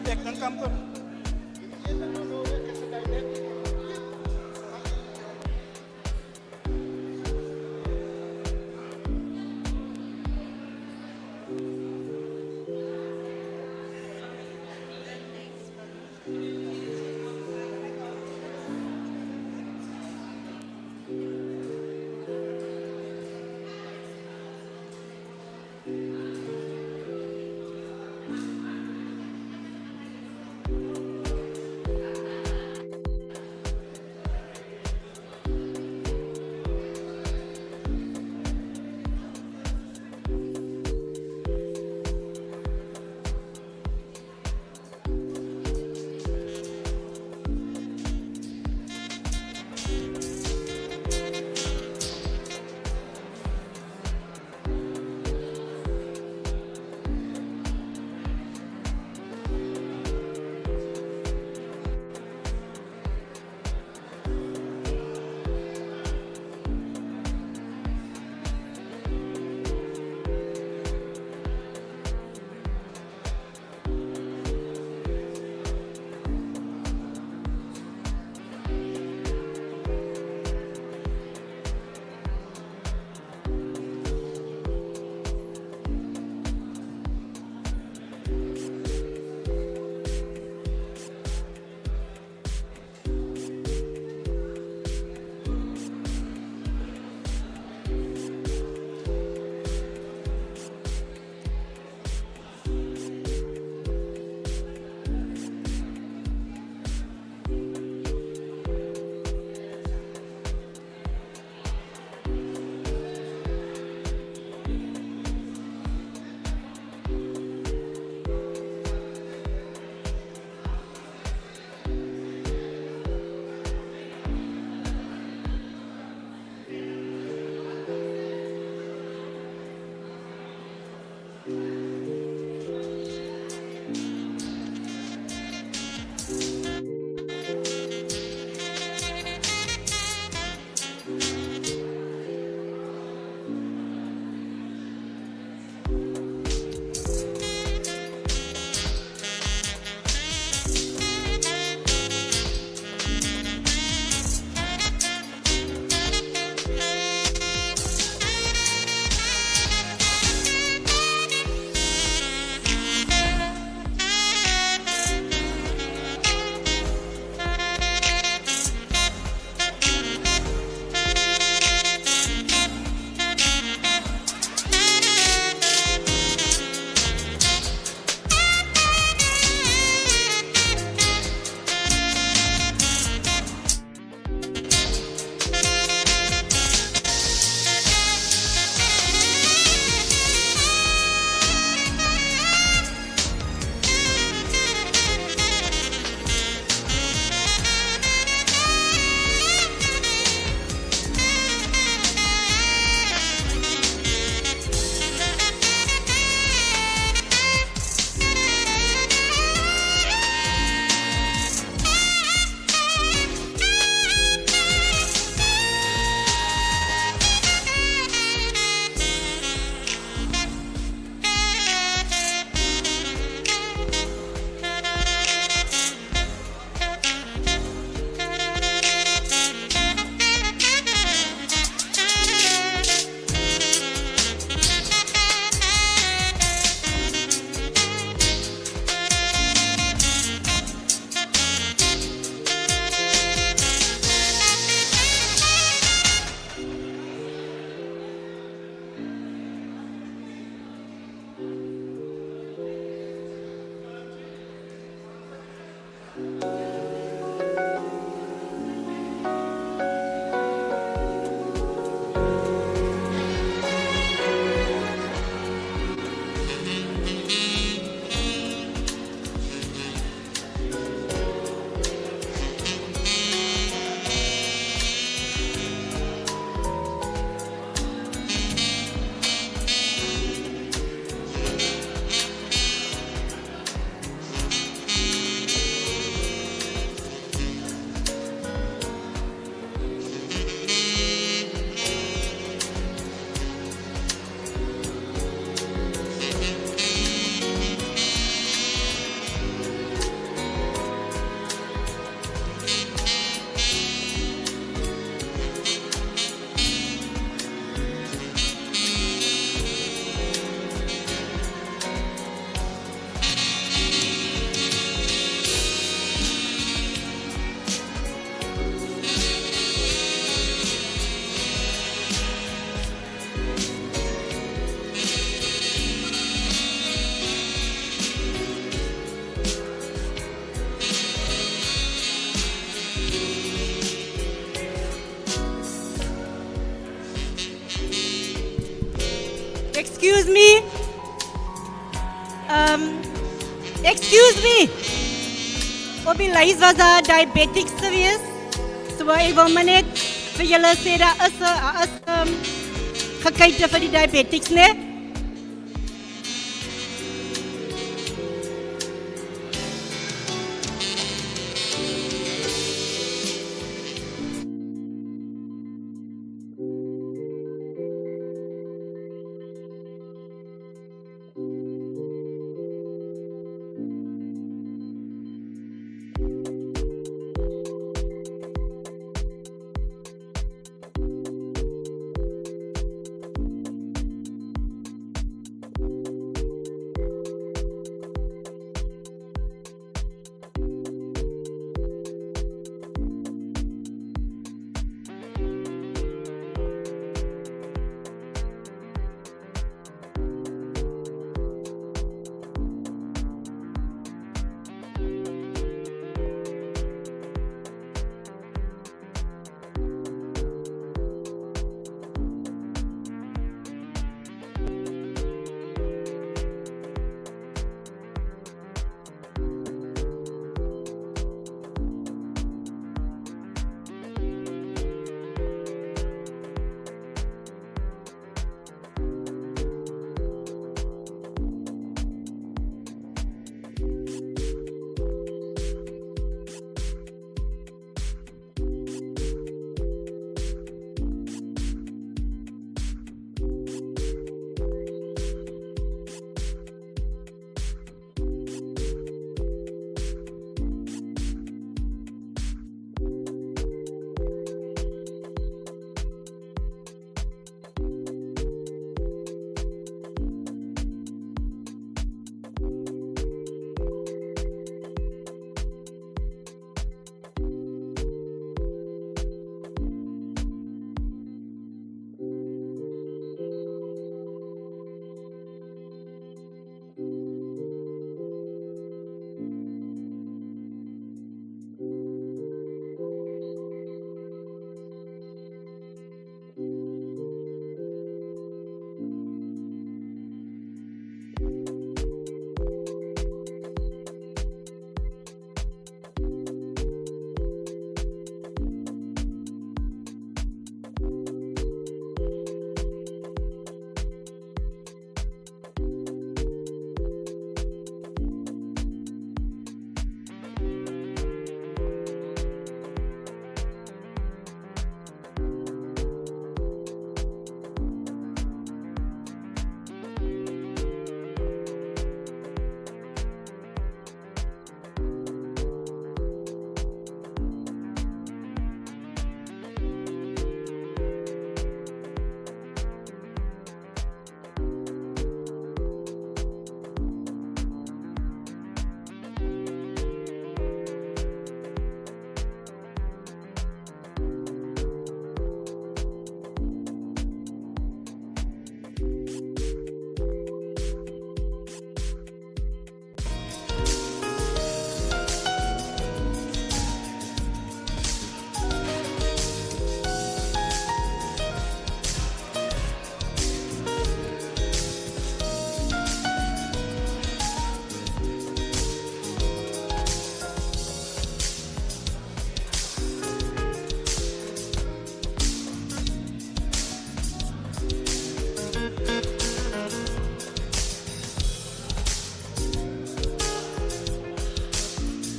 Ek dink amper. excuse me. Excuse me. Op die lys was daar diabetics geweest. So ek wil maar net vir julle sê daar is gekyk vir die diabetics, né?